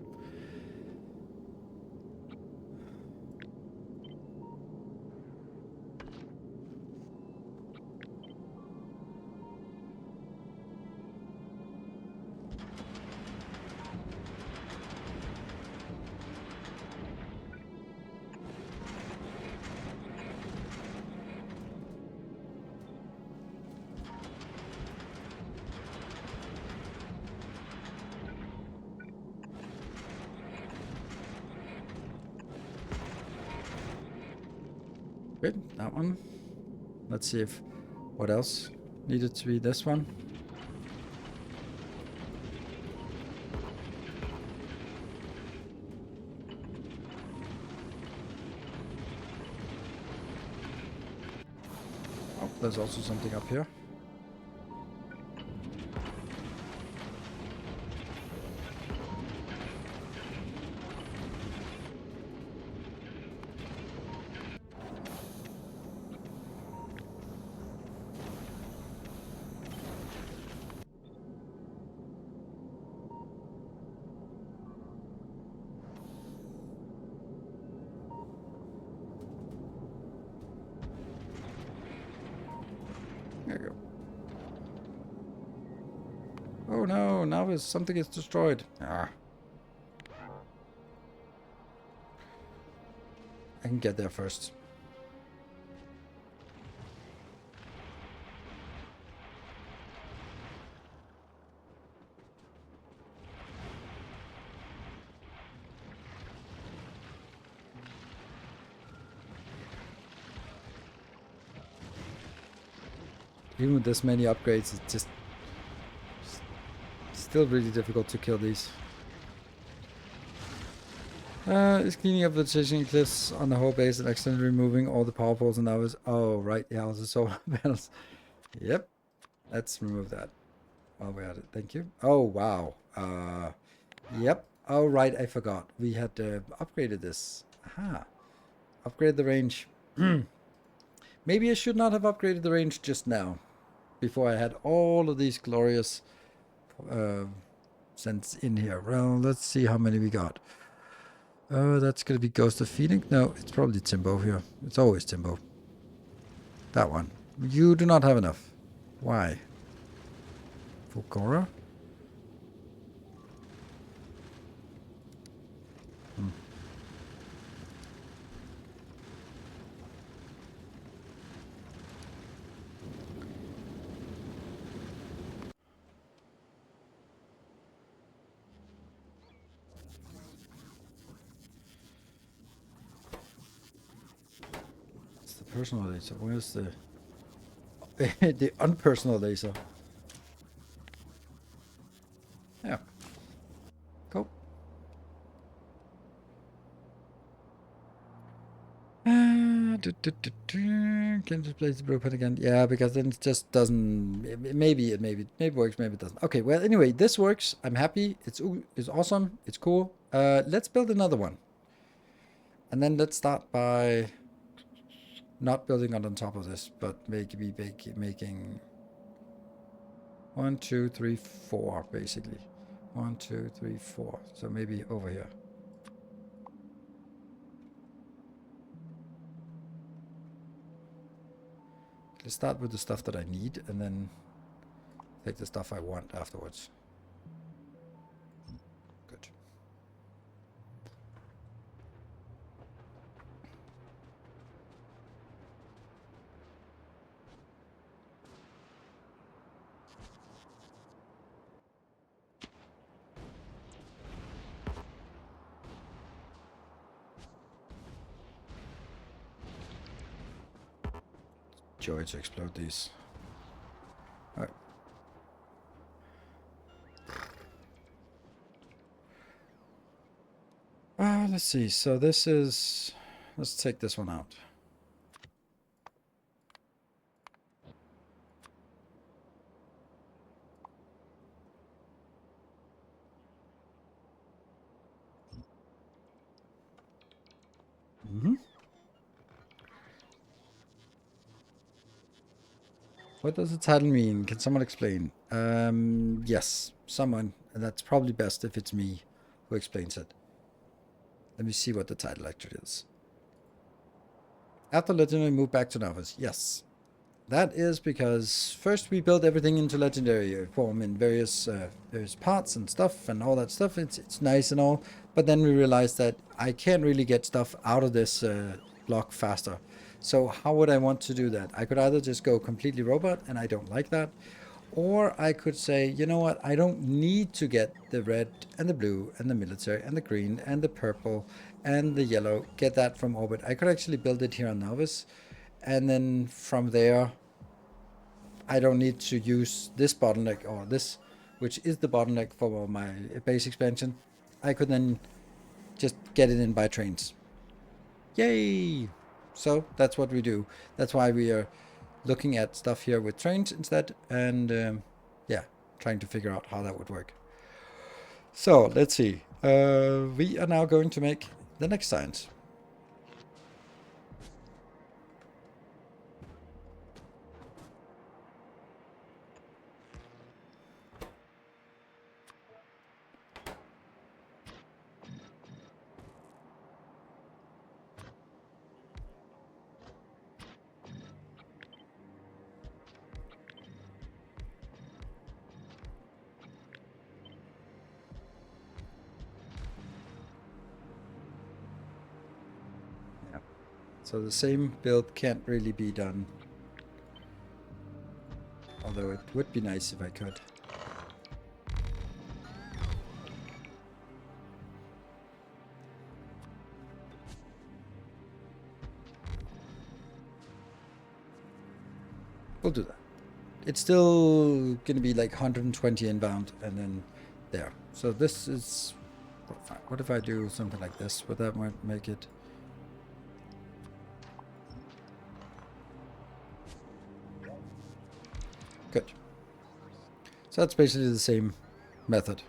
Good, that one. Let's see if what else needed to be this one. There's also something up here. There you go. Oh no, now something is destroyed. Ah. I can get there first. Even with this many upgrades, it's just still really difficult to kill these. Is cleaning up vegetation cliffs on the whole base and accidentally removing all the power poles and Nauvis. Oh, right. Yeah, also solar panels. Yep. Let's remove that while we're at it. Thank you. Oh, wow. Yep. Oh, right. I forgot. We had upgraded this. Aha. Upgrade the range. Maybe I should not have upgraded the range just now. Before I had all of these glorious scents in here. Well, let's see how many we got. That's going to be Ghost of Phoenix. No, it's probably Timbo here. It's always Timbo. That one. You do not have enough. Why? Fulgora? It's the personal laser. Where's the the unpersonal laser? Yeah. Cool. Can just place the blueprint again? Yeah, because then it just doesn't. Maybe it works. Maybe it doesn't. Okay. Well, anyway, this works. I'm happy. It's awesome. It's cool. Let's build another one, and then let's start by not building on top of this, but maybe making 1, 2, 3, 4 basically. 1, 2, 3, 4. So maybe over here. Let's start with the stuff that I need and then take the stuff I want afterwards. Good. Joy to explode these. All right. Let's see. So this is... Let's take this one out. What does the title mean? Can someone explain? Yes, someone. And that's probably best if it's me who explains it. Let me see what the title actually is. After Legendary, move back to Nauvis. Yes. That is because first we built everything into Legendary form in various parts and stuff and all that stuff. It's nice and all. But then we realized that I can't really get stuff out of this block faster. So how would I want to do that? I could either just go completely robot, and I don't like that. Or I could say, you know what, I don't need to get the red and the blue and the military and the green and the purple and the yellow, get that from orbit. I could actually build it here on Nauvis. And then from there, I don't need to use this bottleneck or this, which is the bottleneck for my base expansion. I could then just get it in by trains. Yay! So that's what we do. That's why we are looking at stuff here with trains instead, and yeah, trying to figure out how that would work. So let's see. We are now going to make the next science. So the same build can't really be done. Although it would be nice if I could. We'll do that. It's still going to be like 120 inbound and then there. So this is... What if I do something like this? Would that might make it... Good. So that's basically the same method.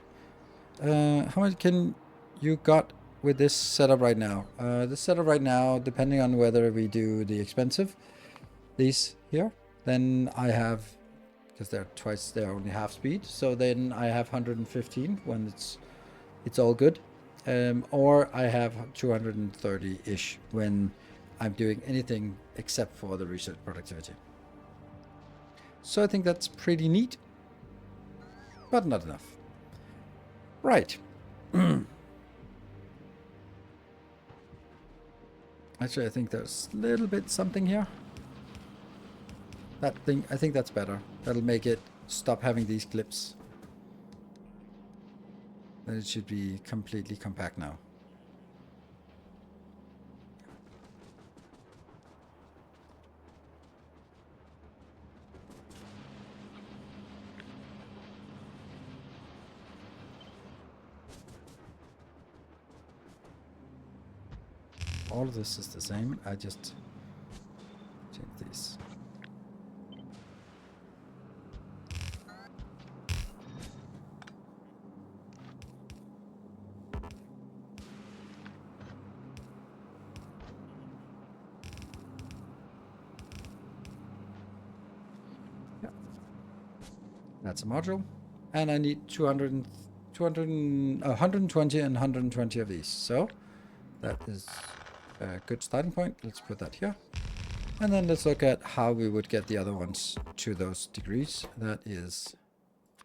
How much can you got with this setup right now? This setup right now, depending on whether we do the expensive, these here, then I have, because they're twice, they're only half speed, so then I have 115 when it's all good, or I have 230-ish when I'm doing anything except for the research productivity. So I think that's pretty neat, but not enough. Right. Actually, I think there's a little bit something here. That thing, I think that's better. That'll make it stop having these clips. Then it should be completely compact now. All of this is the same. I just change these. Yeah. That's a module. And I need 120 and 120 of these. So that is a good starting point. Let's put that here. And then let's look at how we would get the other ones to those degrees. That is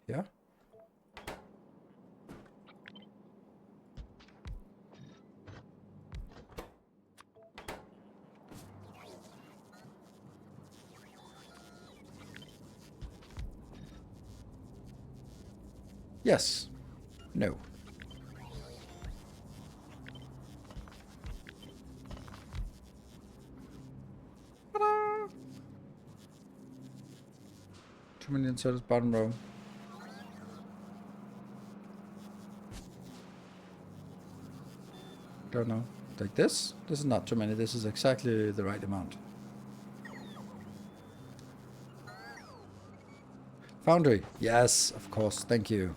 here. Yes. No. Too many inserts, bottom row. Don't know. Like this? This is not too many. This is exactly the right amount. Foundry. Yes, of course. Thank you.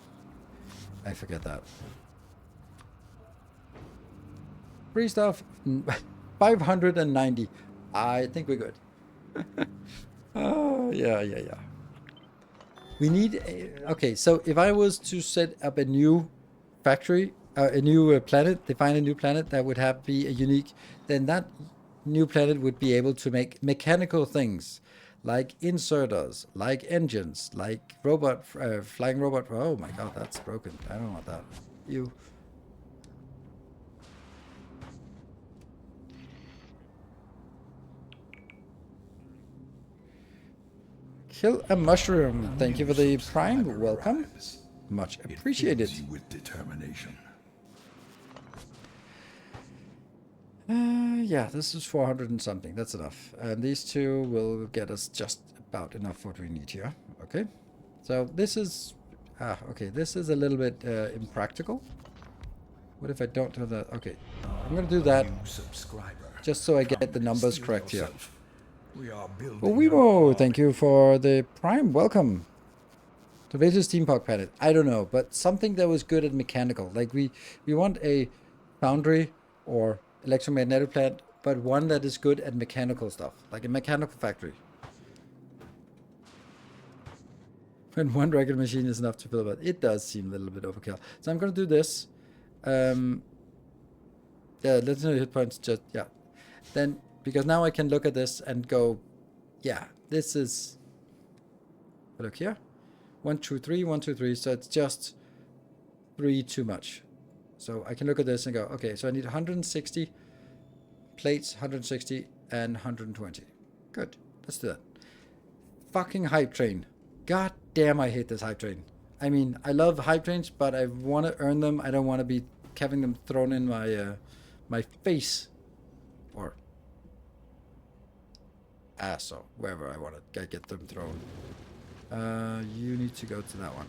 I forget that. Free stuff. 590. I think we're good. Oh, yeah. We need... okay, so if I was to set up a new factory, a new planet, define a new planet that would be a unique, then that new planet would be able to make mechanical things like inserters, like engines, like robot, flying robot. Oh my god, that's broken. I don't want that. You. Kill a mushroom. Thank you for the prime. Welcome. Much appreciated. With determination. Yeah, this is 400 and something. That's enough. And these two will get us just about enough what we need here. Okay. So this is... okay. This is a little bit impractical. What if I don't have that? Okay. I'm going to do that just so I get the numbers correct here. We are building. Weebo, thank you for the Prime. Welcome. The latest steampunk planet. I don't know, but something that was good at mechanical. Like we want a foundry or electromagnetic plant, but one that is good at mechanical stuff, like a mechanical factory. When one regular machine is enough to fill it, it does seem a little bit overkill. So I'm going to do this. Yeah, let's know hit points. Just yeah. Then because now I can look at this and go, yeah, this is. Look here. 1, 2, 3, 1, 2, 3. So it's just 3 too much. So I can look at this and go, okay, so I need 160 plates, 160 and 120. Good. Let's do that. Fucking hype train. God damn, I hate this hype train. I mean, I love hype trains, but I want to earn them. I don't want to be having them thrown in my my face or ass or wherever I want to get them thrown. You need to go to that one.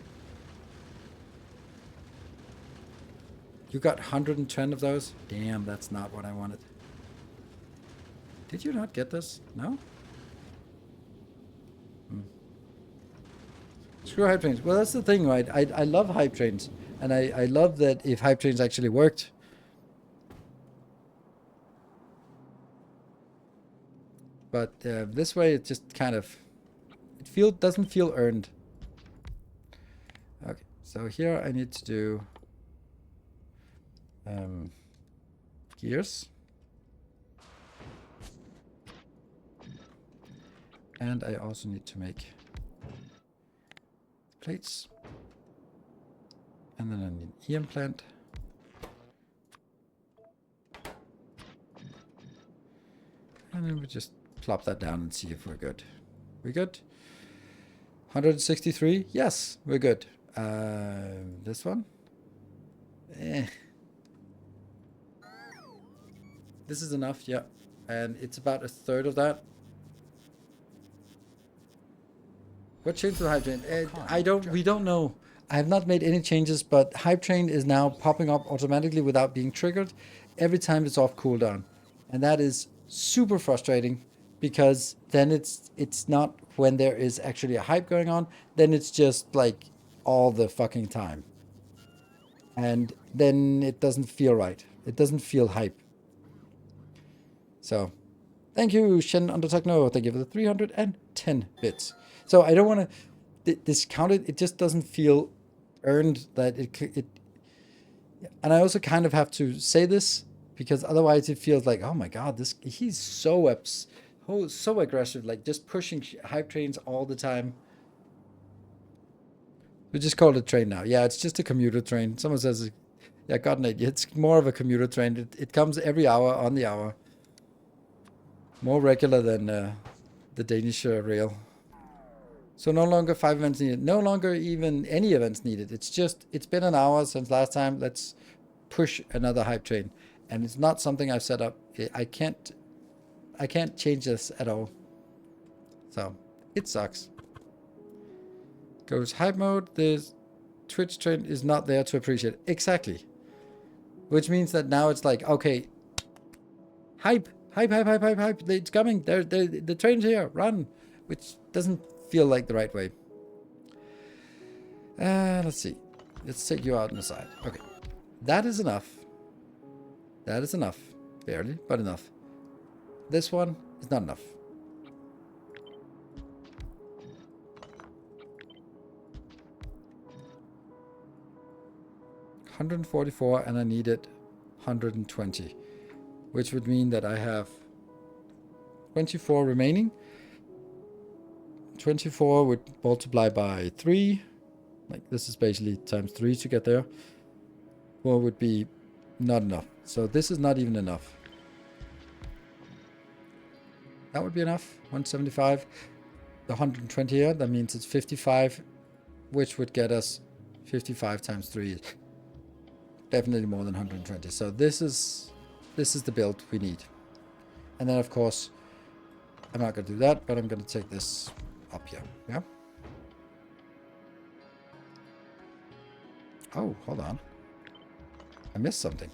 You got 110 of those? Damn, that's not what I wanted. Did you not get this? No? Screw hype trains. Well, that's the thing, right? I love hype trains. And I love that if hype trains actually worked. But this way it just kind of... It doesn't feel earned. Okay, so here I need to do... gears. And I also need to make plates. And then I need an EM plant. And then we just plop that down and see if we're good. We good? 163? Yes, we're good. This one? This is enough, yeah. And it's about a third of that. What changed to the hype train? We don't know. I have not made any changes, but hype train is now popping up automatically without being triggered every time it's off cooldown. And that is super frustrating because then it's not when there is actually a hype going on, then it's just like all the fucking time. And then it doesn't feel right. It doesn't feel hype. So, thank you, Shen Under Techno. Thank you for the 310 bits. So I don't want to discount it. It just doesn't feel earned that it. And I also kind of have to say this because otherwise it feels like, oh my god, he's so aggressive, like just pushing hype trains all the time. We just call it a train now. Yeah, it's just a commuter train. Someone says, yeah, got an idea. It's more of a commuter train. It comes every hour on the hour. More regular than the Danish rail. So no longer 5 events needed. No longer even any events needed. It's been an hour since last time. Let's push another hype train. And it's not something I've set up. I can't change this at all. So it sucks. Goes hype mode. The Twitch train is not there to appreciate it. Exactly. Which means that now it's like, okay, hype. It's coming. The train's here. Run. Which doesn't feel like the right way. Let's see. Let's take you out on the side. Okay. That is enough. That is enough. Barely, but enough. This one is not enough. $144 and I needed 120. Which would mean that I have 24 remaining. 24 would multiply by 3. Like this is basically times 3 to get there. 4 would be not enough. So this is not even enough. That would be enough. 175. The 120 here, that means it's 55, which would get us 55 times 3. Definitely more than 120. So this is the build we need. And then of course, I'm not going to do that, but I'm going to take this up here. Yeah. Oh, hold on. I missed something.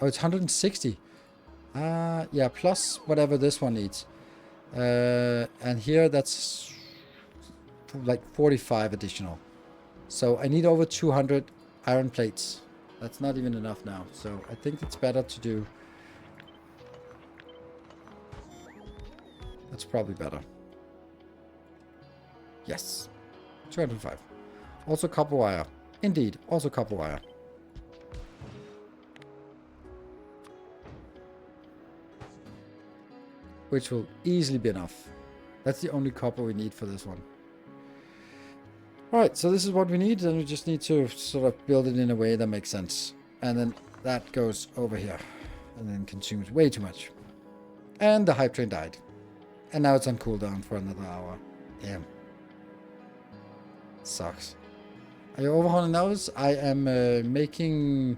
Oh, it's 160. Yeah, plus whatever this one needs. And here that's like 45 additional. So I need over 200 iron plates. That's not even enough now. So I think it's better to do... That's probably better. Yes. 205. Also copper wire. Indeed, also copper wire. Which will easily be enough. That's the only copper we need for this one. Alright, so this is what we need, and we just need to sort of build it in a way that makes sense. And then that goes over here. And then consumes way too much. And the hype train died. And now it's on cooldown for another hour. Damn. Sucks. Are you overhauling those? I am making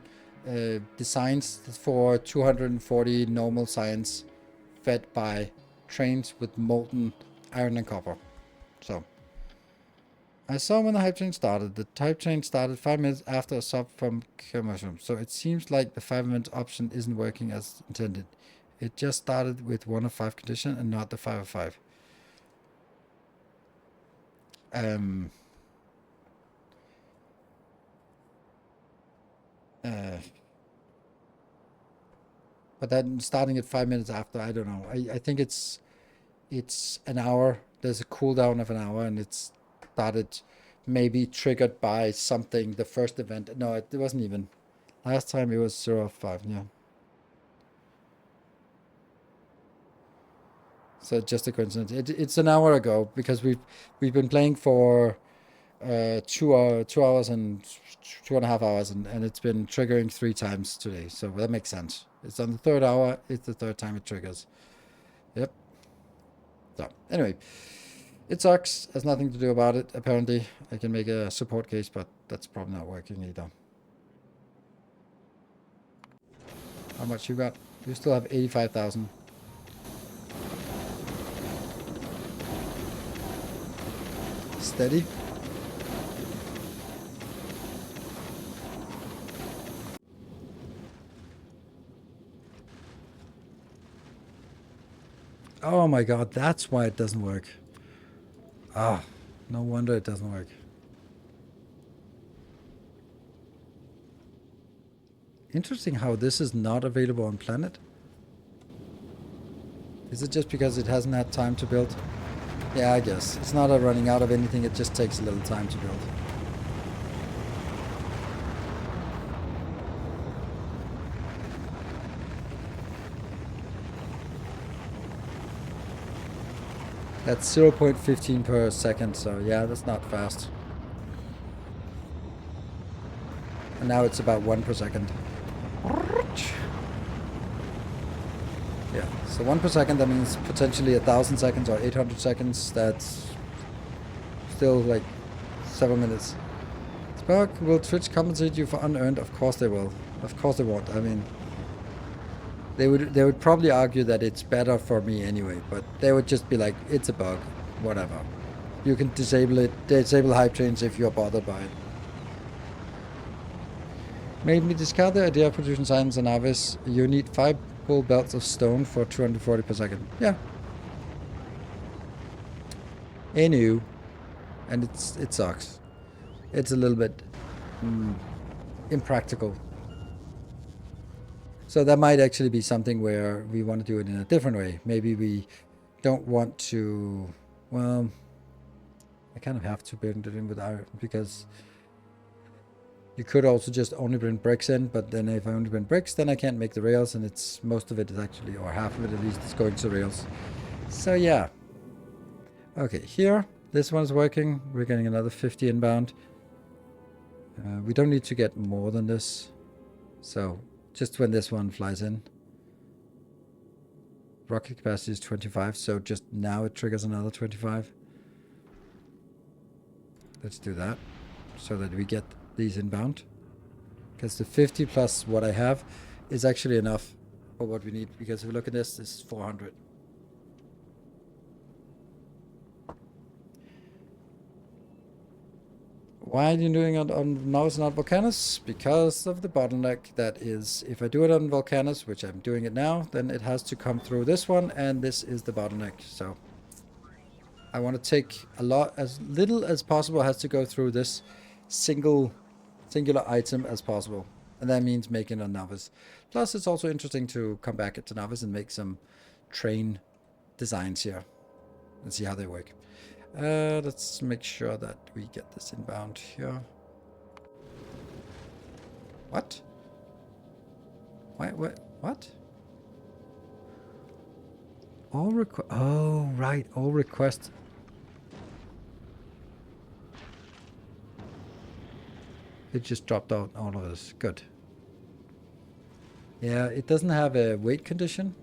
designs for 240 normal science fed by trains with molten iron and copper. So, I saw when the hype train started. The hype train started 5 minutes after a sub from commercial. So it seems like the 5-minute option isn't working as intended. It just started with 1 of 5 condition and not the 5 of 5. But then starting at 5 minutes after, I don't know. I think it's an hour. There's a cooldown of an hour, and it's started maybe triggered by something, the first event. No, it wasn't even. Last time it was 0.5, yeah. So just a coincidence. It's an hour ago because we've been playing for 2 hours and 2.5 hours, and it's been triggering 3 times today. So that makes sense. It's on the 3rd hour. It's the 3rd time it triggers. Yep. So anyway, it sucks. Has nothing to do about it. Apparently, I can make a support case, but that's probably not working either. How much you got? You still have 85,000. Steady. Oh my god, that's why it doesn't work. Ah, no wonder it doesn't work. Interesting how this is not available on Planet. Is it just because it hasn't had time to build? Yeah, I guess. It's not running out of anything, it just takes a little time to build. That's 0.15 per second, so yeah, that's not fast. And now it's about 1 per second. Yeah, so 1 per second, that means potentially 1,000 seconds or 800 seconds. That's still like 7 minutes. Spark, will Twitch compensate you for unearned? Of course they will. Of course they won't. I mean, they would probably argue that it's better for me anyway, but they would just be like, it's a bug, whatever. You can disable it, disable hype trains if you're bothered by it. Made me discard the idea of producing science and Nauvis. You need 5 full belts of stone for 240 per second. Yeah. Anywho, and it sucks. It's a little bit impractical. So that might actually be something where we want to do it in a different way. Maybe we don't want to, well, I kind of have to build it in with iron because you could also just only bring bricks in, but then if I only bring bricks, then I can't make the rails, and it's most of it is actually, or half of it at least, is going to rails. So yeah. Okay, here, this one's working. We're getting another 50 inbound. We don't need to get more than this. So just when this one flies in. Rocket capacity is 25, so just now it triggers another 25. Let's do that so that we get these inbound. Because the 50 plus what I have is actually enough for what we need. Because if we look at this is 400. Why are you doing it on Nauvis, not Volcanus? Because of the bottleneck that is, if I do it on Volcanus, which I'm doing it now, then it has to come through this one, and this is the bottleneck. So I want to take as little as possible has to go through this singular item as possible. And that means making a Nauvis. Plus, it's also interesting to come back to Nauvis and make some train designs here and see how they work. Let's make sure that we get this inbound here. What? What? Oh, right. All requests. It just dropped out all of this. Good. Yeah, it doesn't have a weight condition.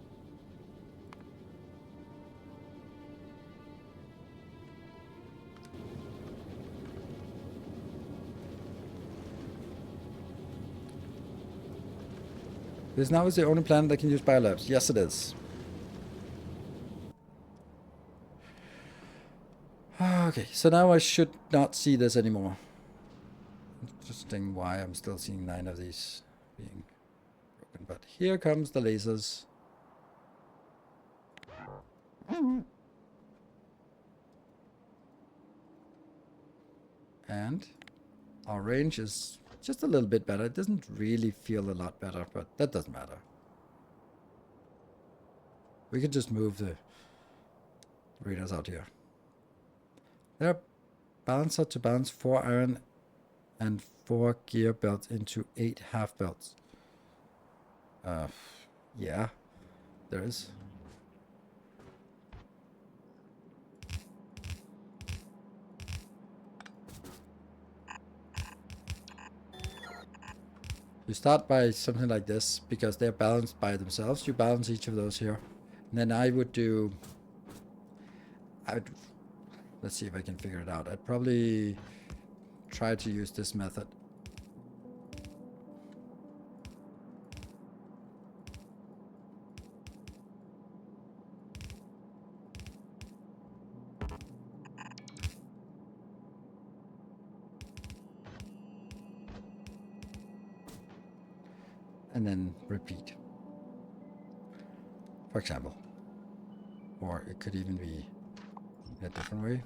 This now is the only planet that can use biolabs. Yes, it is. Okay, so now I should not see this anymore. Interesting why I'm still seeing 9 of these being broken. But here comes the lasers. And our range is just a little bit better. It doesn't really feel a lot better, but that doesn't matter. We could just move the radars out here. They're balancer to balance 4 iron and 4 gear belts into 8 half belts. Yeah, there is. You start by something like this because they're balanced by themselves. You balance each of those here. And then I would let's see if I can figure it out. I'd probably try to use this method. And then repeat. For example. Or it could even be a different way.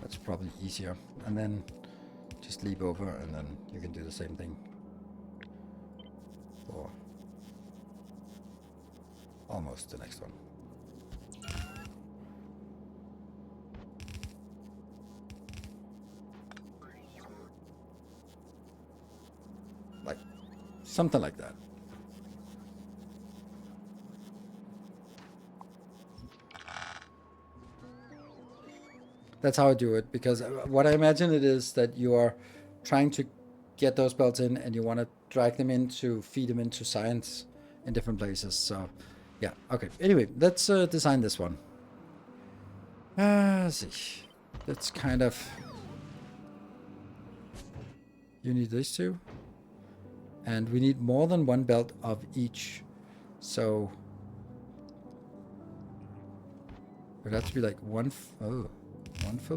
That's probably easier. And then just leap over and then you can do the same thing for almost the next one. Like something like that. That's how I do it, because what I imagine it is that you are trying to get those belts in and you want to drag them in to feed them into science in different places. So yeah, okay. Anyway, let's design this one. Let's see. That's kind of... You need these two. And we need more than 1 belt of each. So it would have to be like one full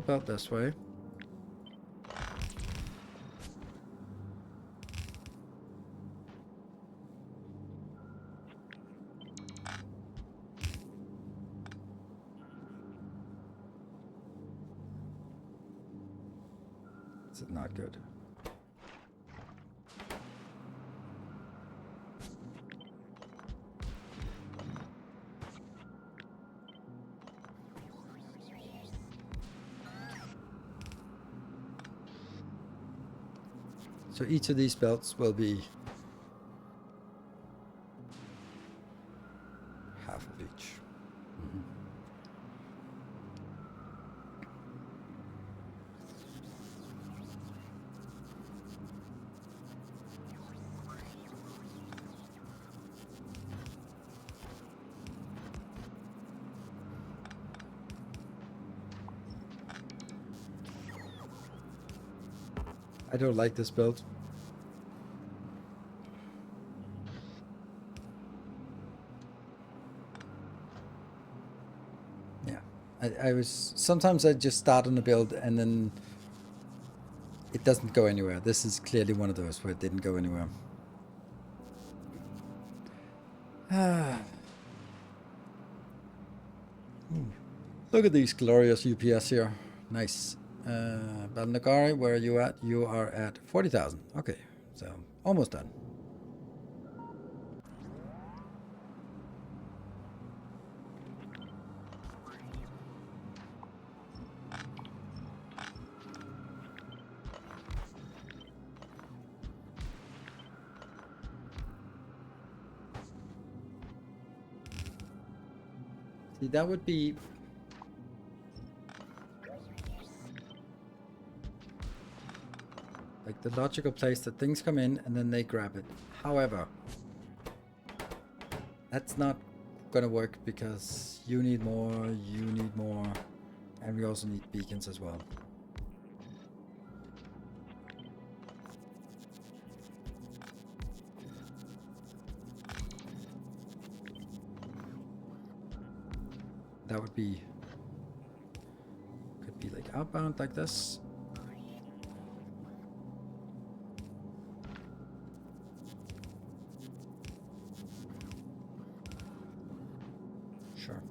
belt this way. This is not good. So each of these belts will be half of each. I don't like this build. Sometimes I just start on a build and then it doesn't go anywhere. This is clearly one of those where it didn't go anywhere. Look at these glorious UPS here. Nice. Balnagari, where are you at? You are at 40,000. Okay, so almost done. See, that would be... like the logical place that things come in and then they grab it. However, that's not gonna work because you need more, and we also need beacons as well. That would be, could be like outbound like this. Sure.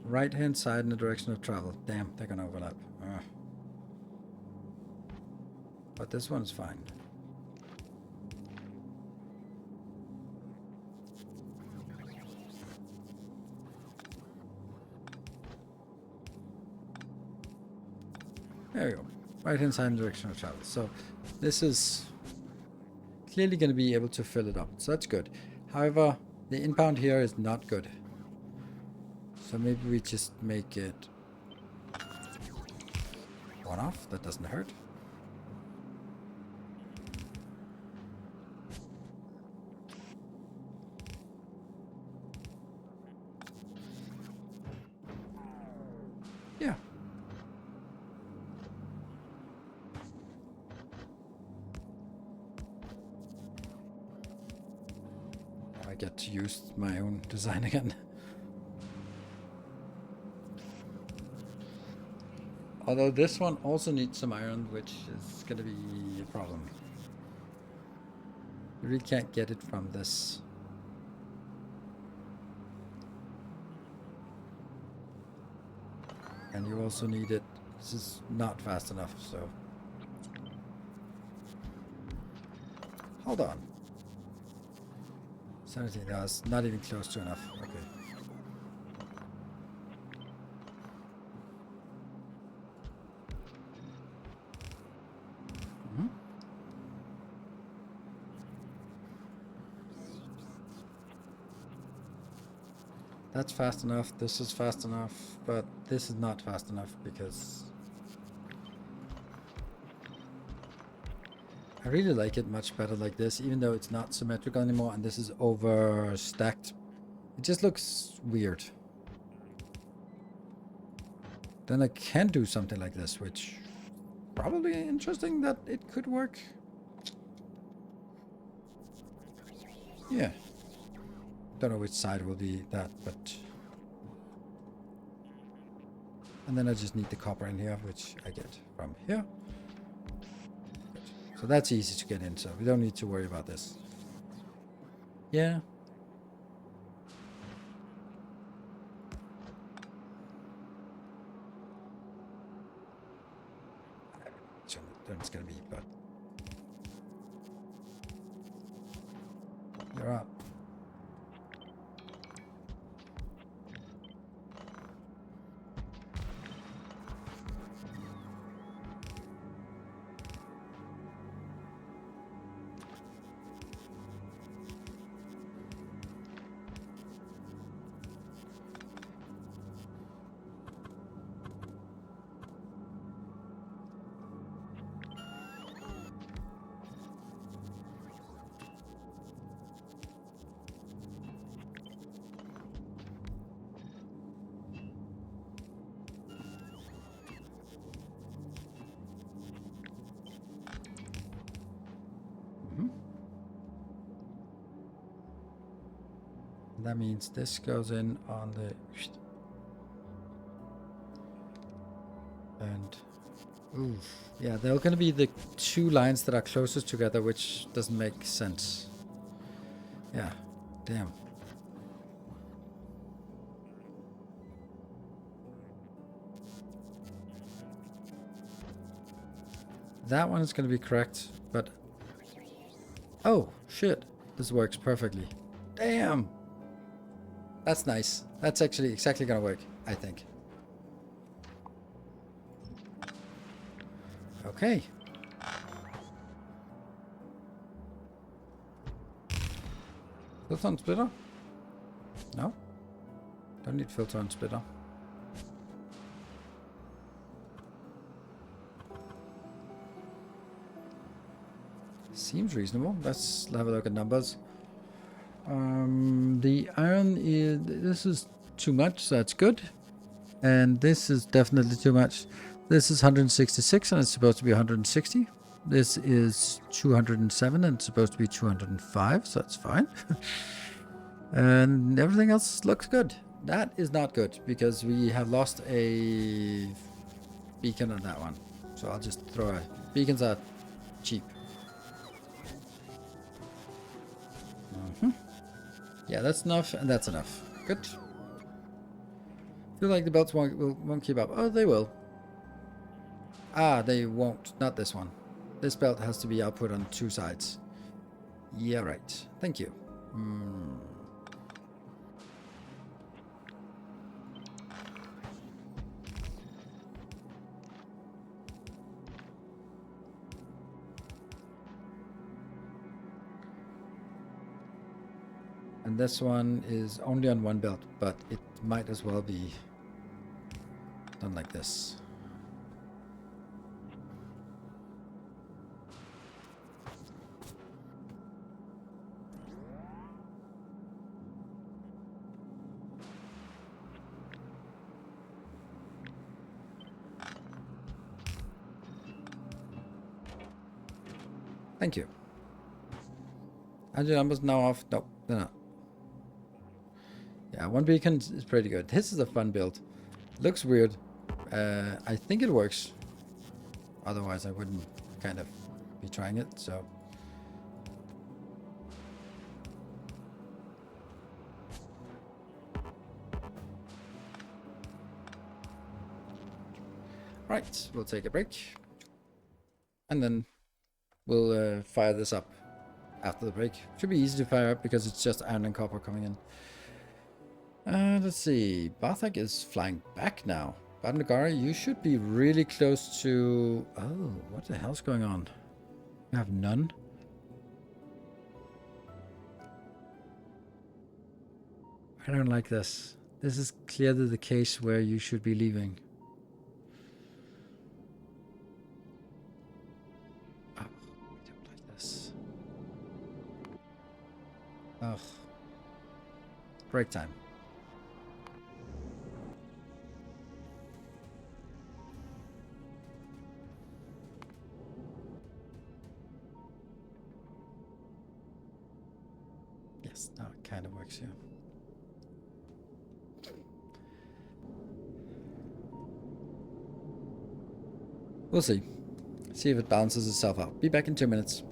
Right hand side in the direction of travel. Damn, they're gonna overlap. But this one's fine. There we go. Right hand side in the direction of travel. So this is clearly going to be able to fill it up. So that's good. However, the inbound here is not good. So maybe we just make it one off. That doesn't hurt. Yeah. I get to use my own design again. Although this one also needs some iron, which is going to be a problem. You really can't get it from this. And you also need it. This is not fast enough, so. Hold on. 17, that's not even close to enough. Okay. That's fast enough, this is fast enough, but this is not fast enough because I really like it much better like this, even though it's not symmetrical anymore and this is overstacked. It just looks weird. Then I can do something like this, which probably interesting that it could work. Yeah. Don't know which side will be that, but... And then I just need the copper in here, which I get from here. So that's easy to get in, so we don't need to worry about this. Yeah. Then it's gonna be, but... You're up. And that means this goes in on the... And... Oof. Yeah, they're going to be the two lines that are closest together, which doesn't make sense. Yeah. Damn. That one is going to be correct, but... Oh, shit. This works perfectly. Damn! That's nice. That's actually exactly going to work, I think. Okay. Filter and splitter? No? Don't need filter and splitter. Seems reasonable. Let's have a look at numbers. The iron is... This is too much, so that's good. And this is definitely too much. This is 166 and it's supposed to be 160. This is 207 and it's supposed to be 205, so that's fine. And everything else looks good. That is not good because we have lost a beacon on that one. So I'll just throw a... Beacons are cheap. Yeah, that's enough and that's enough. Good. Feel like the belts won't keep up. Oh, they will. Ah, they won't. Not this one. This belt has to be output on two sides. Yeah, right. Thank you. And this one is only on one belt, but it might as well be done like this. Thank you. Are your numbers now off? No, they're not. Yeah, one beacon is pretty good. This is a fun build. Looks weird. I think it works. Otherwise, I wouldn't kind of be trying it, so... Right, we'll take a break. And then we'll fire this up after the break. Should be easy to fire up because it's just iron and copper coming in. Let's see. Barthak is flying back now. Bandagara, you should be really close to... Oh, what the hell's going on? You have none? I don't like this. This is clearly the case where you should be leaving. Oh, I don't like this. Ugh. Break time. Yes, now it kind of works here. We'll see. See if it balances itself out. Be back in 2 minutes.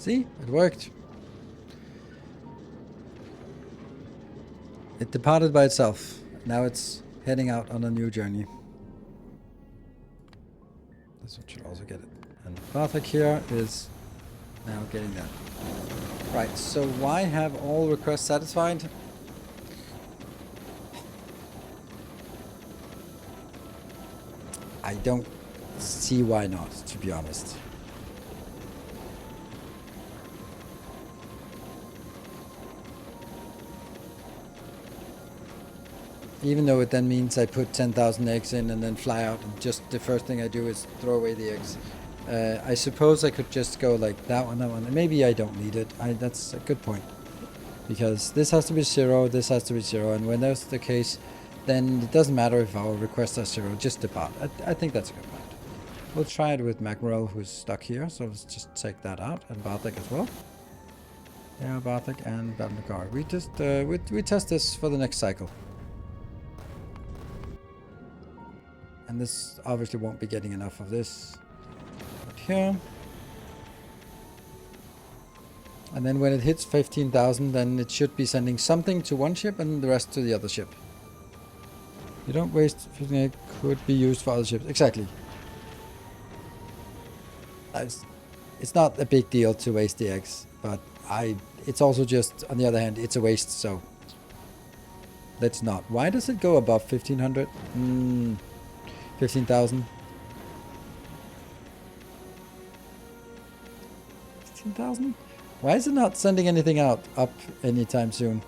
See? It worked. It departed by itself. Now it's heading out on a new journey. This one should also get it. And Bartek here is now getting that. Right, so why have all requests satisfied? I don't see why not, to be honest. Even though it then means I put 10,000 eggs in and then fly out, and just the first thing I do is throw away the eggs. I suppose I could just go like that one, and maybe I don't need it. That's a good point. Because this has to be 0, this has to be 0, and when that's the case, then it doesn't matter if our requests are 0, just depart. I think that's a good point. We'll try it with Mackerel, who's stuck here, so let's just take that out, and Bartek as well. Yeah, Bartek and Balnagar. We just, we test this for the next cycle. And this obviously won't be getting enough of this. But here. And then when it hits 15,000, then it should be sending something to one ship and the rest to the other ship. You don't waste 15 egg, could be used for other ships. Exactly. It's not a big deal to waste the eggs, but it's also just, on the other hand, it's a waste, so let's not. Why does it go above 1500? 15,000. 15,000? Why is it not sending anything out up anytime soon?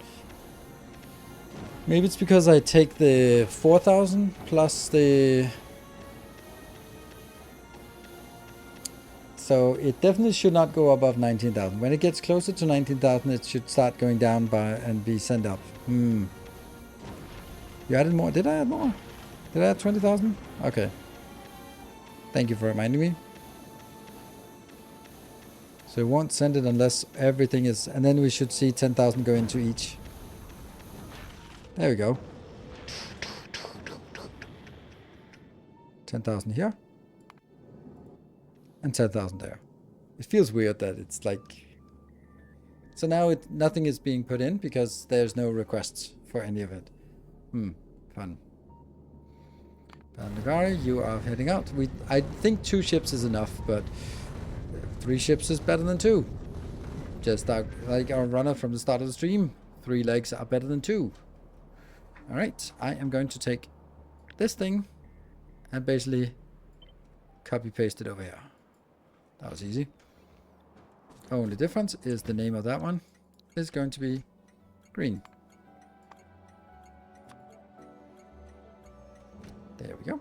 Maybe it's because I take the 4,000 plus the... So it definitely should not go above 19,000. When it gets closer to 19,000, it should start going down by and be sent up. You added more? Did I add more? Did I add 20,000? Okay. Thank you for reminding me. So it won't send it unless everything is... And then we should see 10,000 go into each. There we go. 10,000 here. And 10,000 there. It feels weird that it's like... So now nothing is being put in because there's no requests for any of it. Fun. Nagari, you are heading out. I think 2 ships is enough, but 3 ships is better than 2. Just like our runner from the start of the stream. 3 legs are better than 2. Alright, I am going to take this thing and basically copy paste it over here. That was easy. Only difference is the name of that one is going to be green. There we go.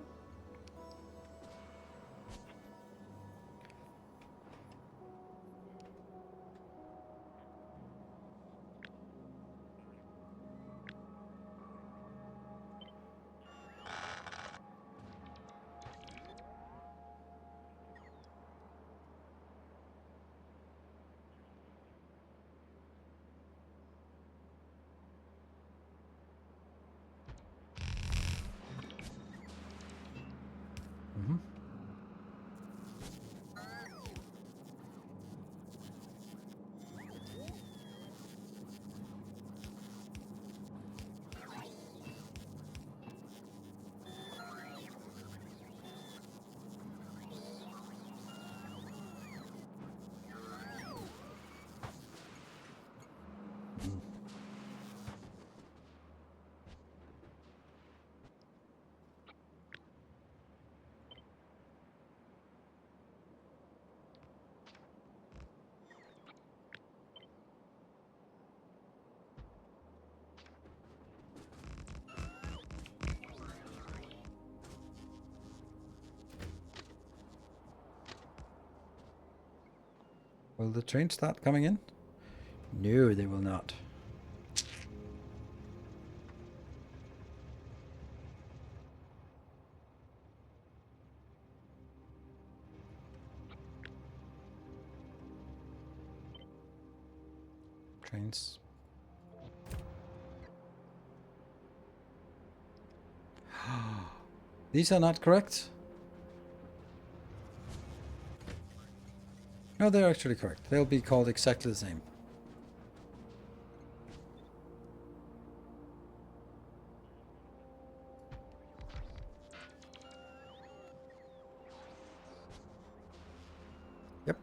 Will the train start coming in? No, they will not. Trains. These are not correct. No, they're actually correct. They'll be called exactly the same. Yep.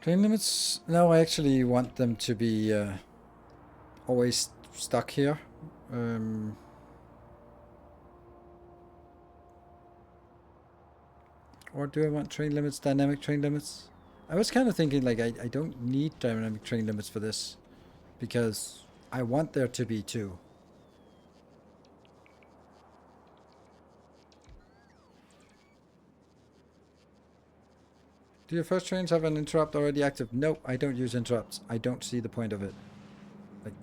Train limits? No, I actually want them to be always stuck here. Or do I want train limits, dynamic train limits? I was kind of thinking like I don't need dynamic train limits for this because I want there to be two. Do your first trains have an interrupt already active? No, I don't use interrupts. I don't see the point of it. Like,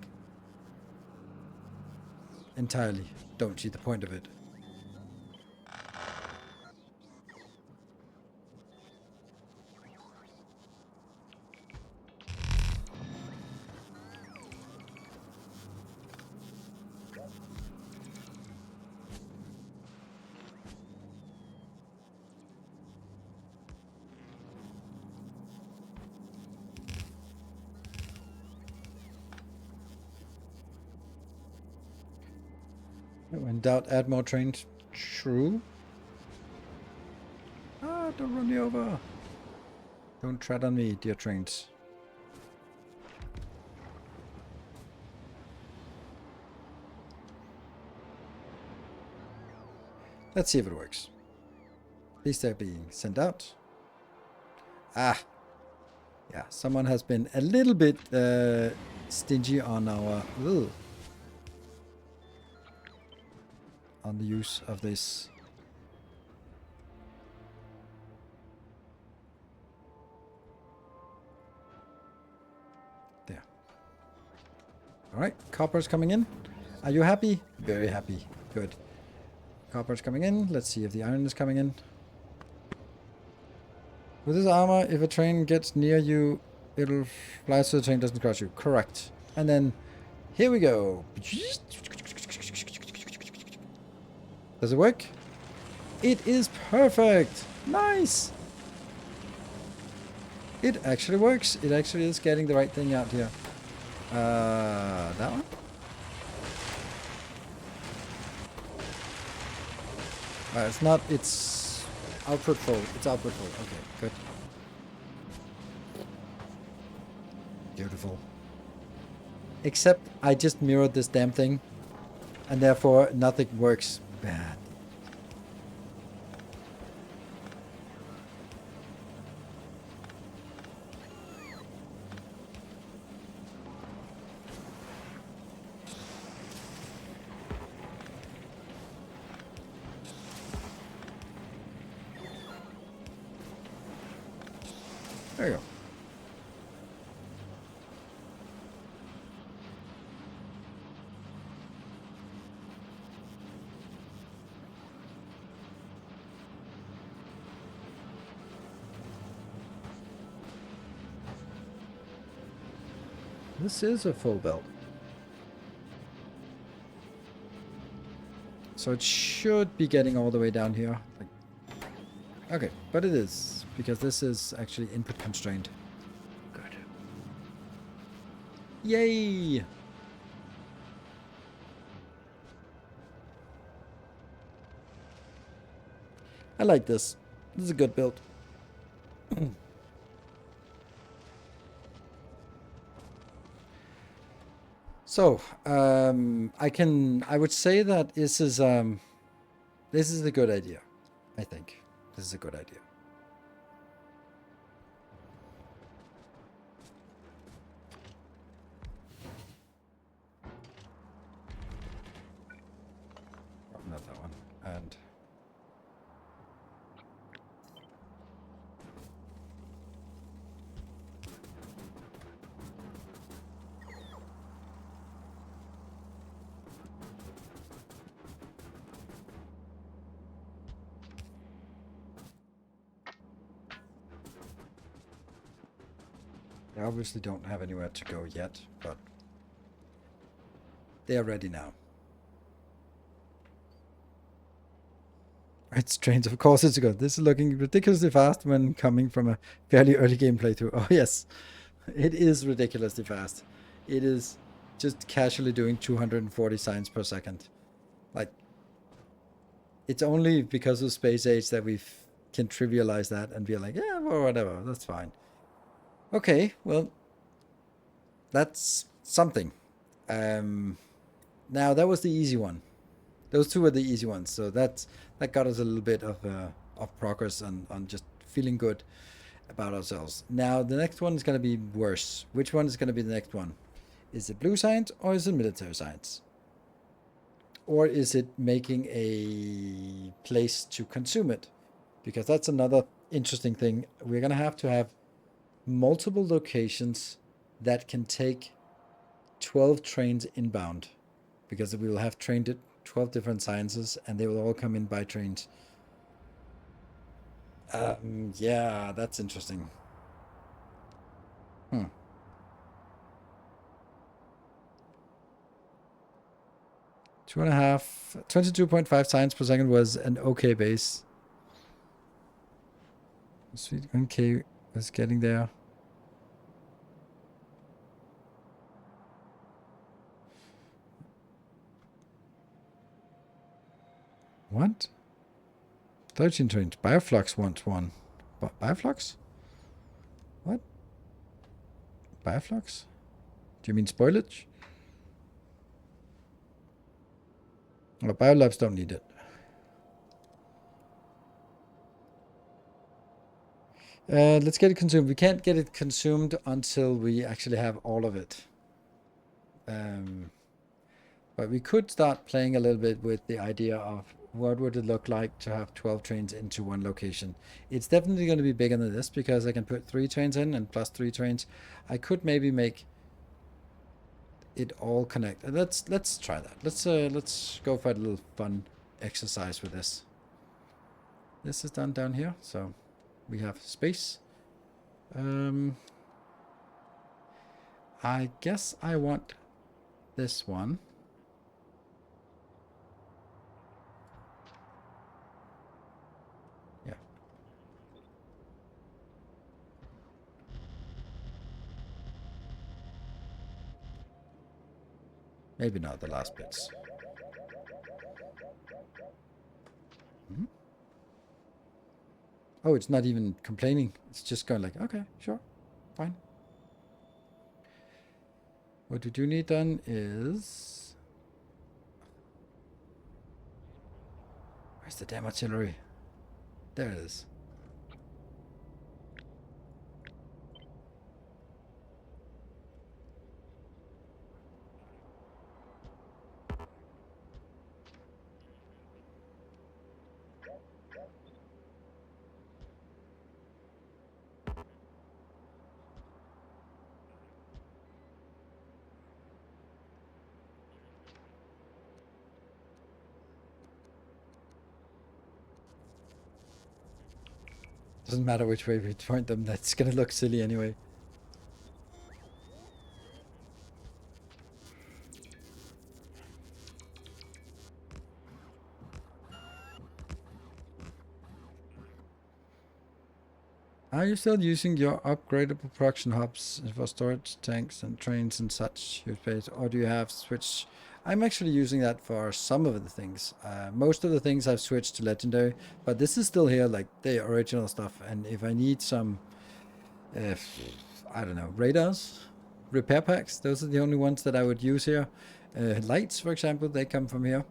entirely don't see the point of it. In doubt, add more trains. True. Ah, don't run me over. Don't tread on me, dear trains. Let's see if it works. These they're being sent out. Ah. Yeah, someone has been a little bit stingy on our... Ugh, on the use of this. There. Alright, copper's coming in. Are you happy? Very happy. Good. Copper's coming in. Let's see if the iron is coming in. With this armor, if a train gets near you, it'll fly so the train doesn't crush you. Correct. And then, here we go. Does it work? It is perfect! Nice! It actually works. It actually is getting the right thing out here. That one? It's not, it's output full. It's output full. Okay, good. Beautiful. Except I just mirrored this damn thing, and therefore nothing works bad. There you go. This is a full belt. So it should be getting all the way down here. Okay, but it is, because this is actually input constrained. Good. Yay! I like this. This is a good build. So, I would say that this is a good idea. I think this is a good idea. Oh, not that one. And they obviously don't have anywhere to go yet, but they are ready now. It's trains, of course it's good. This is looking ridiculously fast when coming from a fairly early game playthrough. Oh yes, it is ridiculously fast. It is just casually doing 240 signs per second. Like, it's only because of Space Age that we can trivialize that and be like, yeah, well, whatever, that's fine. Okay, well, that's something. Now that was the easy one. Those two were the easy ones, so that got us a little bit of progress on just feeling good about ourselves. Now the next one is going to be worse. Which one is going to be the next one? Is it blue science or is it military science? Or is it making a place to consume it? Because that's another interesting thing. We're going to have multiple locations that can take 12 trains inbound, because we will have trained at 12 different sciences and they will all come in by trains. Yeah, that's interesting. 2.5, 22.5 science per second was an okay base. Sweet, okay, was getting there. What? 13 trains. Bioflux wants one. Bioflux? What? Bioflux? Do you mean spoilage? Well, biolabs don't need it. Let's get it consumed. We can't get it consumed until we actually have all of it. But we could start playing a little bit with the idea of what would it look like to have 12 trains into one location. It's definitely going to be bigger than this because I can put 3 trains in and plus 3 trains. I could maybe make it all connect. Let's try that. Let's go for a little fun exercise with this. This is done down here, so we have space. I guess I want this one. Yeah. Maybe not the last bits. Oh, it's not even complaining. It's just going like, okay, sure, fine. What we do need done is... Where's the damn artillery? There it is. Doesn't matter which way we point them, that's gonna look silly anyway. Are you still using your upgradable production hubs for storage tanks and trains and such, or do you have switched? I'm actually using that for some of the things. Most of the things I've switched to legendary, but this is still here, like the original stuff. And if I need some, I don't know, radars, repair packs, those are the only ones that I would use here. Lights, for example, they come from here.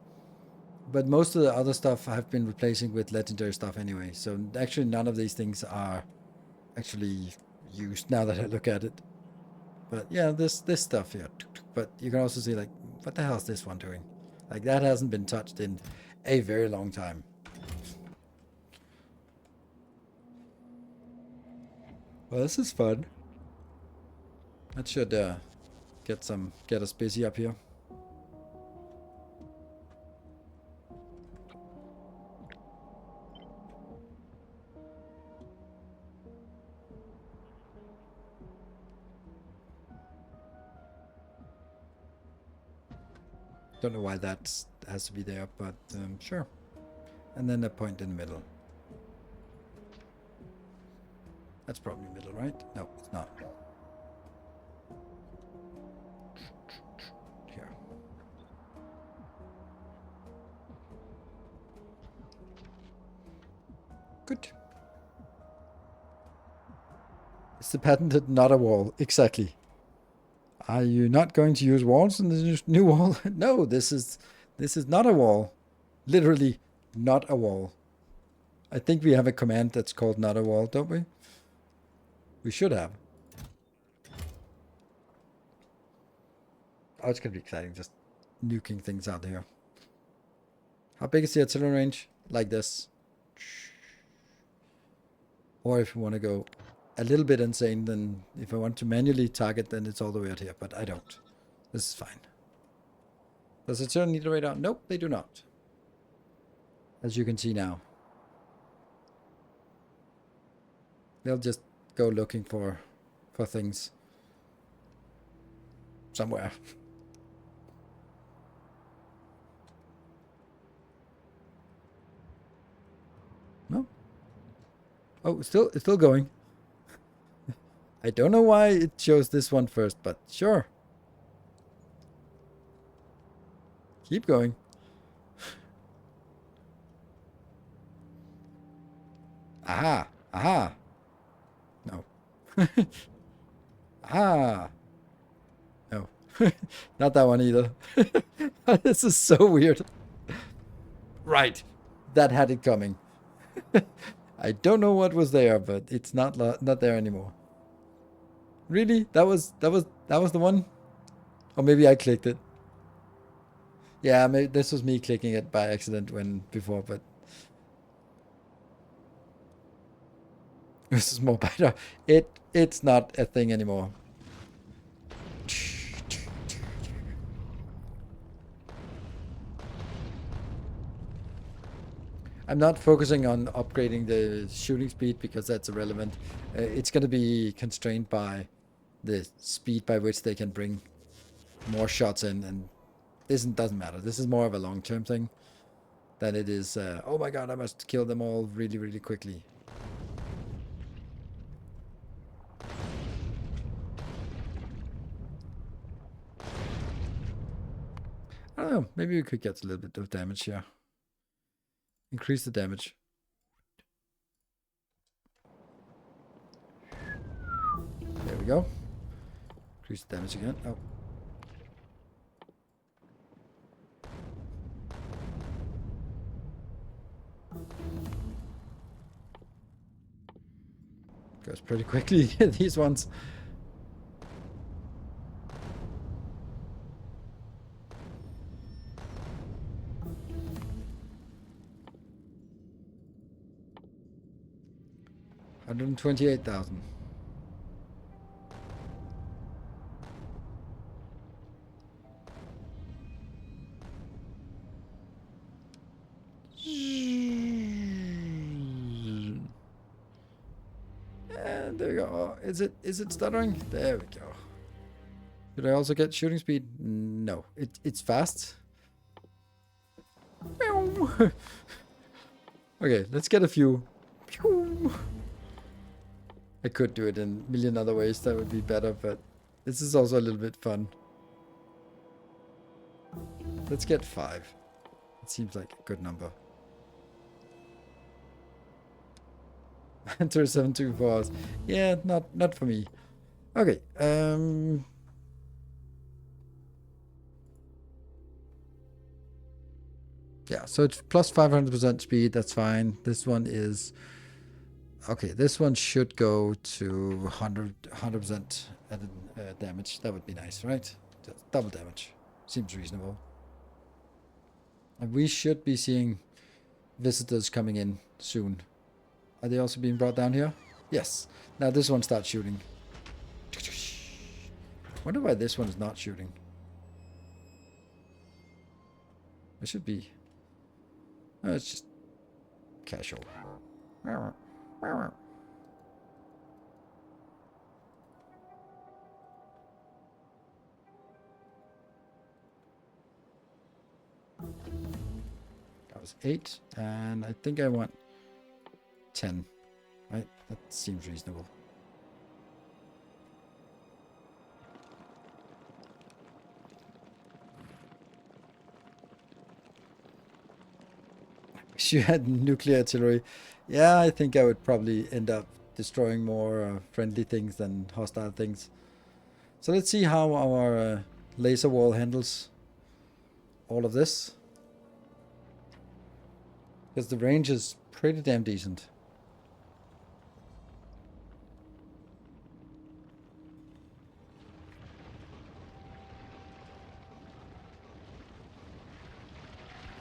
But most of the other stuff I've been replacing with legendary stuff anyway. So actually none of these things are actually used now that I look at it. But yeah, this stuff here. But you can also see, like, what the hell is this one doing? Like, that hasn't been touched in a very long time. Well, this is fun. That should get us busy up here. Don't know why that has to be there, but sure. And then a point in the middle. That's probably middle, right? No, it's not. Here. Good. It's the patented not a wall. Exactly. Are you not going to use walls in this new wall? No, this is not a wall. Literally not a wall. I think we have a command that's called not a wall, don't we? We should have. Oh, it's gonna be exciting just nuking things out here. How big is the artillery range? Like this. Or if you want to go a little bit insane, then if I want to manually target, then it's all the way out here, but I don't. This is fine. Does it turn need a radar? Nope, they do not. As you can see now. They'll just go looking for things somewhere. No. Oh, it's still going. I don't know why it shows this one first, but sure. Keep going. Aha! Aha! No. Ah! No. Not that one either. This is so weird. Right. That had it coming. I don't know what was there, but it's not there anymore. Really? That was the one? Or maybe I clicked it. Yeah, maybe this was me clicking it by accident before, but this is more better. It's not a thing anymore. I'm not focusing on upgrading the shooting speed because that's irrelevant. It's going to be constrained by the speed by which they can bring more shots in, and this doesn't matter. This is more of a long-term thing than it is, oh my god, I must kill them all really, really quickly. I don't know, maybe we could get a little bit of damage here. Increase the damage. There we go. Increase the damage again. Oh. Goes pretty quickly, these ones. $128,000. And there we go. Oh, is it stuttering? There we go. Did I also get shooting speed? No. It's fast. Okay, let's get a few. I could do it in a million other ways that would be better, but this is also a little bit fun. Let's get 5. It seems like a good number. Enter 724 hours. Yeah, not for me. Okay. Yeah, so it's plus 500% speed. That's fine. This one is okay. This one should go to 100% added damage. That would be nice, right? Just double damage seems reasonable. And we should be seeing visitors coming in soon. Are they also being brought down here? Yes. Now this one starts shooting. Wonder why this one is not shooting. It should be. Oh, it's just casual. God, was 8, and I think I want 10. Right? That seems reasonable. Wish you had nuclear artillery. Yeah, I think I would probably end up destroying more friendly things than hostile things. So let's see how our laser wall handles all of this. Because the range is pretty damn decent.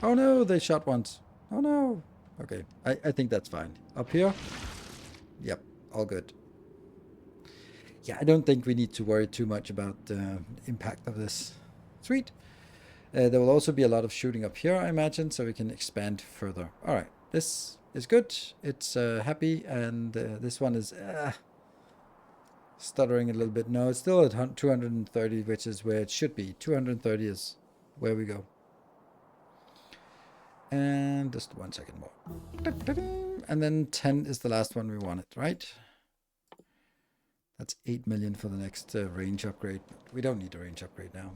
Oh no, they shot once. Oh no. Okay, I think that's fine. Up here? Yep, all good. Yeah, I don't think we need to worry too much about the impact of this. Sweet. There will also be a lot of shooting up here, I imagine, so we can expand further. All right, this is good. It's happy, and this one is stuttering a little bit. No, it's still at 230, which is where it should be. 230 is where we go. And just 1 second more. And then 10 is the last one we wanted, right? That's 8 million for the next range upgrade, but we don't need a range upgrade now.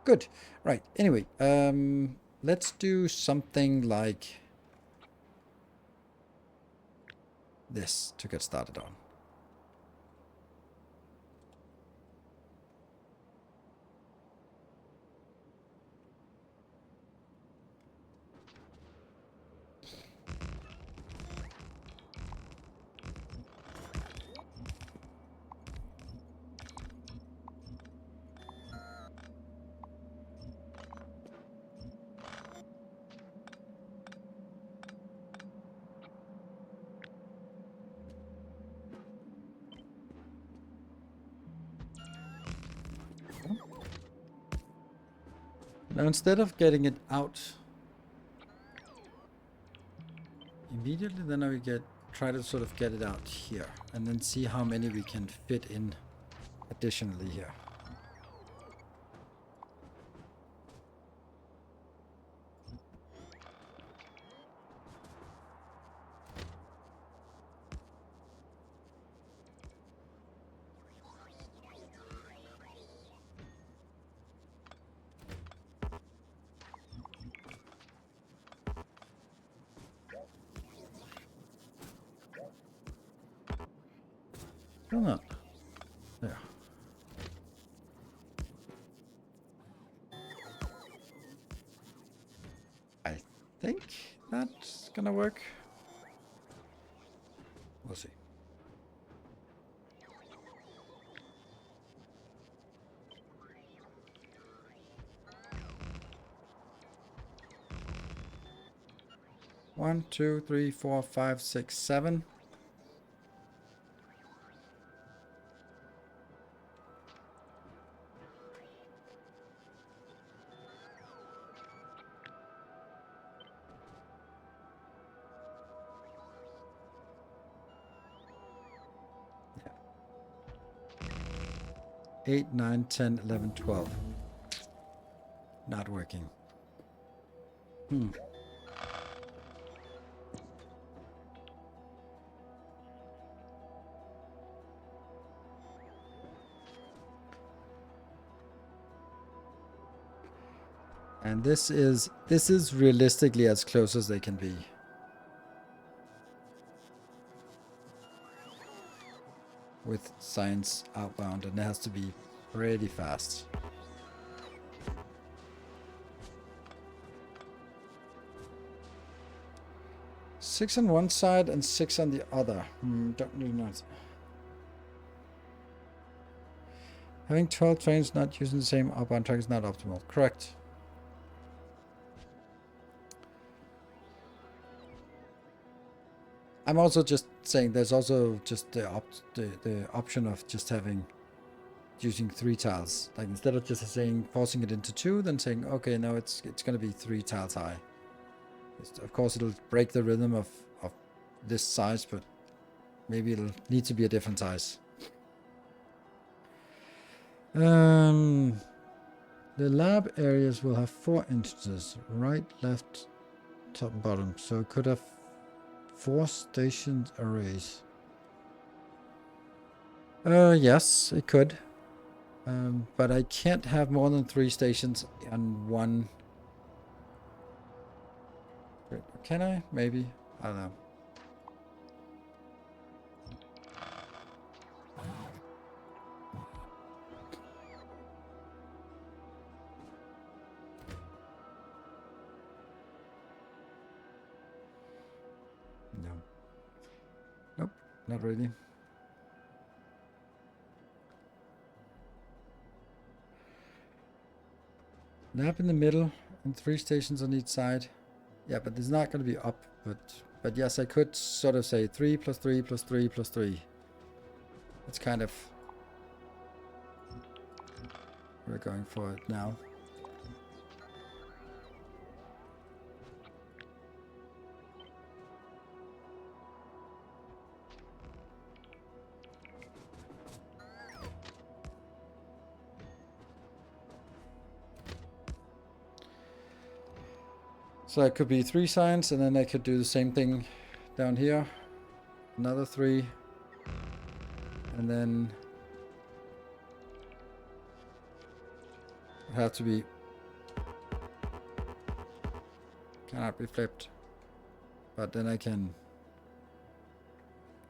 Good. Right. Anyway, let's do something like this to get started on. Now, instead of getting it out immediately, then we try to sort of get it out here, and then see how many we can fit in additionally here. Still not. There. I think that's gonna work. We'll see. One, two, three, four, five, six, 7. Yeah. 8, 9, 10, 11, 12. Not working. And this is realistically as close as they can be. With science outbound, and it has to be pretty fast. Six on one side and 6 on the other. Don't really know. Having 12 trains not using the same outbound track is not optimal. Correct. I'm also just saying there's also just the option of just using 3 tiles. Like instead of just saying forcing it into 2, then saying okay, no, it's going to be 3 tiles high. Of course, it'll break the rhythm of this size, but maybe it'll need to be a different size. The lab areas will have 4 entrances: right, left, top and bottom. So it could have 4 station arrays. Yes, it could. But I can't have more than 3 stations on one. Can I? Maybe. I don't know. No. Nope, not really. Lab in the middle and 3 stations on each side. Yeah, but it's not going to be up. But yes, I could sort of say 3 plus 3 plus 3 plus 3. It's kind of... We're going for it now. So it could be 3 signs, and then I could do the same thing down here. Another 3. And then it have to be... Cannot be flipped. But then I can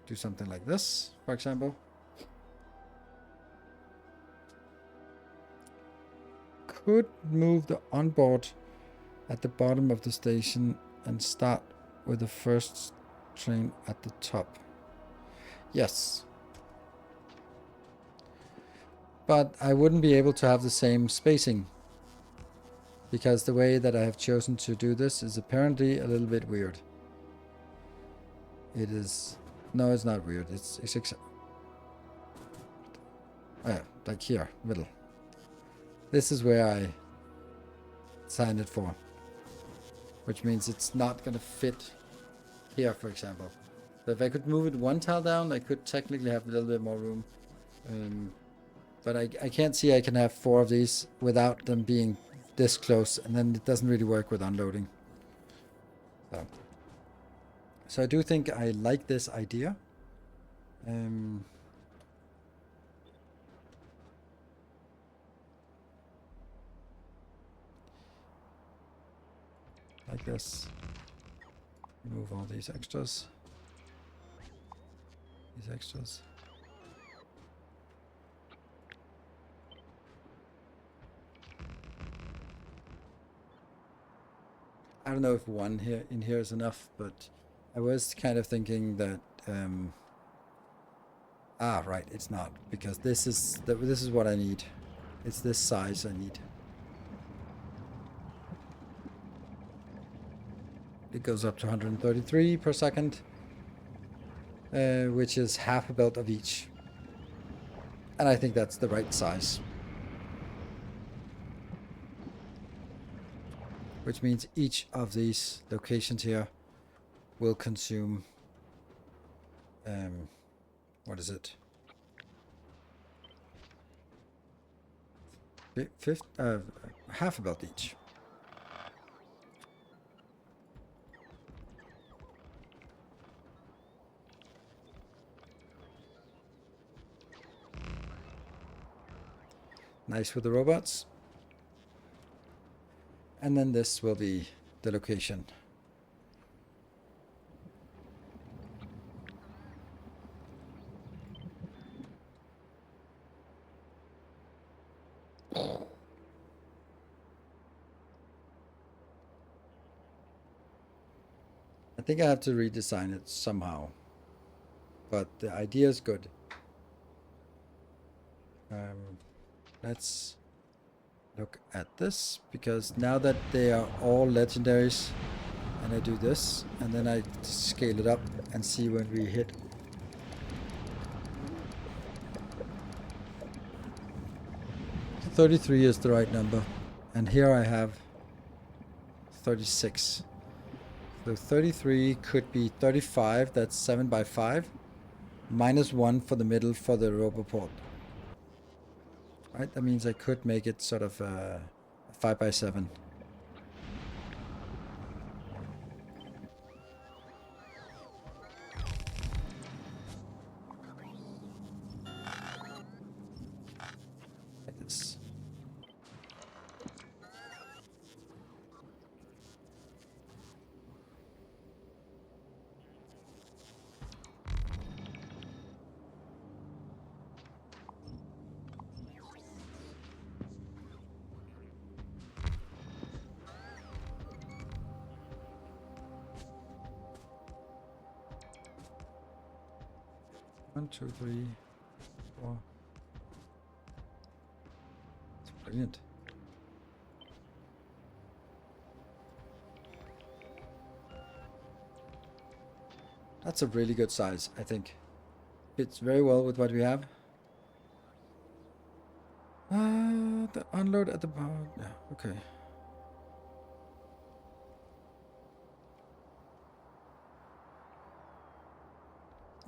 do something like this, for example. Could move the onboard at the bottom of the station and start with the first train at the top. Yes. But I wouldn't be able to have the same spacing, because the way that I have chosen to do this is apparently a little bit weird. It is... No, it's not weird. It's like here, middle. This is where I signed it for. Which means it's not going to fit here, for example. So if I could move it 1 tile down, I could technically have a little bit more room. But I can't see I can have 4 of these without them being this close, and then it doesn't really work with unloading. So I do think I like this idea. Like this. Remove all these extras. These extras. I don't know if 1 here in here is enough, but I was kind of thinking that right, it's not, because this is what I need. It's this size I need. It goes up to 133 per second, which is half a belt of each. And I think that's the right size. Which means each of these locations here will consume, what is it? Half a belt each. Nice with the robots. And then this will be the location. I think I have to redesign it somehow, but the idea is good. Let's look at this, because now that they are all legendaries, and I do this, and then I scale it up and see when we hit. $33 is the right number, and here I have 36. So 33 could be 35, that's 7 by 5, minus 1 for the middle for the roboport. Right, that means I could make it sort of 5 by 7. 1, 2, 3, 4. It's brilliant. That's a really good size, I think. Fits very well with what we have. The unload at the bar. Yeah, okay.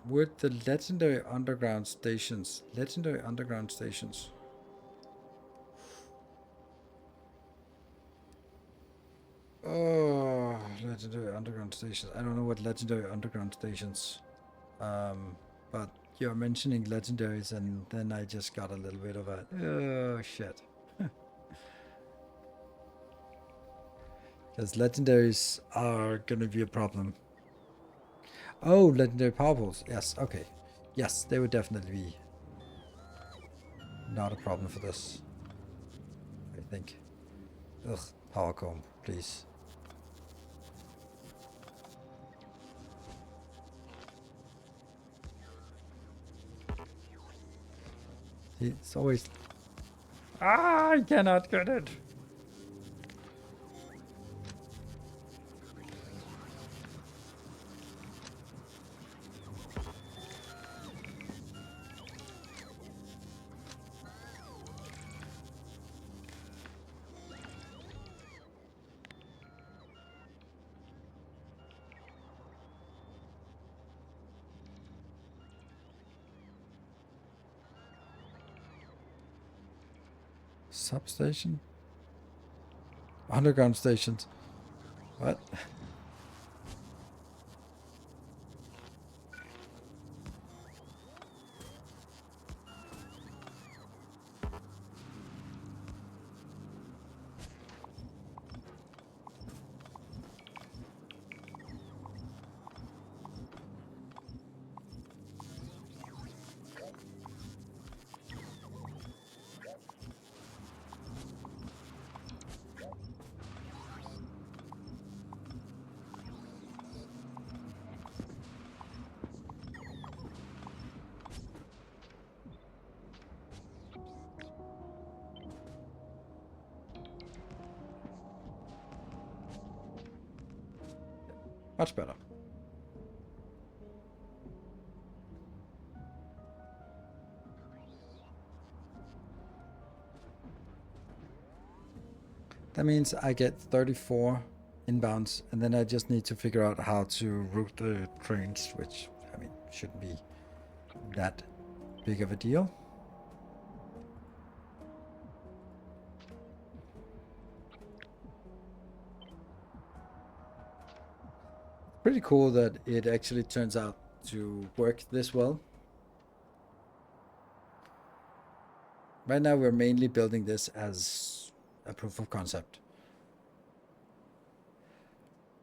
With the legendary underground stations. Legendary underground stations. Oh, legendary underground stations. I don't know what legendary underground stations. But you're mentioning legendaries, and then I just got a little bit of a oh shit. Because legendaries are gonna be a problem. Oh, legendary power pools. Yes, okay. Yes, they would definitely be not a problem for this, I think. Ugh, power comb, please. It's always... Ah, I cannot get it. Substation? Underground stations. What? Much better. That means I get 34 inbounds, and then I just need to figure out how to route the trains, which, I mean, shouldn't be that big of a deal. Pretty cool that it actually turns out to work this well. Right now we're mainly building this as a proof of concept.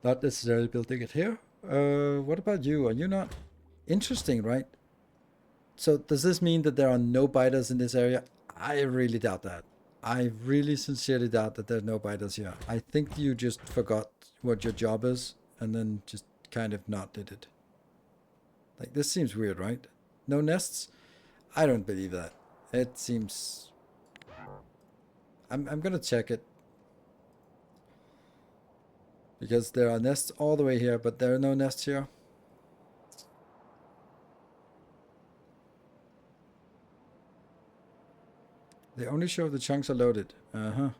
Not necessarily building it here. What about you? Are you not? Interesting, right? So does this mean that there are no biters in this area? I really doubt that. I really sincerely doubt that there's no biters here. I think you just forgot what your job is and then just kind of not did it. Like, this seems weird, right? No nests? I don't believe that. It seems... I'm gonna check it. Because there are nests all the way here, but there are no nests here. They only show the chunks are loaded. Uh-huh.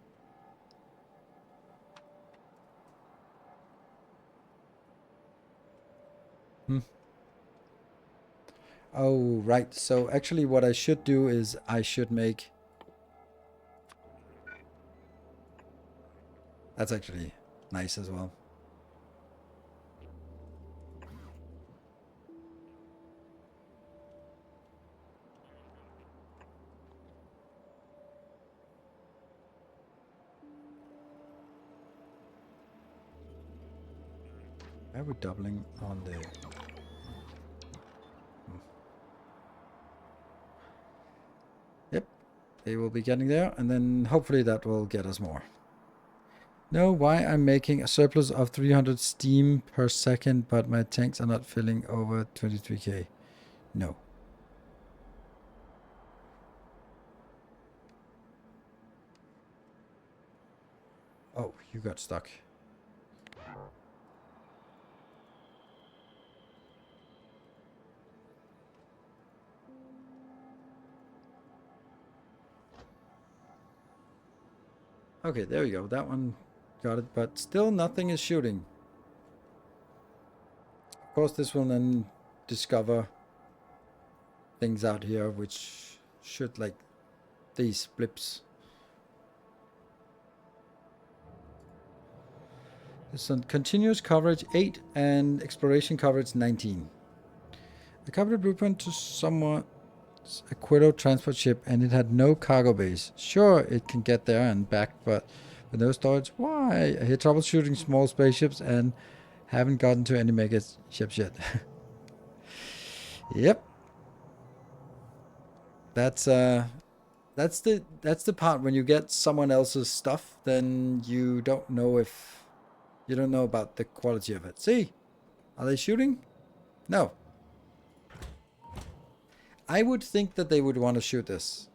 Oh, right. So actually what I should do is I should make... That's actually nice as well. Why are we doubling on the... Yep, they will be getting there, and then hopefully that will get us more. Know why I'm making a surplus of 300 steam per second, but my tanks are not filling over 23k? No. Oh, you got stuck. Okay, there we go. That one got it, but still nothing is shooting. Of course, this will then discover things out here which should, like these blips. This on continuous coverage 8 and exploration coverage 19. I covered a blueprint to someone's Aquilo transport ship and it had no cargo base. Sure, it can get there and back, but with no storage, why? I hit troubleshooting small spaceships and haven't gotten to any mega ships yet. Yep. That's the part when you get someone else's stuff, then you don't know about the quality of it. See? Are they shooting? No. I would think that they would want to shoot this.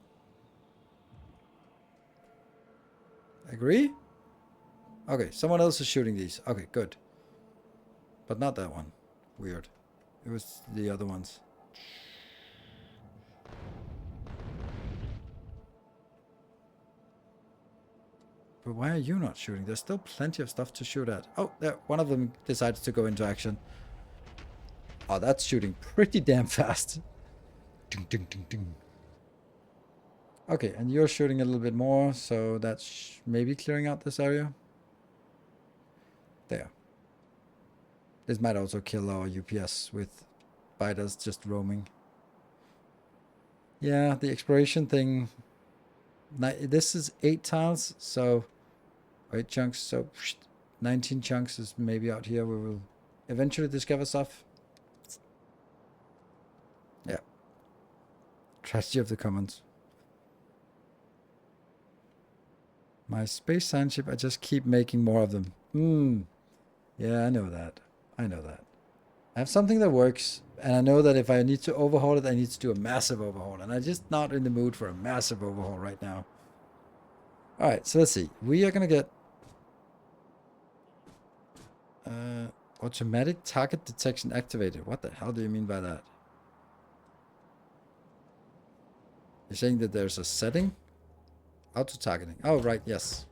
Agree? Okay, someone else is shooting these. Okay, good. But not that one. Weird. It was the other ones. But why are you not shooting? There's still plenty of stuff to shoot at. Oh, there. One of them decides to go into action. Oh, that's shooting pretty damn fast. Ding, ding, ding, ding. Okay, and you're shooting a little bit more, so that's maybe clearing out this area. There. This might also kill our UPS with biters just roaming. Yeah, the exploration thing. This is 8 tiles, so 8 chunks, so 19 chunks is maybe out here. We will eventually discover stuff. Yeah. Tragedy of the Commons. My space science ship, I just keep making more of them. Yeah, I know that. I know that. I have something that works, and I know that if I need to overhaul it, I need to do a massive overhaul, and I'm just not in the mood for a massive overhaul right now. Alright, so let's see. We are going to get automatic target detection activated. What the hell do you mean by that? You're saying that there's a setting? Auto-targeting. Oh, right, yes.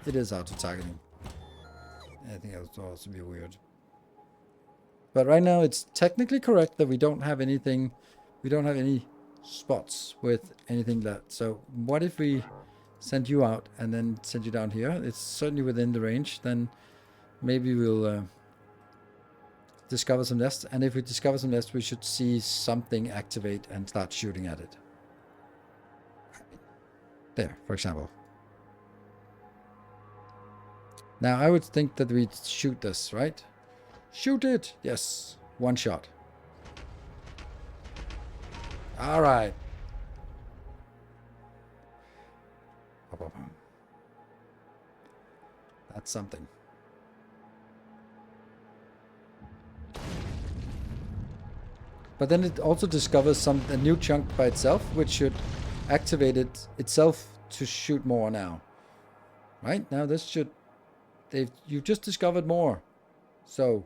It is auto-targeting. I think that would also be weird. But right now, it's technically correct that we don't have anything. We don't have any spots with anything left. So what if we send you out and then send you down here? It's certainly within the range. Then maybe we'll discover some nests. And if we discover some nests, we should see something activate and start shooting at it. There, for example. Now, I would think that we'd shoot this, right? Shoot it! Yes. One shot. Alright. That's something. But then it also discovers a new chunk by itself, which should activate it itself to shoot more now. Right? Now this should... You've just discovered more. So?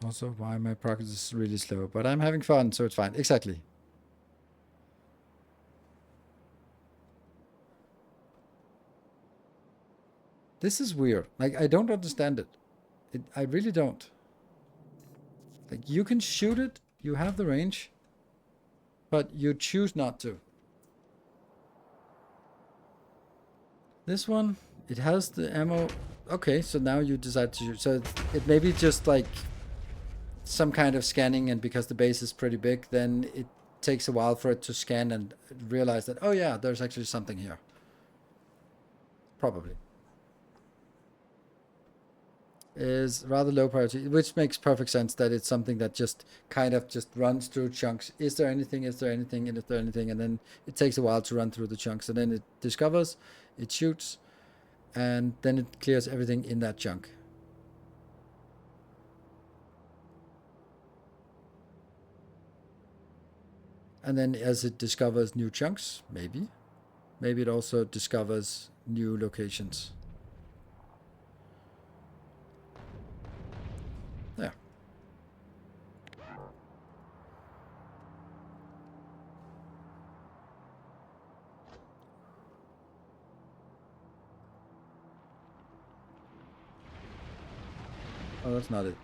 Also, why my progress is really slow. But I'm having fun, so it's fine. Exactly. This is weird. Like, I don't understand it. I really don't. Like, you can shoot it. You have the range. But you choose not to. This one, it has the ammo. Okay, so now you decide to shoot. So it may be just like some kind of scanning, and because the base is pretty big, then it takes a while for it to scan and realize that, oh yeah, there's actually something here. Probably. Is rather low priority, which makes perfect sense that it's something that just kind of just runs through chunks. Is there anything? Is there anything? And is there anything? And then it takes a while to run through the chunks, and then it discovers, it shoots, and then it clears everything in that chunk. And then as it discovers new chunks, maybe it also discovers new locations. There. Oh, that's not it.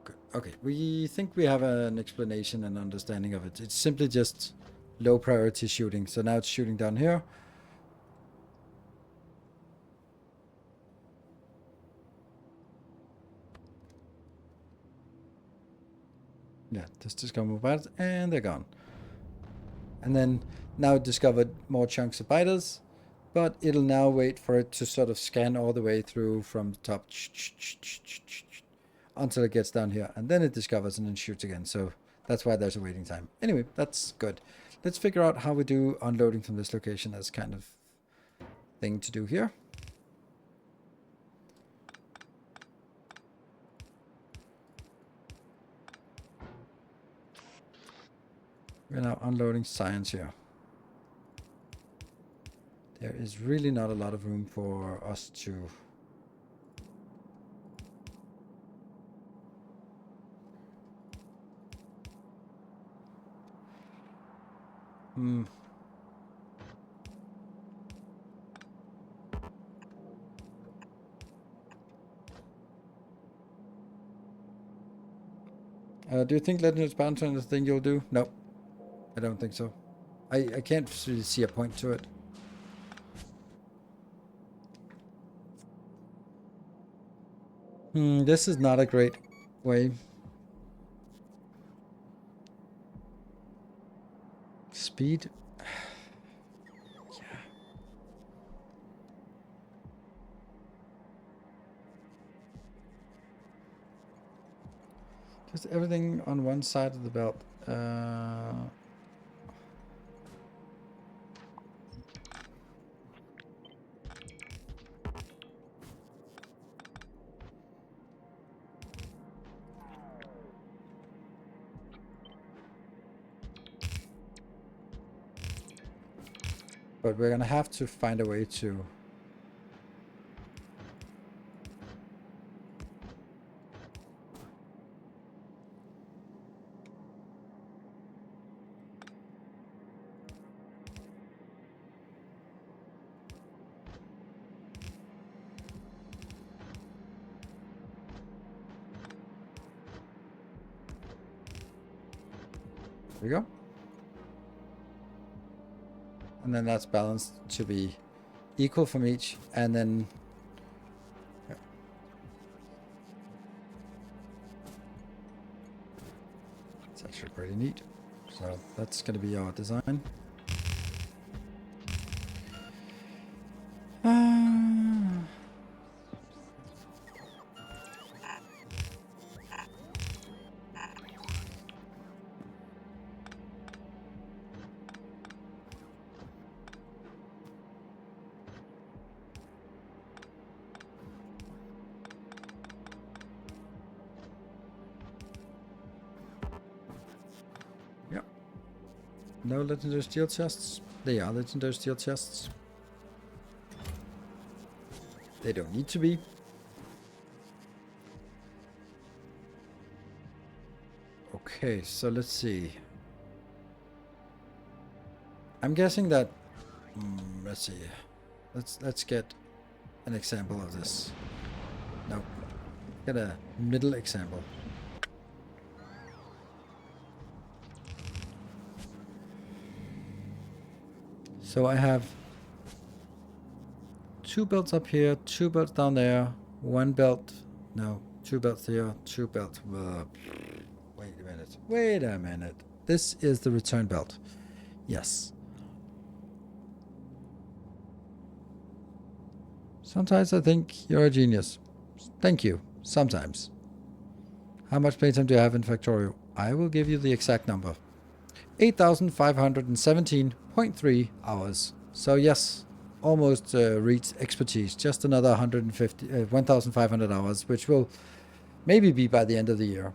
Good. Okay, we think we have an explanation and understanding of it. It's simply just low priority shooting. So now it's shooting down here. Yeah, just discover bite, and they're gone. And then now it discovered more chunks of biters, but it'll now wait for it to sort of scan all the way through from the top until it gets down here, and then it discovers and then shoots again. So that's why there's a waiting time. Anyway, that's good. Let's figure out how we do unloading from this location as kind of thing to do here. We're now unloading science here. There is really not a lot of room for us to... do you think Legend's Bounty is the thing you'll do? No. I don't think so. I can't really see a point to it. This is not a great way. Speed. Yeah. Just everything on one side of the belt. But we're gonna have to find a way to... There we go. And then that's balanced to be equal from each, and then yeah. It's actually pretty neat. So that's going to be our design. No legendary steel chests. They are legendary steel chests. They don't need to be. Okay, so let's see. I'm guessing that... let's see. Let's get an example of this. No. Get a middle example. So I have 2 belts up here, 2 belts down there, 1 belt, no, 2 belts here, 2 belts. Wait a minute. This is the return belt. Yes. Sometimes I think you're a genius. Thank you. Sometimes. How much playtime do you have in Factorio? I will give you the exact number. 8,517.3 hours. So yes, almost reached expertise. Just another 1,500 hours, which will maybe be by the end of the year.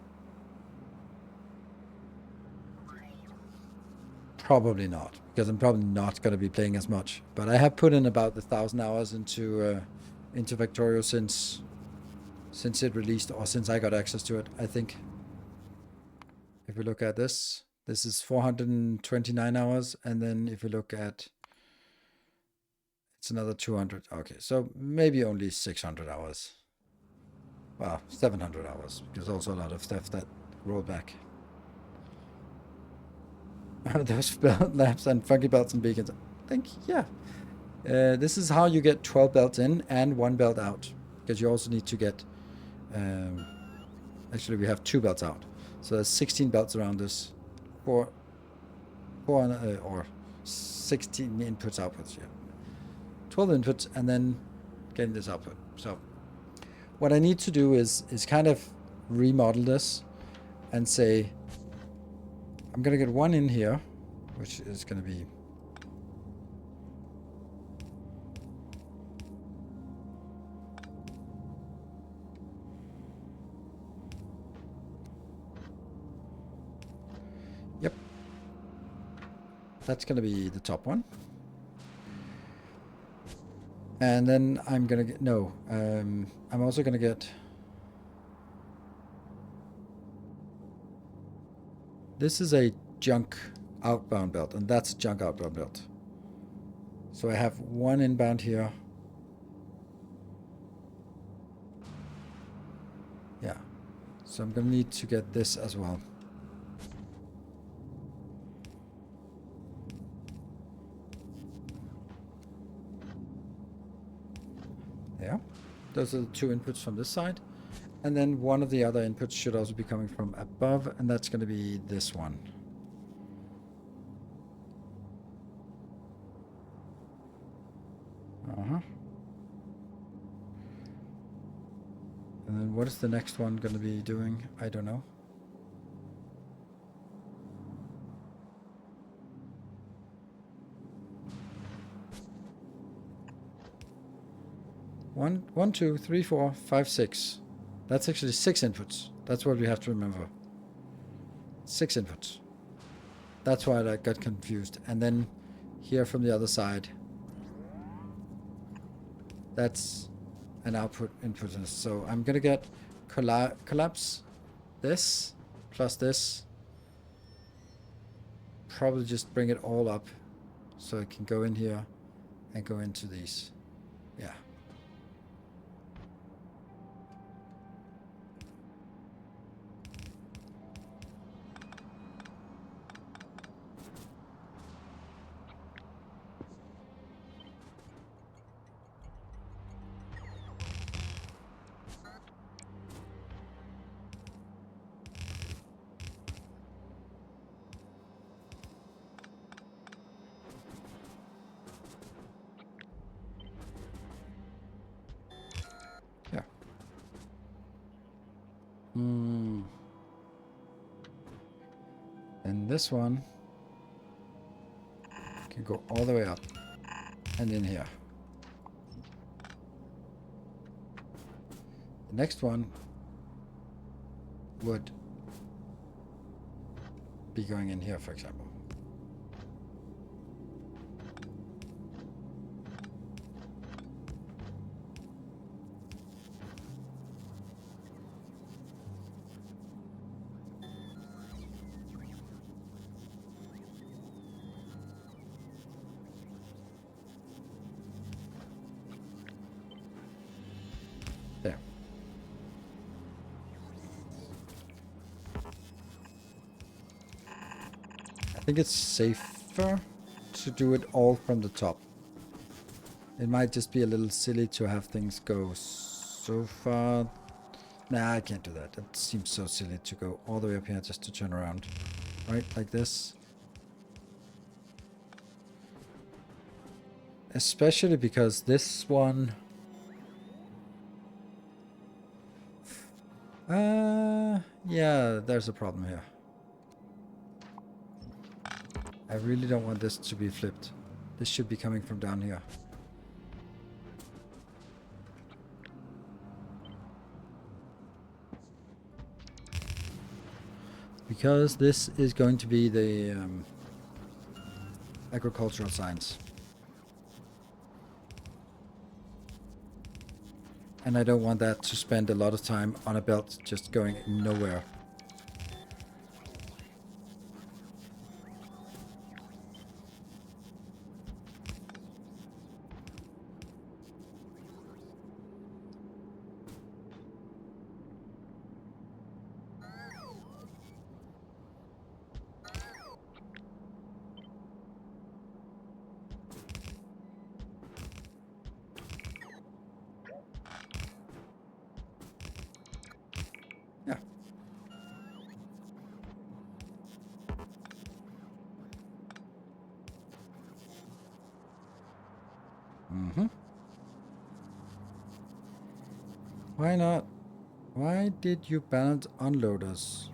Probably not, because I'm probably not going to be playing as much. But I have put in about 1,000 hours into Factorio since it released, or since I got access to it, I think. If we look at this is 429 hours, and then if we look at, it's another 200. Okay, so maybe only 600 hours. Well, 700 hours, because also a lot of stuff that rolled back. Those belt lamps and funky belts and beacons. I think, yeah. This is how you get 12 belts in and 1 belt out. Because you also need to get... actually, we have 2 belts out. So there's 16 belts around this. Or 16 inputs, outputs, yeah. 12 inputs, and then getting this output. So what I need to do is kind of remodel this and say... I'm going to get 1 in here, which is going to be... Yep. That's going to be the top one. And then I'm going to get... No. I'm also going to get... This is a junk outbound belt, and that's a junk outbound belt. So I have 1 inbound here. Yeah. So I'm going to need to get this as well. There. Those are the 2 inputs from this side. And then one of the other inputs should also be coming from above, and that's going to be this one. And then what is the next one going to be doing? I don't know. One, 2, 3, 4, 5, 6. That's actually 6 inputs. That's what we have to remember. 6 inputs. That's why I got confused. And then here from the other side, that's an output input. So I'm going to get collapse this plus this. Probably just bring it all up so it can go in here and go into these. Yeah. And this one can go all the way up and in here. The next one would be going in here, for example. There. I think it's safer to do it all from the top. It might just be a little silly to have things go so far. Nah, I can't do that. It seems so silly to go all the way up here just to turn around. Right, like this. Especially because this one... yeah, there's a problem here. I really don't want this to be flipped. This should be coming from down here. Because this is going to be the agricultural science. And I don't want that to spend a lot of time on a belt just going nowhere. Yeah. Mm-hmm. Why not? Why did you balance unloaders?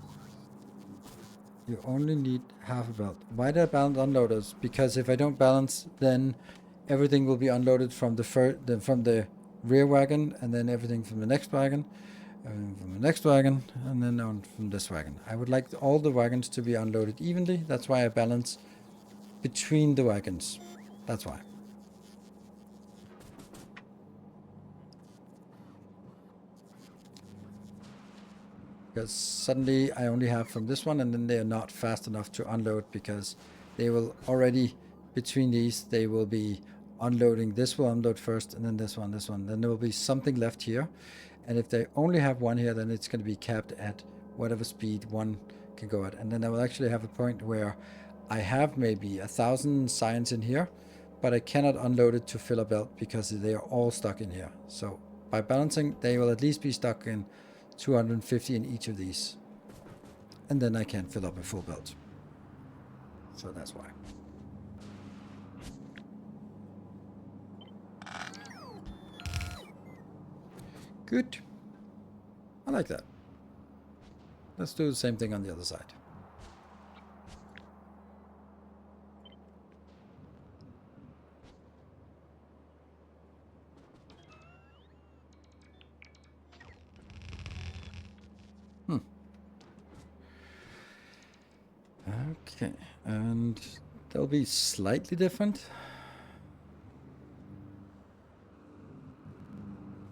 You only need half a belt. Why did I balance unloaders? Because if I don't balance, then everything will be unloaded from the rear wagon, and then everything from the next wagon, and from the next wagon, and then on from this wagon. I would like all the wagons to be unloaded evenly. That's why I balance between the wagons. That's why. Because suddenly I only have from this one, and then they are not fast enough to unload, because they will already, between these, they will be unloading. This will unload first, and then this one. Then there will be something left here. And if they only have one here, then it's going to be capped at whatever speed one can go at. And then I will actually have a point where I have maybe 1,000 science in here, but I cannot unload it to fill a belt because they are all stuck in here. So by balancing, they will at least be stuck in 250 in each of these. And then I can fill up a full belt. So that's why. Good. I like that. Let's do the same thing on the other side. Okay, and they'll be slightly different.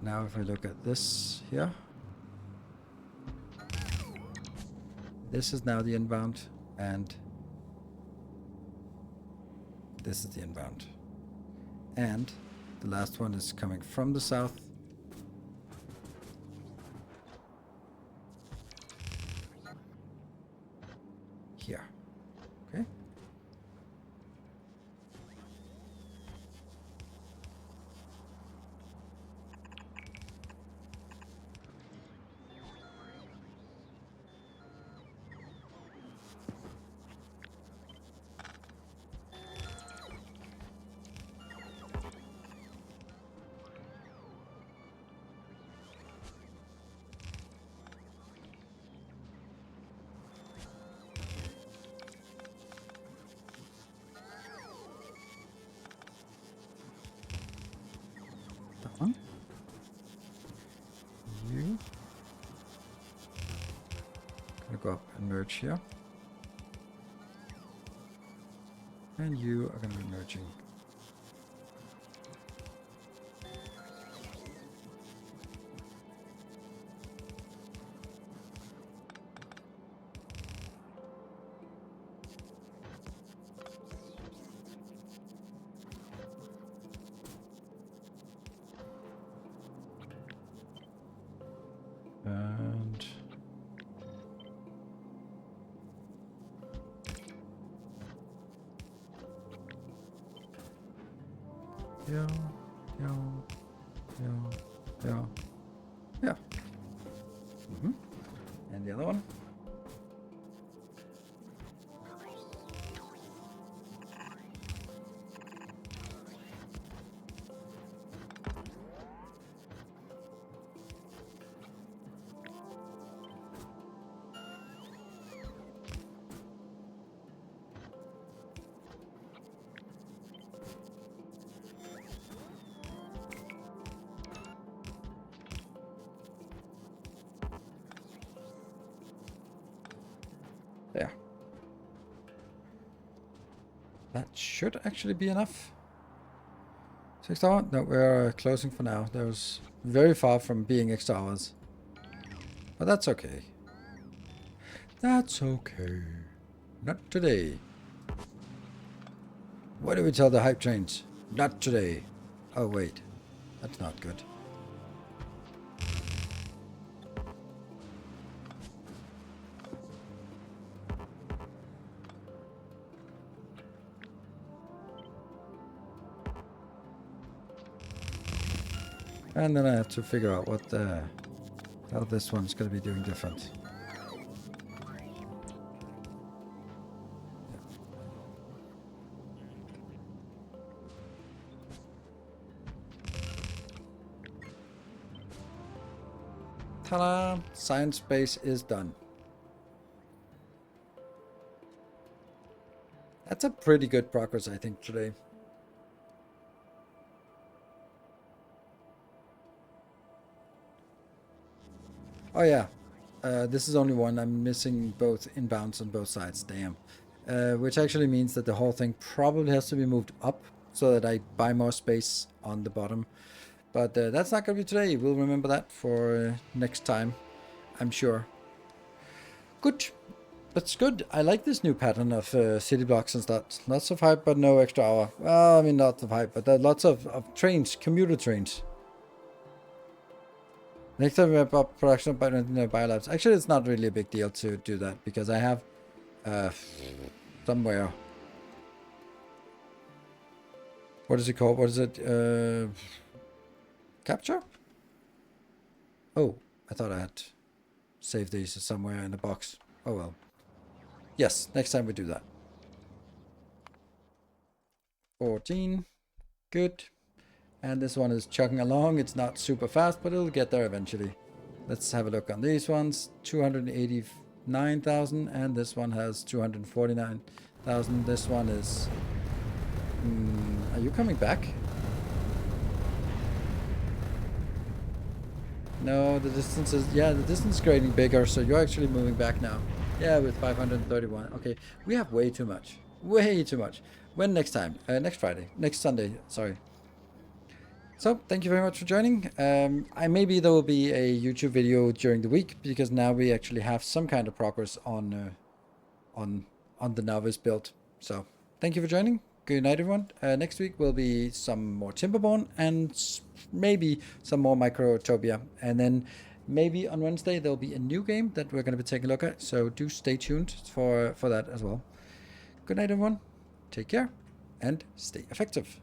Now if I look at this here, this is now the inbound, and this is the inbound. And the last one is coming from the south. Here. Okay. That one. You. Gonna go up and merge here. And you are gonna be merging. And yeah. And the other one. That should actually be enough. 6 hours? No, we're closing for now. That was very far from being extra hours. But that's okay. That's okay. Not today. What do we tell the hype trains? Not today. Oh, wait. That's not good. And then I have to figure out what how this one's going to be doing different. Ta-da! Science base is done. That's a pretty good progress, I think, today. Oh yeah, this is only one. I'm missing both inbounds on both sides. Damn. Which actually means that the whole thing probably has to be moved up so that I buy more space on the bottom. But that's not going to be today. We'll remember that for next time, I'm sure. Good. That's good. I like this new pattern of city blocks and stuff. Lots of hype, but no extra hour. Well, I mean, lots of hype, but lots of trains, commuter trains. Next time we have up production of biolabs. Actually, it's not really a big deal to do that because I have somewhere. What is it called? What is it? Capture? Oh, I thought I had saved these somewhere in the box. Oh well. Yes, next time we do that. 14. Good. And this one is chugging along. It's not super fast, but it'll get there eventually. Let's have a look on these ones. 289,000, and this one has 249,000. This one is... are you coming back? No, the distance is... Yeah, the distance is getting bigger, so you're actually moving back now. Yeah, with 531. Okay, we have way too much. Way too much. When next time? Next Friday. Next Sunday, sorry. So, thank you very much for joining. Maybe there will be a YouTube video during the week because now we actually have some kind of progress on the Nauvis build. So, thank you for joining. Good night, everyone. Next week will be some more Timberborn and maybe some more Microtopia. And then maybe on Wednesday there'll be a new game that we're going to be taking a look at. So, do stay tuned for that as well. Good night, everyone. Take care and stay effective.